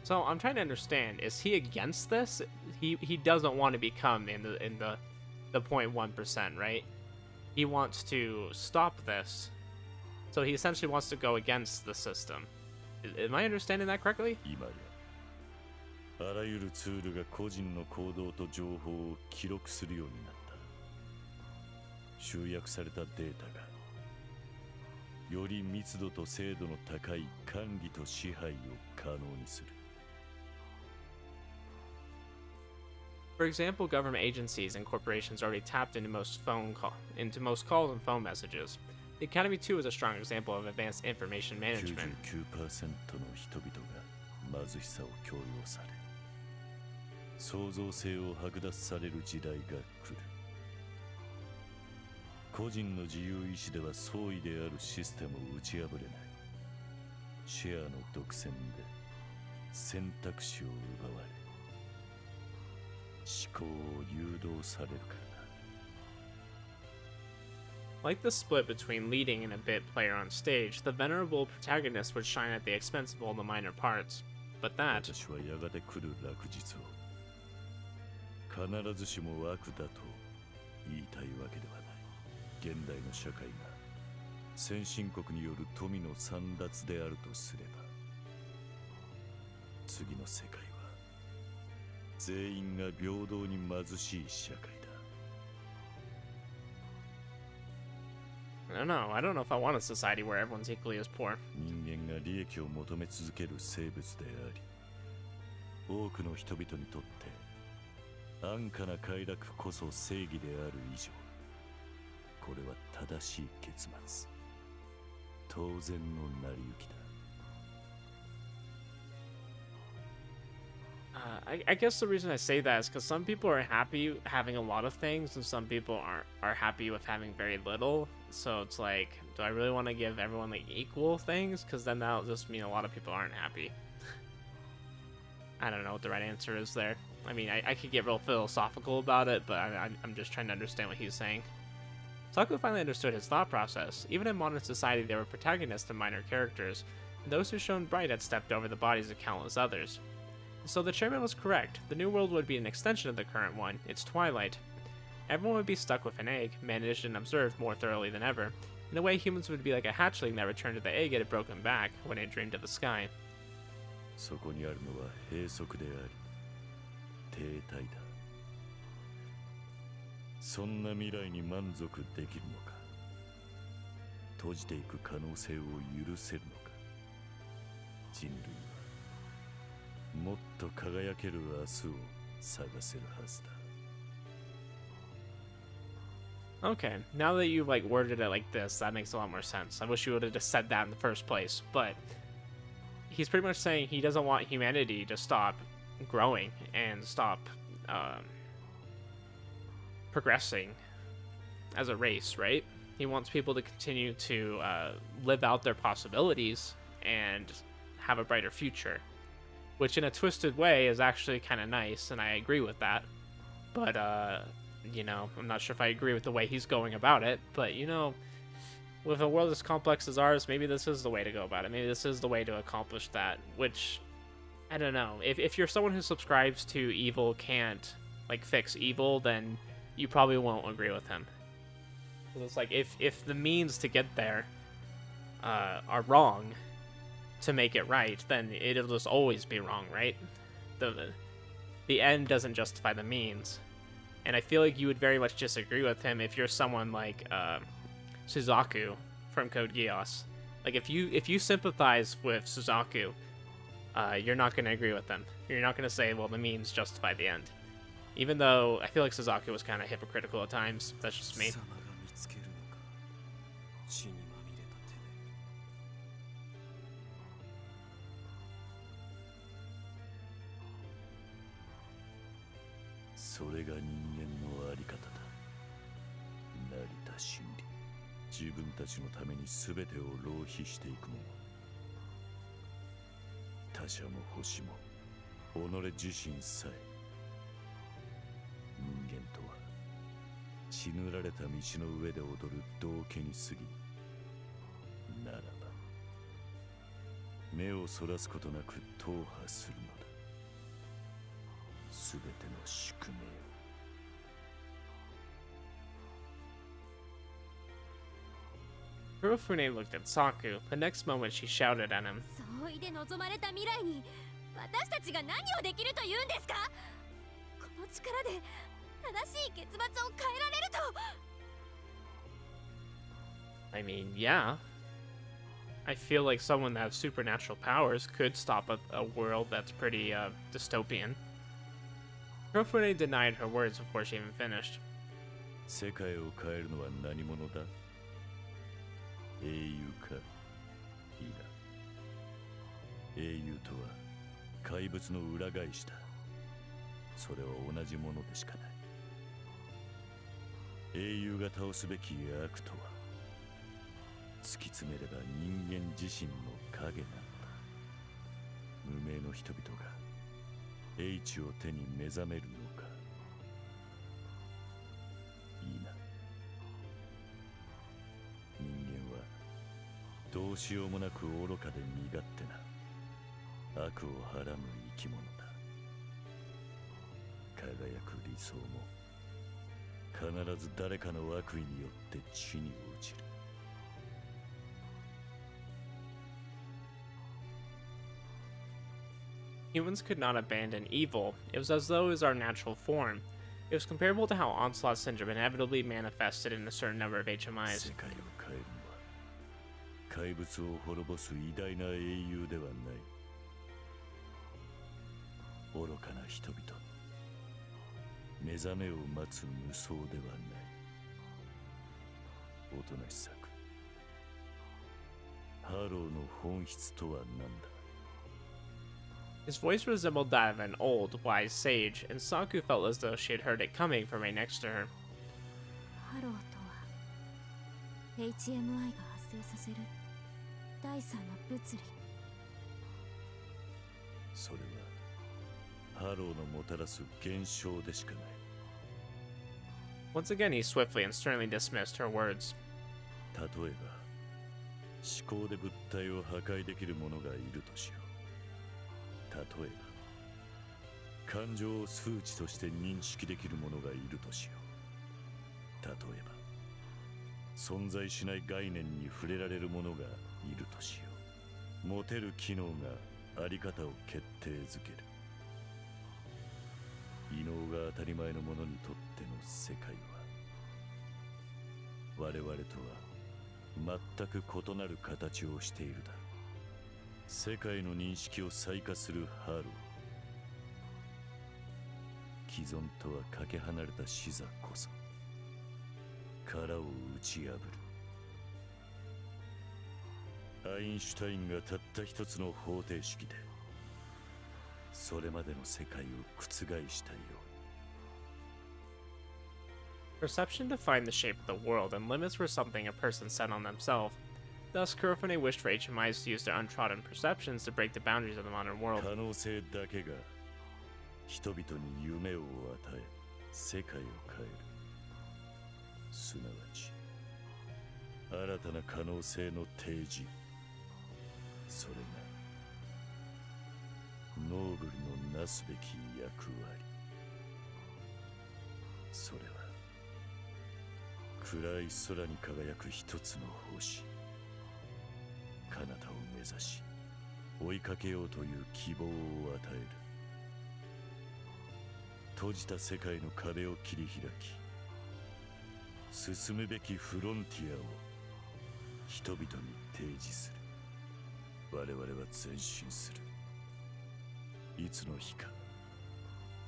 So I'm trying to understand, is he against this? He doesn't want to become in the 0.1%, right? He wants to stop this. So he essentially wants to go against the system. Am I understanding that correctly? 今やあらゆるツールが個人の行動と情報を記録するようになった。集約されたデータがより密度と精度の高い管理と支配を可能にする。For example, government agencies and corporations already tapped into most calls and phone messages. The Academy 2 is a strong example of advanced information management. 99% の人々が貧しさを強要され、創造性を剥奪される時代が来る。個人の自由意志では相違であるシステムを打ち破れない。シェアの独占で選択肢を奪われ、思考を誘導されるからだ。Like the split between leading and a bit player on stage, the venerable protagonist would shine at the expense of all the minor parts. But that... 私はやがて来る落日を必ずしも悪だと言いたいわけではない。現代の社会が先進国による富の簒奪であるとすれば、次の世界は全員が平等に貧しい社会だ。I don't know if I want a society where everyone's equally as poor. 人間が利益を求め続ける生物であり、多くの人々にとって安価な快楽こそ正義である以上、これは正しい結末、当然の成り行きだ。I guess the reason I say that is because some people are happy having a lot of things and some people are happy with having very little. So it's like, do I really want to give everyone like equal things? Because then that'll just mean a lot of people aren't happy. I don't know what the right answer is there. I mean, I could get real philosophical about it, but I'm just trying to understand what he's saying. Saku finally understood his thought process. Even in modern society, there were protagonists and minor characters, and those who shone bright had stepped over the bodies of countless others. So the chairman was correct. The new world would be an extension of the current one, its twilight. Everyone would be stuck with an egg, managed and observed more thoroughly than ever. In a way, humans would be like a hatchling that returned to the egg it had broken back when it dreamed of the sky. そこにあるのは閉塞であり、停滞だ。そんな未来に満足できるのか、閉じていく可能性を許せるのか。人類はもっと輝ける明日を探せるはずだ。Okay, now that you like worded it like this, that makes a lot more sense. I wish you would have just said that in the first place, but he's pretty much saying he doesn't want humanity to stop growing and stop progressing as a race, right? He wants people to continue to live out their possibilities and have a brighter future, which in a twisted way is actually kind of nice, and I agree with that. But, you know, I'm not sure if I agree with the way he's going about it, but, you know, with a world as complex as ours, maybe this is the way to go about it. Maybe this is the way to accomplish that, which, I don't know. If you're someone who subscribes to evil can't, like, fix evil, then you probably won't agree with him. It's like, if the means to get there are wrong to make it right, then it'll just always be wrong, right? the end doesn't justify the means. And I feel like you would very much disagree with him if you're someone like Suzaku from Code Geass. Like if you sympathize with Suzaku, you're not going to agree with them. You're not going to say, well, the means justify the end. Even though I feel like Suzaku was kind of hypocritical at times. That's just me. それが人間のあり方だ。成田真理。自分たちのために全てを浪費していくもの。他者も星も、己自身さえ。人間とは、血塗られた道の上で踊る道化に過ぎ。ならば、目をそらすことなく踏破するのだ。 すべての宿命を。Kurofune looked at Saku. The next moment, she shouted at him. 総意で望まれた未来に私たちが何をできるというんですか？この力で正しい結末を変えられると。I mean, yeah. I feel like someone that has supernatural powers could stop a world that's pretty dystopian. Kurofune denied her words before she even finished. 世界を変えるのは何者だ？英雄か？いいな。英雄とは怪物の裏返しだ。それは同じものでしかない。英雄が倒すべき悪とは、突き詰めれば人間自身の影なのだ。無名の人々が H を手に目覚めるのか。いいな。人間はどうしようもなく愚かで身勝手な悪をはらむ生き物だ。輝く理想も必ず誰かの悪意によって地に落ちる。 Humans could not abandon evil. It was as though it was our natural form. It was comparable to how Onslaught Syndrome inevitably manifested in a certain number of HMIs. 世界を変えるのは怪物を滅ぼす偉大な英雄ではない。愚かな人々の目覚めを待つ無双ではない。おとなしさく。ハローの本質とは何だ？ His voice resembled that of an old, wise sage, and Saku felt as though she had heard it coming from right next to her. ハローとは HMI が発生させる第三の物理。それはハローのもたらす現象でしかない。 Once again, he swiftly and sternly dismissed her words. 例えば、思考で物体を破壊できる者がいるとしよう。 例えば感情を数値として認識できる者がいるとしよう。例えば存在しない概念に触れられる者がいるとしよう。持てる機能があり方を決定づける。異能が当たり前の者にとっての世界は我々とは全く異なる形をしているだろう。 世界の認識を再化するハロー。既存とはかけ離れた視座こそ殻を打ち破る。アインシュタインがたった一つの方程式でそれまでの世界を覆したように。 Perception defined the shape of the world, and limits were something a person set on themselves. Thus, Kurofune wished for HMIs to use their untrodden perceptions to break the boundaries of the modern world. 可能性だけが人々に夢を与え、世界を変える。すなわち、新たな可能性の提示。それがノーブルのなすべき役割。それは暗い空に輝く一つの星。 彼方を目指し追いかけようという希望を与える。閉じた世界の壁を切り開き、進むべきフロンティアを人々に提示する。我々は前進する。いつの日か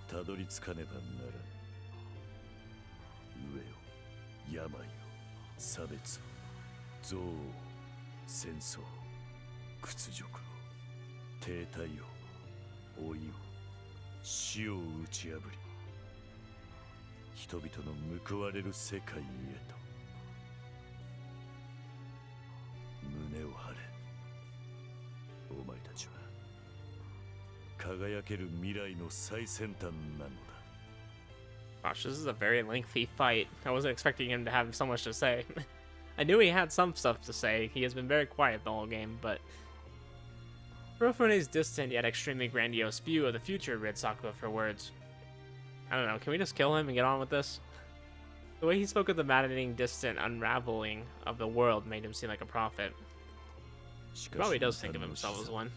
たどり着かねばならぬ。飢えを、病を、差別を、憎悪を、戦争を、屈辱を、停滞を、老いを、死を打ち破り、人々の報われる世界へと。胸を張れ、お前たちは輝ける未来の最先端なのだ。 Gosh, this is a very lengthy fight. I wasn't expecting him to have so much to say. I knew he had some stuff to say. He has been very quiet the whole game, but Kurofune's distant yet extremely grandiose view of the future rid Saku of her words. I don't know, can we just kill him and get on with this? The way he spoke of the maddening, distant unraveling of the world made him seem like a prophet. He probably does think of himself as one.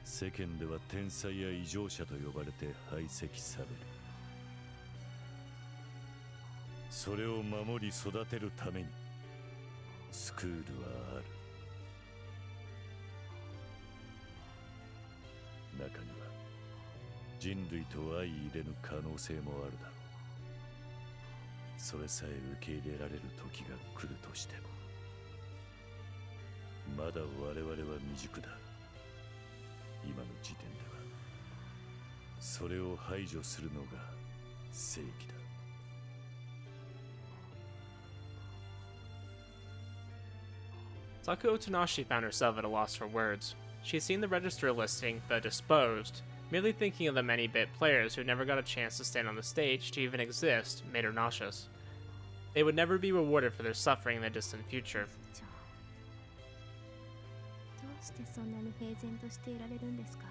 世間では天才や異常者と呼ばれて排斥される。それを守り育てるためにスクールはある。中には人類と相入れぬ可能性もあるだろう。それさえ受け入れられる時が来るとしても、まだ我々は未熟だ。今の時点ではそれを排除するのが正義だ。Saku Otonashi found herself at a loss for words. She had seen the register listing the disposed, merely thinking of the many bit players who never got a chance to stand on the stage to even exist made her nauseous. They would never be rewarded for their suffering in the distant future. どうしてそんなに平然としていられるんですか。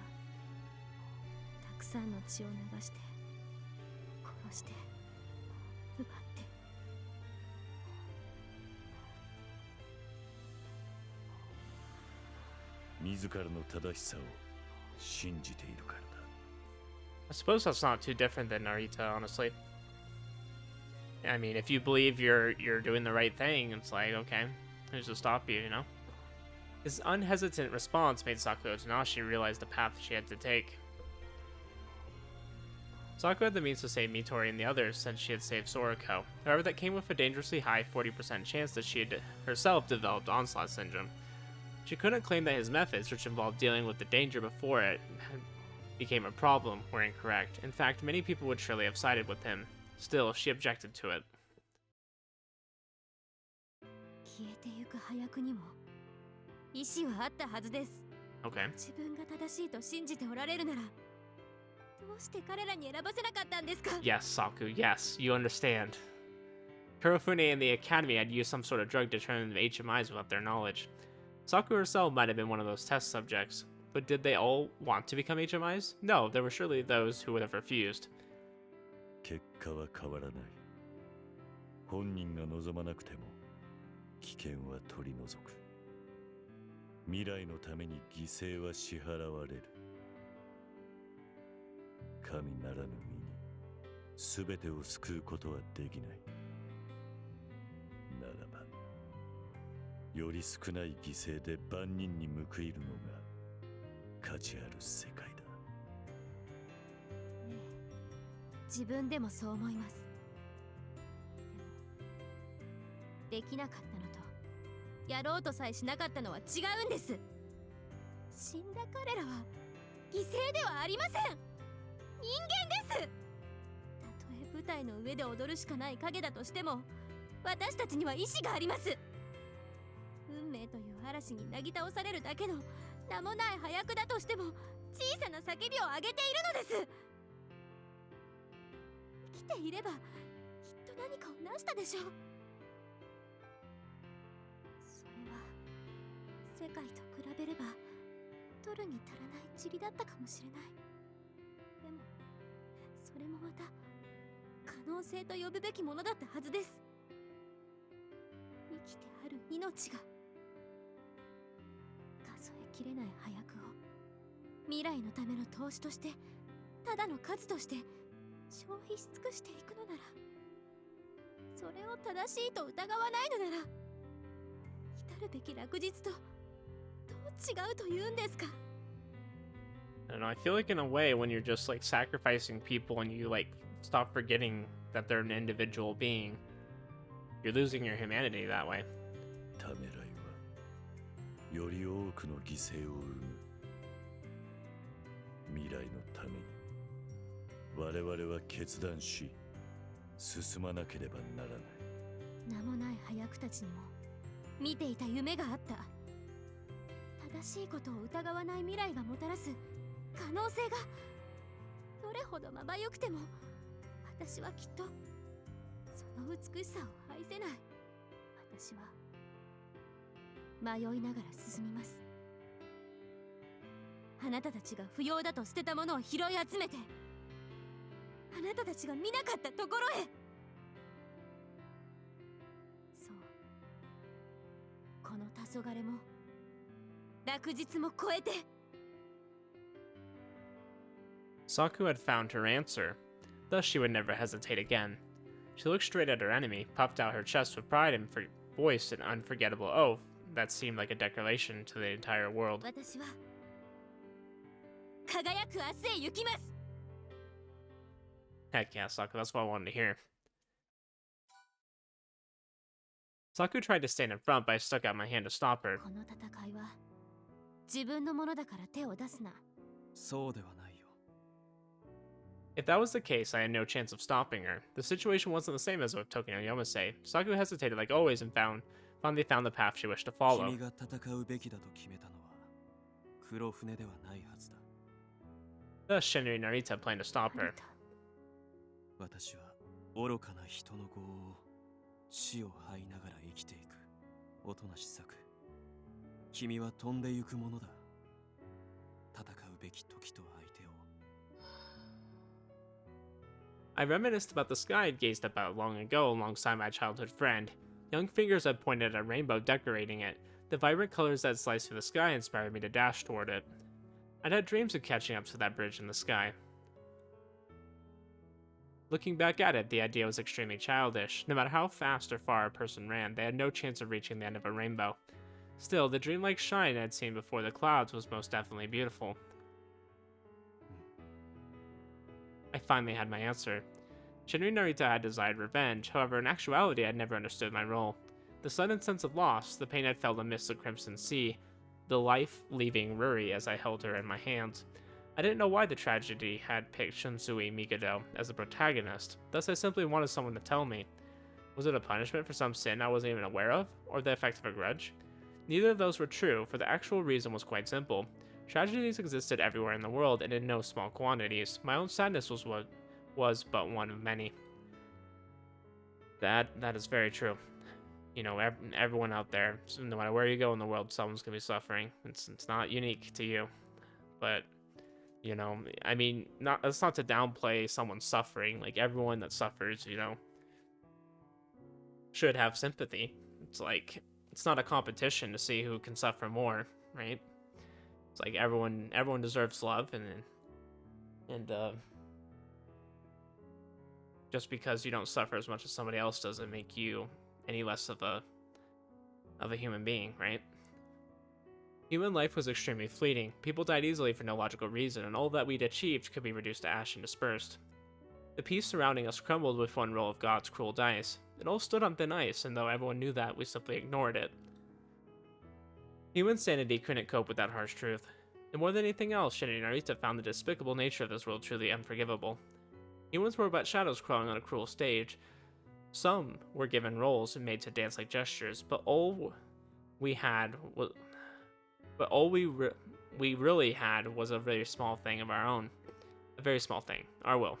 たくさんの血を流して、殺して、奪って。自らの正しさを信じているからだ。I suppose that's not too different than Narita, honestly. I mean, if you believe you're doing the right thing, it's like, okay, who's to stop you, you know? His unhesitant response made Saku Otonashi realize the path she had to take. Saku had the means to save Mitori and the others since she had saved Sorako. However, that came with a dangerously high 40% chance that she had herself developed Onslaught Syndrome. She couldn't claim that his methods, which involved dealing with the danger before it became a problem, were incorrect. In fact, many people would surely have sided with him. Still, she objected to it. 消えてゆく早くにも意志はあったはずです。 Okay. 自分が正しいと信じておられるなら、どうして彼らに選ばせなかったんですか？ Yes, Saku, yes, you understand. Kurofune and the Academy had used some sort of drug to turn them HMIs without their knowledge. Saku herself might have been one of those test subjects, but did they all want to become HMIs? No, there were surely those who would have refused. 結果は変わらない。本人が望まなくても危険は取り除く。未来のために犠牲は支払われる。神ならぬ身に全てを救うことはできない。ならばより少ない犠牲で万人に報いるのが価値ある世界だ。自分でもそう思います。できなかったのとやろうとさえしなかったのは違うんです。死んだ彼らは犠牲ではありません。人間です。たとえ舞台の上で踊るしかない影だとしても、私たちには意志があります。運命という嵐になぎ倒されるだけの名もない破薬だとしても小さな叫びを上げているのです。生きていればきっと何かを成したでしょう。それは世界と比べれば取るに足らない塵だったかもしれない。でもそれもまた可能性と呼ぶべきものだったはずです。生きてある命が数えきれない破薬を未来のための投資として、ただの数として消費し尽くしていくのなら、それを正しいと疑わないのなら、来るべき落日とどう違うと言うんですか。 I don't know, I feel like in a way when you're just like sacrificing people and you like stop forgetting that they're an individual being, you're losing your humanity that way. ためらいはより多くの犠牲を生む。未来のために我々は決断し進まなければならない。名もない早くたちにも見ていた夢があった。正しいことを疑わない未来がもたらす可能性がどれほどまばゆくても、私はきっとその美しさを愛せない。私は迷いながら進みます。あなたたちが不要だと捨てたものを拾い集めて、あなたたちが見なかったところへ。そう、この黄昏も落日も超えて。 Saku had found her answer, thus she would never hesitate again. She looked straight at her enemy, puffed out her chest with pride, and voiced an unforgettable oath that seemed like a declaration to the entire world. 私は輝く明日へ行きます。 Heck yeah, Saku, that's what I wanted to hear. Saku tried to stand in front, but I stuck out my hand to stop her. この戦いは自分のものだから手を出すな。そうではないよ。 If that was the case, I had no chance of stopping her. The situation wasn't the same as with Tokino Yomase. Saku hesitated like always and finally found the path she wished to follow. 君が戦うべきだと決めたのは黒船ではないはずだ。 Thus, Shinri Narita planned to stop her. 私は愚かな人の業を死を這いながら生きていく。おとなし作。君は飛んでゆくものだ。戦うべき時と相手を。 I reminisced about the sky I'd gazed about long ago alongside my childhood friend. Young fingers had pointed at a rainbow decorating it. The vibrant colors that sliced through the sky inspired me to dash toward it. I'd had dreams of catching up to that bridge in the sky. Looking back at it, the idea was extremely childish. No matter how fast or far a person ran, they had no chance of reaching the end of a rainbow. Still, the dreamlike shine I'd seen before the clouds was most definitely beautiful. I finally had my answer. Shinri Narita had desired revenge, however in actuality I had never understood my role. The sudden sense of loss, the pain I'd felt amidst the Crimson Sea, the life leaving Ruri as I held her in my hands. I didn't know why the tragedy had picked Shunsui Mikado as the protagonist, thus I simply wanted someone to tell me. Was it a punishment for some sin I wasn't even aware of, or the effect of a grudge? Neither of those were true, for the actual reason was quite simple. Tragedies existed everywhere in the world and in no small quantities. My own sadness was but one of many. That is very true. You know, everyone out there, no matter where you go in the world, someone's gonna be suffering. It's not unique to you, but you know, I mean, it's not to downplay someone's suffering. Like everyone that suffers, you know, should have sympathy. It's like it's not a competition to see who can suffer more, right? It's like everyone deserves love, and just because you don't suffer as much as somebody else doesn't make you any less of a human being, right? Human life was extremely fleeting. People died easily for no logical reason, and all that we'd achieved could be reduced to ash and dispersed. The peace surrounding us crumbled with one roll of God's cruel dice. It all stood on thin ice, and though everyone knew that, we simply ignored it. Human sanity couldn't cope with that harsh truth. And more than anything else, Shinri Narita found the despicable nature of this world truly unforgivable. Humans were but shadows crawling on a cruel stage. Some were given roles and made to dance like gestures, but all we really had was a very small thing of our own. A very small thing, our will.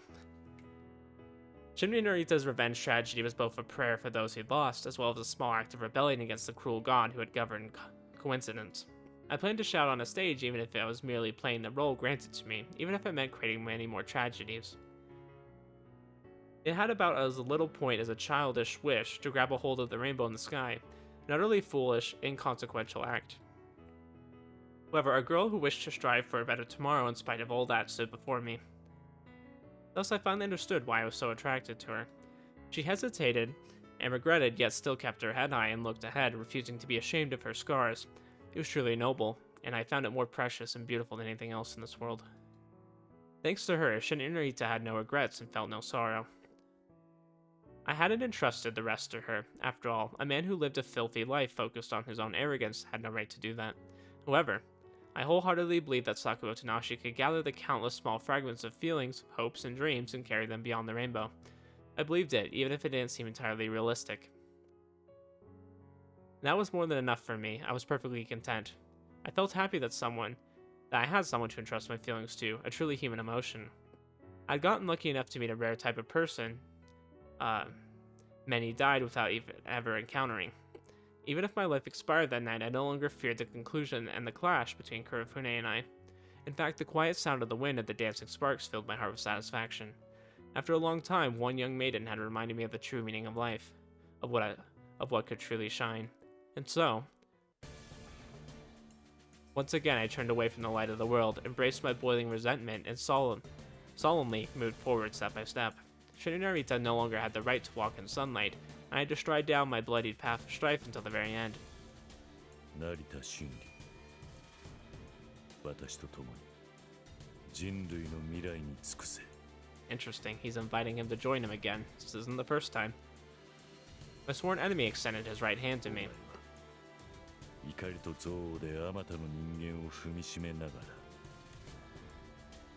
Shinri Narita's revenge tragedy was both a prayer for those he'd lost, as well as a small act of rebellion against the cruel god who had governed coincidence. I planned to shout on a stage even if I was merely playing the role granted to me, even if it meant creating many more tragedies. It had about as little point as a childish wish to grab a hold of the rainbow in the sky, an utterly foolish, inconsequential act. However, a girl who wished to strive for a better tomorrow in spite of all that stood before me. Thus, I finally understood why I was so attracted to her. She hesitated and regretted, yet still kept her head high and looked ahead, refusing to be ashamed of her scars. It was truly noble, and I found it more precious and beautiful than anything else in this world. Thanks to her, Shin and Narita had no regrets and felt no sorrow. I hadn't entrusted the rest to her. After all, a man who lived a filthy life focused on his own arrogance had no right to do that. However, I wholeheartedly believed that Saku Otonashi could gather the countless small fragments of feelings, hopes, and dreams and carry them beyond the rainbow. I believed it, even if it didn't seem entirely realistic. That was more than enough for me. I was perfectly content. I felt happy that I had someone to entrust my feelings to, a truly human emotion. I'd gotten lucky enough to meet a rare type of person many died without ever encountering. Even if my life expired that night, I no longer feared the conclusion and the clash between Kurofune and I. In fact, the quiet sound of the wind and the dancing sparks filled my heart with satisfaction. After a long time, one young maiden had reminded me of the true meaning of life, of what could truly shine. And so, once again, I turned away from the light of the world, embraced my boiling resentment, and solemnly moved forward step by step. Shin and Narita no longer had the right to walk in sunlight, and I had to stride down my bloodied path of strife until the very end. Narita Shinri. 私と共に人類の未来に尽くせ. Interesting, he's inviting him to join him again. This isn't the first time. My sworn enemy extended his right hand to me. 怒りと憎悪であまたの人間を踏みしめながら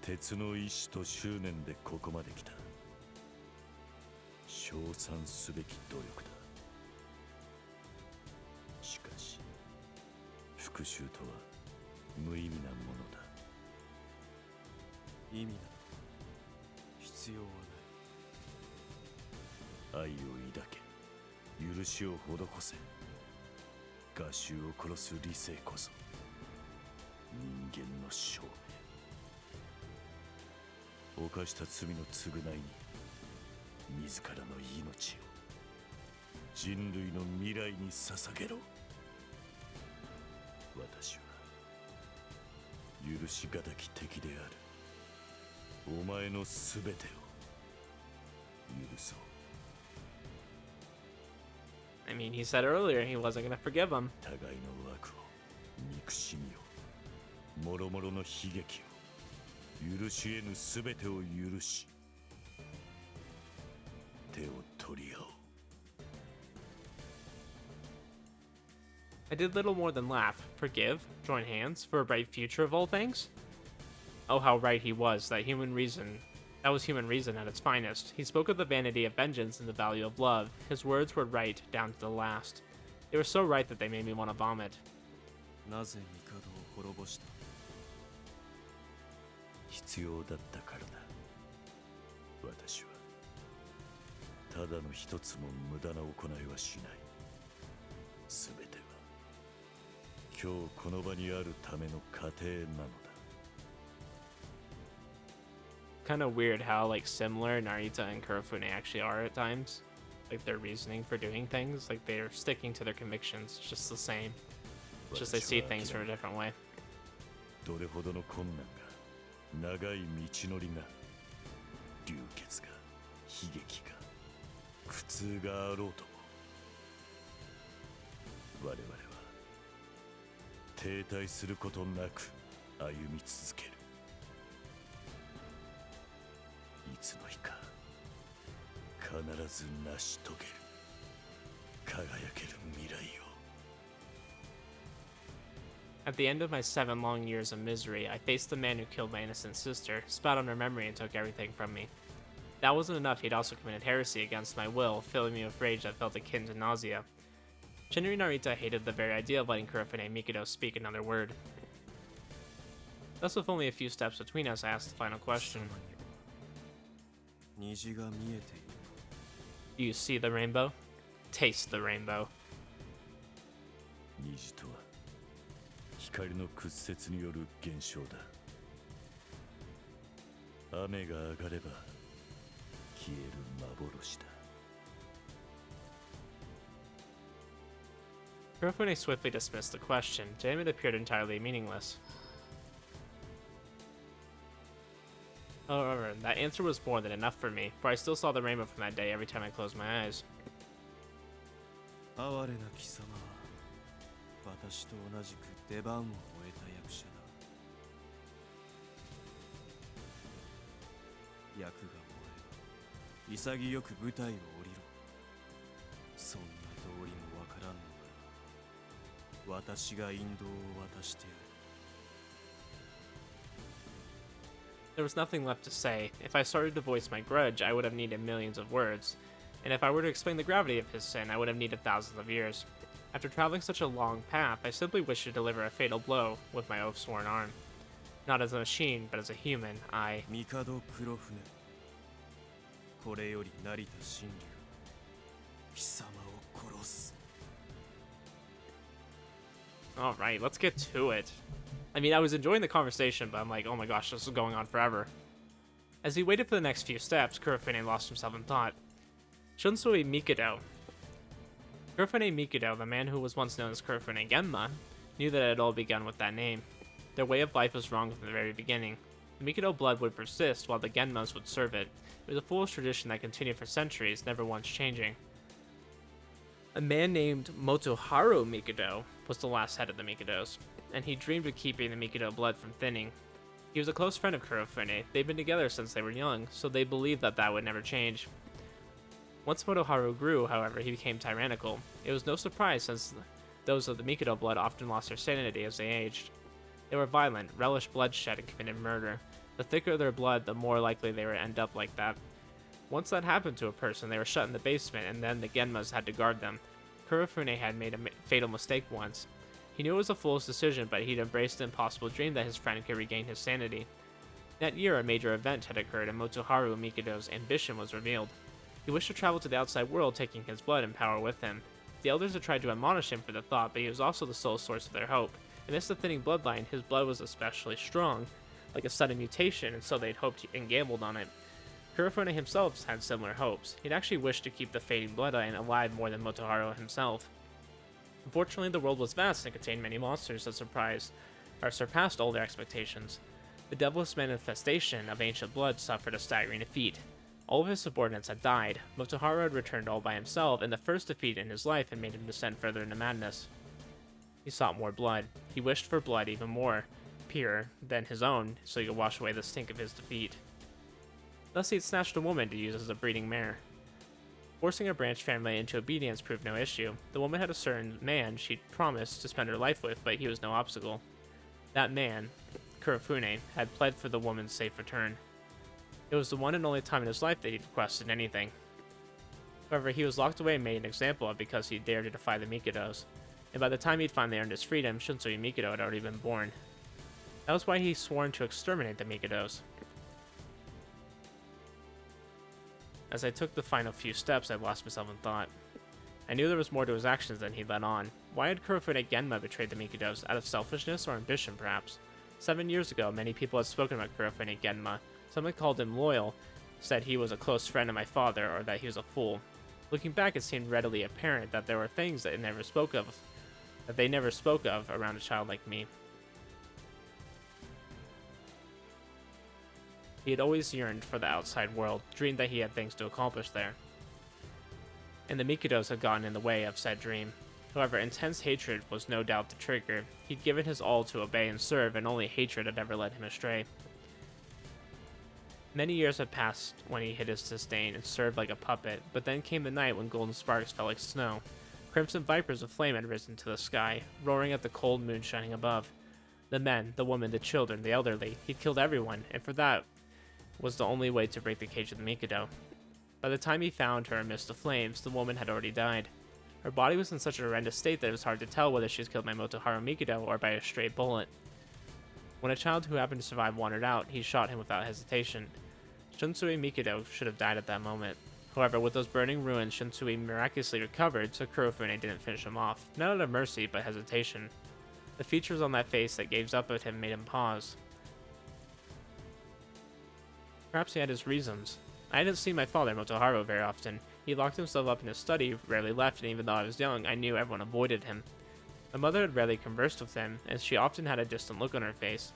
鉄の意志と執念でここまで来た。称賛すべき努力だ。しかし復讐とは無意味なものだ。意味など必要はない。愛を抱け、許しを施せ。画集を殺す理性こそ人間の証明。犯した罪の償いに自らの命を人類の未来に捧げろ。私は許しがたき敵である。お前のすべてを許そう。I mean, he said earlier he wasn't going to forgive him. 互いの悪を、憎しみを、もろもろの悲劇を、許し得ぬすべてを許し、手を取り合おう。I did little more than laugh, forgive, join hands for a bright future of all things. Oh, how right he was, that was human reason at its finest. He spoke of the vanity of vengeance and the value of love. His words were right down to the last. They were so right that they made me want to vomit. なぜ帝を滅ぼした？必要だったからだ。私はただの一つも無駄な行いはしない。すべては今日この場にあるための過程なのだ。Kind of weird how like similar Narita and Kurofune actually are at times. Like their reasoning for doing things, like they're sticking to their convictions, it's just the same. It's just they see things from a different way. どれほどの困難が、長い道のりが、流血が、悲劇が、苦痛があろうとも、我々は停滞することなく歩み続ける。いつの日か必ず成し遂げる。輝ける未来を。At the end of my 7 long years of misery, I faced the man who killed my innocent sister, spat on her memory, and took everything from me. That wasn't enough, he'd also committed heresy against my will, filling me with rage that felt akin to nausea. Shinri Narita hated the very idea of letting Kurofune and Mikado speak another word. Thus, with only a few steps between us, I asked the final question. 虹が見えている。 Do you see the rainbow? Taste the rainbow. 虹とは光の屈折による現象だ。雨が上がれば消える幻だ。Kurofune swiftly dismissed the question. To him, it appeared entirely meaningless. However, that answer was more than enough for me, for I still saw the rainbow from that day every time I closed my eyes. 哀れな貴様は私と同じく出番を終えた役者だ。役が終われば潔く舞台を降りろ。そんな道理もわからんのなら私が引導を渡してやる。 There was nothing left to say. If I started to voice my grudge, I would have needed millions of words. And if I were to explain the gravity of his sin, I would have needed thousands of years. After traveling such a long path, I simply wished to deliver a fatal blow with my oath-sworn arm. Not as a machine, but as a human, I... Mikado Kurofune. これより成田真竜。貴様を殺す。 Alright, let's get to it. I mean, I was enjoying the conversation, but I'm like, oh my gosh, this is going on forever. As he waited for the next few steps, Kurofune lost himself in thought. Shunsui Mikado. Kurofune Mikado, the man who was once known as Kurofune Genma, knew that it had all begun with that name. Their way of life was wrong from the very beginning. The Mikado blood would persist while the Genmas would serve it. It was a foolish tradition that continued for centuries, never once changing. A man named Motoharu Mikado was the last head of the Mikados, and he dreamed of keeping the Mikado blood from thinning. He was a close friend of Kurofune. They'd been together since they were young, so they believed that that would never change. Once Motoharu grew, however, he became tyrannical. It was no surprise since those of the Mikado blood often lost their sanity as they aged. They were violent, relished bloodshed, and committed murder. The thicker their blood, the more likely they would end up like that. Once that happened to a person, they were shut in the basement, and then the Genmas had to guard them. Kurofune had made a fatal mistake once. He knew it was a foolish decision, but he'd embraced the impossible dream that his friend could regain his sanity. That year, a major event had occurred, and Motoharu Mikado's ambition was revealed. He wished to travel to the outside world, taking his blood and power with him. The elders had tried to admonish him for the thought, but he was also the sole source of their hope. Amidst the thinning bloodline, his blood was especially strong, like a sudden mutation, and so they'd hoped and gambled on it. Kurofune himself had similar hopes. He'd actually wished to keep the fading bloodline alive more than Motoharu himself. Unfortunately, the world was vast and contained many monsters that surpassed all their expectations. The devilish manifestation of ancient blood suffered a staggering defeat. All of his subordinates had died. Motoharu had returned all by himself, and the first defeat in his life had made him descend further into madness. He sought more blood. He wished for blood even more pure than his own, so he could wash away the stink of his defeat. Thus he had snatched a woman to use as a breeding mare. Forcing a branch family into obedience proved no issue. The woman had a certain man she'd promised to spend her life with, but he was no obstacle. That man, Kurofune, had pled for the woman's safe return. It was the one and only time in his life that he'd requested anything. However, he was locked away and made an example of because he dared to defy the Mikados. And by the time he'd finally earned his freedom, Shunsui Mikado had already been born. That was why he sworn to exterminate the Mikados. As I took the final few steps, I lost myself in thought. I knew there was more to his actions than he'd let on. Why had Kurofune Genma betrayed the Mikados? Out of selfishness or ambition, perhaps? 7 years ago, many people had spoken about Kurofune Genma. Some had called him loyal, said he was a close friend of my father, or that he was a fool. Looking back, it seemed readily apparent that there were things that they never spoke of around a child like me. He had always yearned for the outside world, dreamed that he had things to accomplish there. And the Mikados had gotten in the way of said dream. However, intense hatred was no doubt the trigger. He'd given his all to obey and serve, and only hatred had ever led him astray. Many years had passed when he hid his disdain and served like a puppet, but then came the night when golden sparks fell like snow. Crimson vipers of flame had risen to the sky, roaring at the cold moon shining above. The men, the women, the children, the elderly, he'd killed everyone, and for that was the only way to break the cage of the Mikado. By the time he found her amidst the flames, the woman had already died. Her body was in such a horrendous state that it was hard to tell whether she was killed by Motoharu Mikado or by a stray bullet. When a child who happened to survive wandered out, he shot him without hesitation. Shunsui Mikado should have died at that moment. However, with those burning ruins, Shunsui miraculously recovered, so Kurofune didn't finish him off. Not out of mercy, but hesitation. The features on that face that gazed up at him made him pause. Perhaps he had his reasons. I hadn't seen my father, Motoharu, very often. He locked himself up in his study, rarely left, and even though I was young, I knew everyone avoided him. My mother had rarely conversed with him, and she often had a distant look on her face.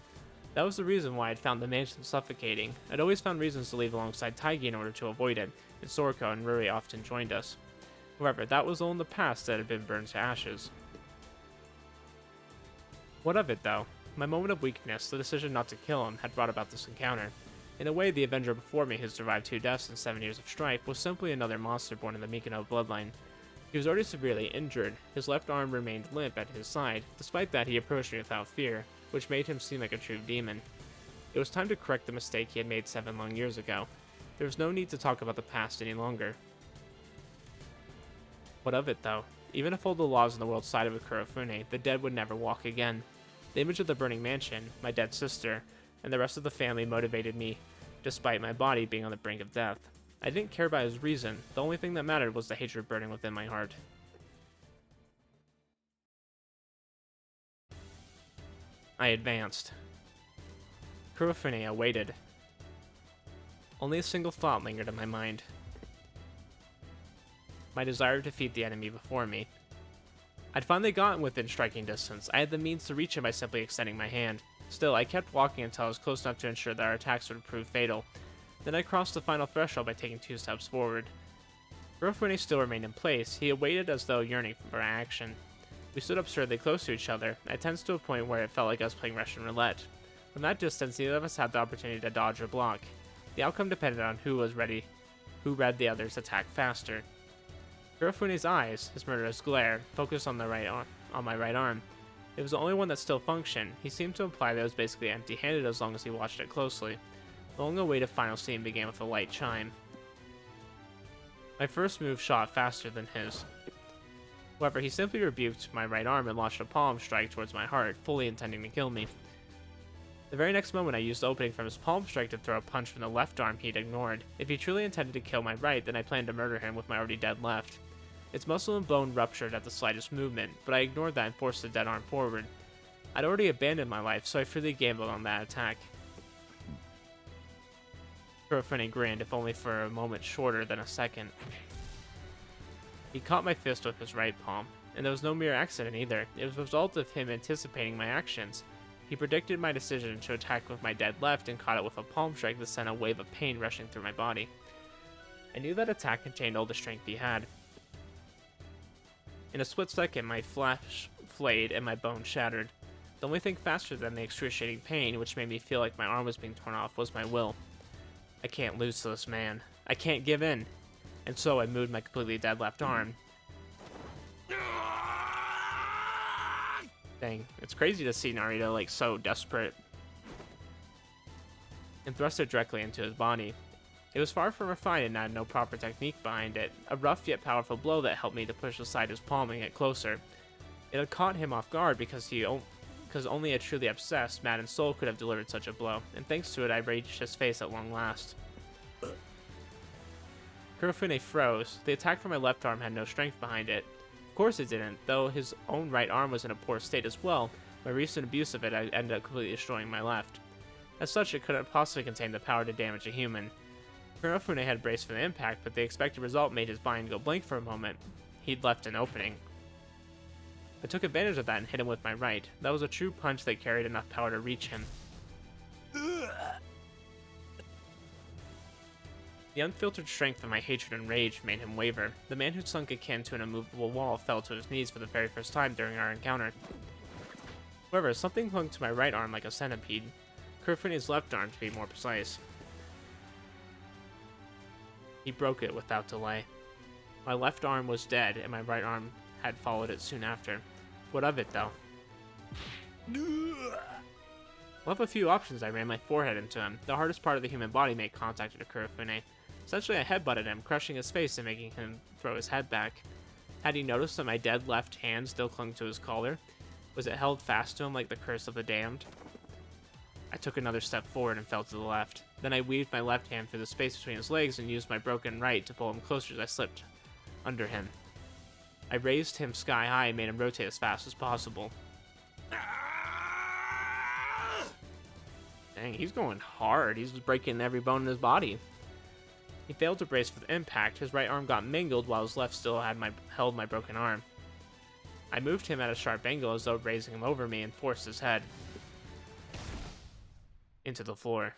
That was the reason why I'd found the mansion suffocating. I'd always found reasons to leave alongside Tigey in order to avoid it, and Sorako and Ruri often joined us. However, that was all in the past that had been burned to ashes. What of it, though? My moment of weakness, the decision not to kill him, had brought about this encounter. In a way, the Avenger before me, who survived 2 deaths in 7 years of strife, was simply another monster born in the Mikino bloodline. He was already severely injured. His left arm remained limp at his side. Despite that, he approached me without fear, which made him seem like a true demon. It was time to correct the mistake he had made 7 long years ago. There was no need to talk about the past any longer. What of it, though? Even if all the laws in the world sided with Kurofune, the dead would never walk again. The image of the burning mansion, my dead sister, and the rest of the family motivated me, despite my body being on the brink of death. I didn't care about his reason. The only thing that mattered was the hatred burning within my heart. I advanced. Kurofune awaited. Only a single thought lingered in my mind. My desire to defeat the enemy before me. I'd finally gotten within striking distance. I had the means to reach him by simply extending my hand. Still, I kept walking until I was close enough to ensure that our attacks would prove fatal. Then I crossed the final threshold by taking 2 steps forward. Kurofune still remained in place. He awaited as though yearning for action. We stood absurdly close to each other, at times to a point where it felt like I was playing Russian roulette. From that distance, neither of us had the opportunity to dodge or block. The outcome depended on who read the other's attack faster. Kurofune's eyes, his murderous glare, focused on my right arm. It was the only one that still functioned. He seemed to imply that it was basically empty-handed as long as he watched it closely. The long-awaited final scene began with a light chime. My first move shot faster than his. However, he simply rebuked my right arm and launched a palm strike towards my heart, fully intending to kill me. The very next moment, I used the opening from his palm strike to throw a punch from the left arm he'd ignored. If he truly intended to kill my right, then I planned to murder him with my already dead left. Its muscle and bone ruptured at the slightest movement, but I ignored that and forced the dead arm forward. I'd already abandoned my life, so I freely gambled on that attack. Kurofune grinned, if only for a moment shorter than a second. He caught my fist with his right palm, and there was no mere accident either. It was the result of him anticipating my actions. He predicted my decision to attack with my dead left and caught it with a palm strike that sent a wave of pain rushing through my body. I knew that attack contained all the strength he had. In a split second, my flesh flayed and my bones shattered. The only thing faster than the excruciating pain, which made me feel like my arm was being torn off, was my will. I can't lose to this man. I can't give in. And so I moved my completely dead left arm. Dang, it's crazy to see Narita like so desperate. And thrust it directly into his body. It was far from refined and had no proper technique behind it. A rough yet powerful blow that helped me to push aside his palm and get closer. It had caught him off guard because only a truly obsessed, maddened soul could have delivered such a blow, and thanks to it I reached his face at long last. Kurofune froze. The attack from my left arm had no strength behind it. Of course it didn't, though his own right arm was in a poor state as well. My recent abuse of it ended up completely destroying my left. As such, it couldn't possibly contain the power to damage a human. Kurofune had braced for the impact, but the expected result made his mind go blank for a moment. He'd left an opening. I took advantage of that and hit him with my right. That was a true punch that carried enough power to reach him. The unfiltered strength of my hatred and rage made him waver. The man who sunk akin to an immovable wall fell to his knees for the very first time during our encounter. However, something clung to my right arm like a centipede. Kurofune's left arm, to be more precise. He broke it without delay. My left arm was dead, and my right arm had followed it soon after. What of it, though? Of a few options, I ran my forehead into him. The hardest part of the human body made contact with Kurofune. Essentially, I headbutted him, crushing his face and making him throw his head back. Had he noticed that my dead left hand still clung to his collar? Was it held fast to him like the curse of the damned? I took another step forward and fell to the left. Then I weaved my left hand through the space between his legs and used my broken right to pull him closer as I slipped under him. I raised him sky high and made him rotate as fast as possible. Dang, he's going hard. He's breaking every bone in his body. He failed to brace for the impact. His right arm got mangled while his left still held my broken arm. I moved him at a sharp angle as though raising him over me and forced his head. into the floor.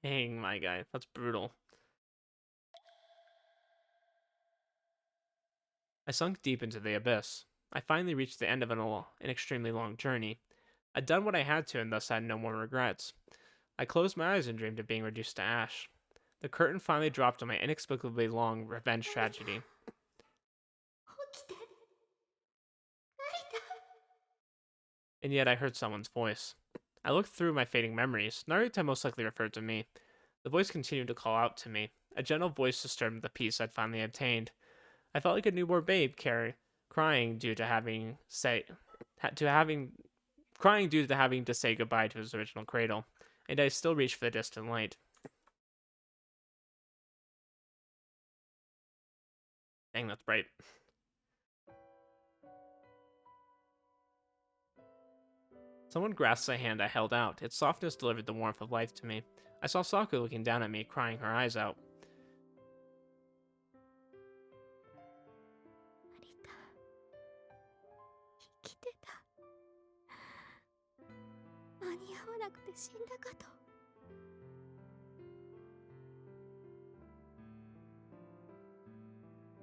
Dang, my guy. That's brutal. I sunk deep into the abyss. I finally reached the end of an extremely long journey. I'd done what I had to and thus had no more regrets. I closed my eyes and dreamed of being reduced to ash. The curtain finally dropped on my inexplicably long revenge tragedy. And yet I heard someone's voice. I looked through my fading memories. Narita most likely referred to me. The voice continued to call out to me. A gentle voice disturbed the peace I'd finally obtained. I felt like a newborn babe crying due to having to say goodbye to his original cradle, and I still reached for the distant light. Dang, that's bright. Someone grasped the hand I held out. Its softness delivered the warmth of life to me. I saw Saku looking down at me, crying her eyes out.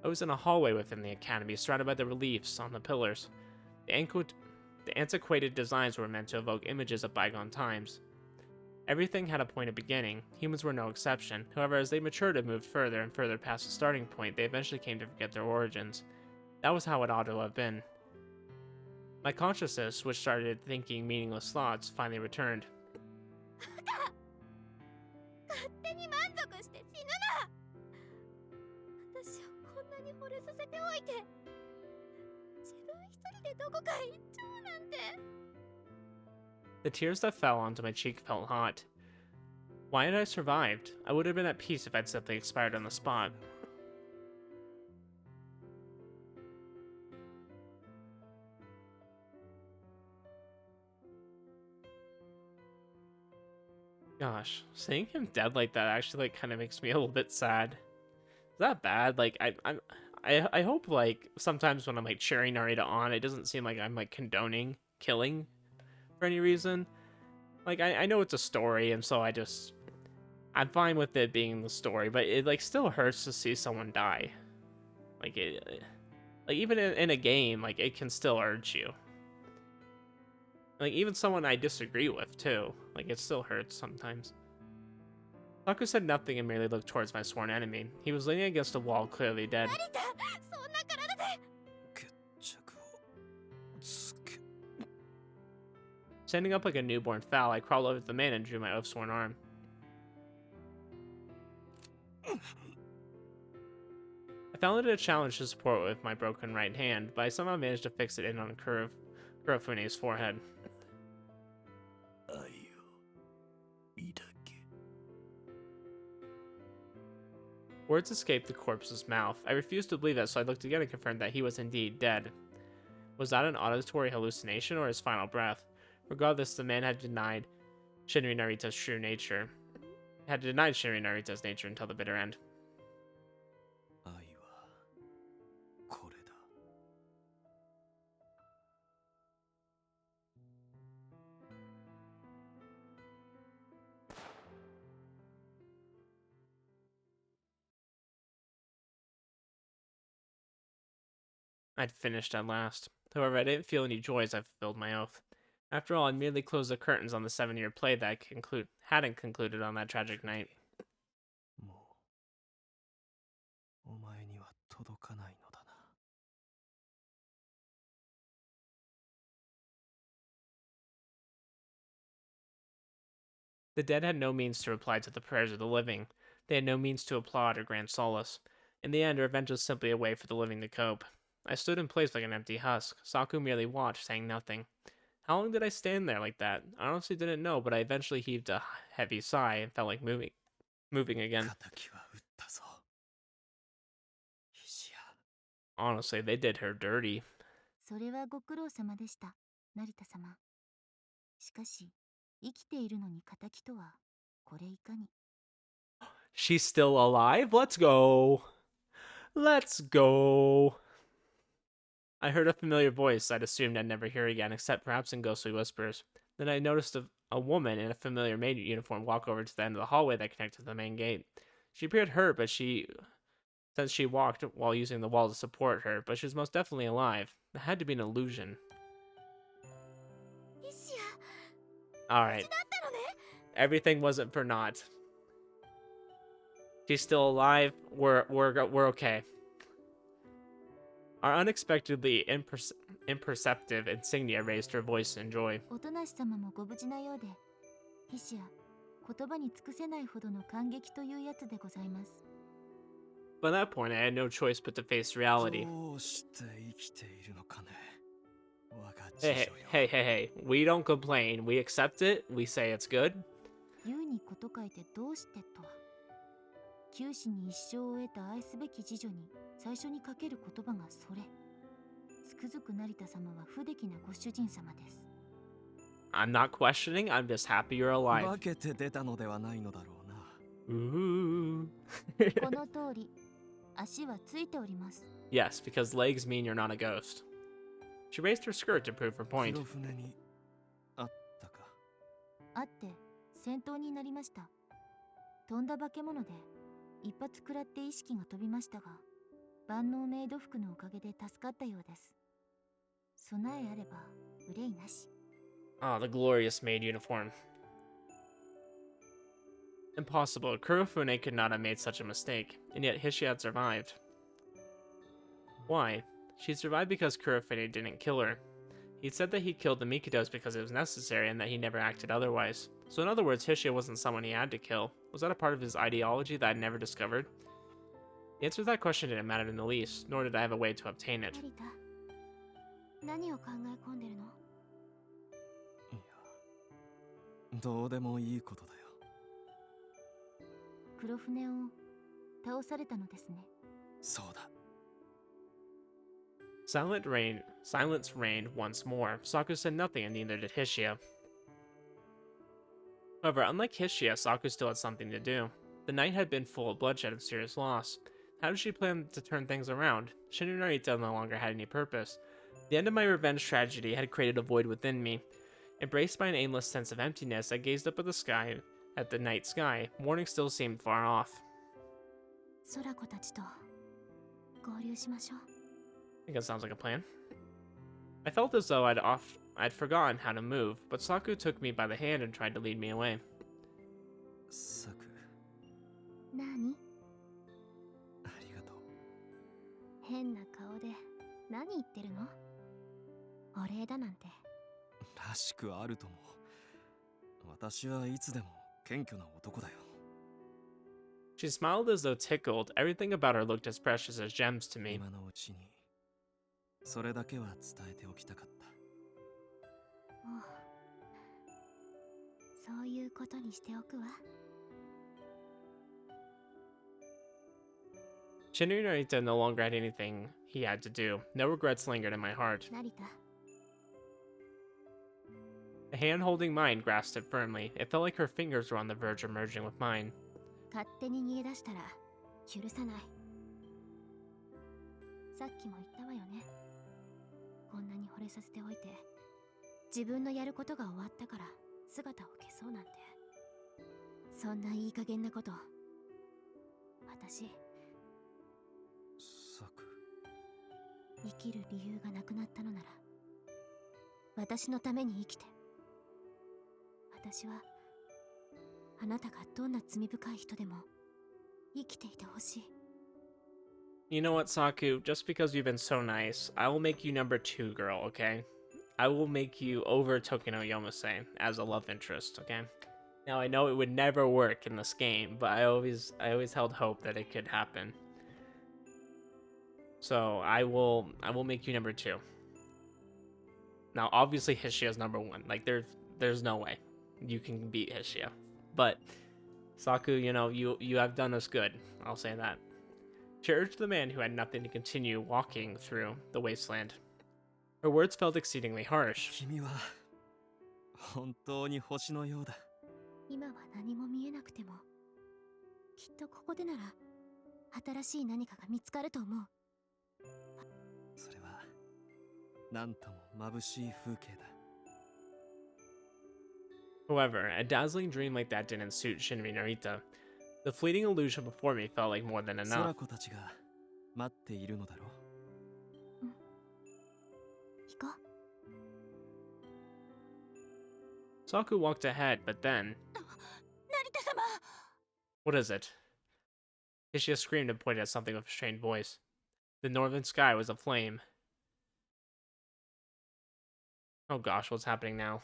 I was in a hallway within the academy, surrounded by the reliefs on the pillars. The antiquated designs were meant to evoke images of bygone times. Everything had a point of beginning. Humans were no exception. However, as they matured and moved further and further past the starting point, they eventually came to forget their origins. That was how it ought to have been. My consciousness, which started thinking meaningless thoughts, finally returned. The tears that fell onto my cheek felt hot. Why had I survived? I would have been at peace if I'd simply expired on the spot. Gosh, seeing him dead like that actually kind of makes me a little bit sad. Is that bad? Like I hope sometimes when I'm cheering Narita on, it doesn't seem like I'm condoning killing for any reason. I know it's a story, and so I'm fine with it being the story, but it still hurts to see someone die. Even in a game, it can still hurt you. Even someone I disagree with too. It still hurts sometimes. Saku said nothing and merely looked towards my sworn enemy. He was leaning against a wall, clearly dead. Standing up like a newborn fowl, I crawled over to the man and drew my oath-sworn arm. I found it a challenge to support with my broken right hand, but I somehow managed to fix it in on Kurofune's forehead. Words escaped the corpse's mouth. I refused to believe it, so I looked again and confirmed that he was indeed dead. Was that an auditory hallucination or his final breath? Regardless, the man had denied Shinri Narita's true nature. Had denied Shinri Narita's nature until the bitter end. I'd finished at last. However, I didn't feel any joy as I fulfilled my oath. After all, I'd merely closed the curtains on the 7-year play that hadn't concluded on that tragic night. The dead had no means to reply to the prayers of the living. They had no means to applaud or grant solace. In the end, revenge was simply a way for the living to cope. I stood in place like an empty husk. Saku merely watched, saying nothing. How long did I stand there like that? I honestly didn't know, but I eventually heaved a heavy sigh and felt like moving again. Honestly, they did her dirty. She's still alive? Let's go. Let's go. I heard a familiar voice I'd assumed I'd never hear again, except perhaps in ghostly whispers. Then I noticed a woman in a familiar maid uniform walk over to the end of the hallway that connected to the main gate. She appeared hurt, but since she walked while using the wall to support her, but she was most definitely alive. That had to be an illusion. Alright. Everything wasn't for naught. She's still alive. We're okay. Our unexpectedly imperceptive insignia raised her voice in joy. おとなし様もご無事なようで、ヒシア、言葉に尽くせないほどの感激というやつでございます。By that point, I had no choice but to face reality. どうして生きているのかね。我が知 Hey, 女よ。 hey. We don't complain. We accept it. We say it's good. 言うにこと書いてどうしてとは。九死に一生を得た愛すべき次女に最初にかける言葉がそれ。つくづく成田様は不出来なご主人様です。I'm not questioning. I'm just happy you're alive. 化けて出たのではないのだろうな。この通り、足はついております。Yes, because legs mean you're not a ghost. She raised her skirt to prove her point. 黒船にあったか。あって戦闘になりました。飛んだ化け物で一発食らって意識が飛びましたが、万能メイド服のおかげで助かったようです。備えあれば憂いなし。Ah, the glorious maid uniform. Impossible. Kurofune could not have made such a mistake, and yet Hishiya had survived. Why? She survived because Kurofune didn't kill her. He said that he killed the Mikotos because it was necessary and that he never acted otherwise. So in other words, Hishiya wasn't someone he had to kill. Was that a part of his ideology that I'd never discovered? The answer to that question didn't matter in the least, nor did I have a way to obtain it. 何を考え込んでるの？いや、どうでもいいことだよ。黒船を倒されたのですね。そうだ。Silence reigned once more. Saku said nothing, and neither did Hishiya. However, unlike Hishiya, Saku still had something to do. The night had been full of bloodshed and serious loss. How did she plan to turn things around? Shinu Narita no longer had any purpose. The end of my revenge tragedy had created a void within me. Embraced by an aimless sense of emptiness, I gazed up at the night sky. Morning still seemed far off. 空子たちと合流しましょう。I think that sounds like a plan. I felt as though I'd forgotten how to move, but Saku took me by the hand and tried to lead me away. サク、何？ありがとう。変な顔で何言ってるの？お礼だなんて。らしくあるとも。私はいつでも謙虚な男だよ。She smiled as though tickled. Everything about her looked as precious as gems to me. 今のうちにそれだけは伝えておきたかった。おう、そういうことにしておくわ。Shinu Narita no longer had anything he had to do. No regrets lingered in my heart. 成田。 The hand holding mine grasped it firmly. It felt like her fingers were on the verge of merging with mine. 勝手に逃げ出したら許さない。さっきも言ったわよね。こんなに惚れさせておいて、自分のやることが終わったから姿を消そうなんて。そんないい加減なこと、私、サク。生きる理由がなくなったのなら、私のために生きて。私はあなたがどんな罪深い人でも生きていてほしい。You know what, Saku? Just because you've been so nice, I will make you number 2, girl, okay? I will make you over Tokino Yomase as a love interest, okay? Now, I know it would never work in this game, but I always held hope that it could happen. So, I will make you number 2. Now, obviously, Hishiya's number 1. Like, there's no way you can beat Hishiya. But, Saku, you know, you have done us good. I'll say that. She urged the man who had nothing to continue walking through the wasteland. Her words felt exceedingly harsh. 君は本当に星のようだ。今は何も見えなくても、きっとここでなら新しい何かが見つかると思う。それはなんとも眩しい風景だ。However, a dazzling dream like that didn't suit Shinri Narita. The fleeting illusion before me felt like more than enough. 空子たちが待っているのだろう。行こう。 Saku walked ahead, but then... 成田様 What is it? Hishiya screamed and pointed at something with a strained voice. The northern sky was aflame. Oh gosh, what's happening now?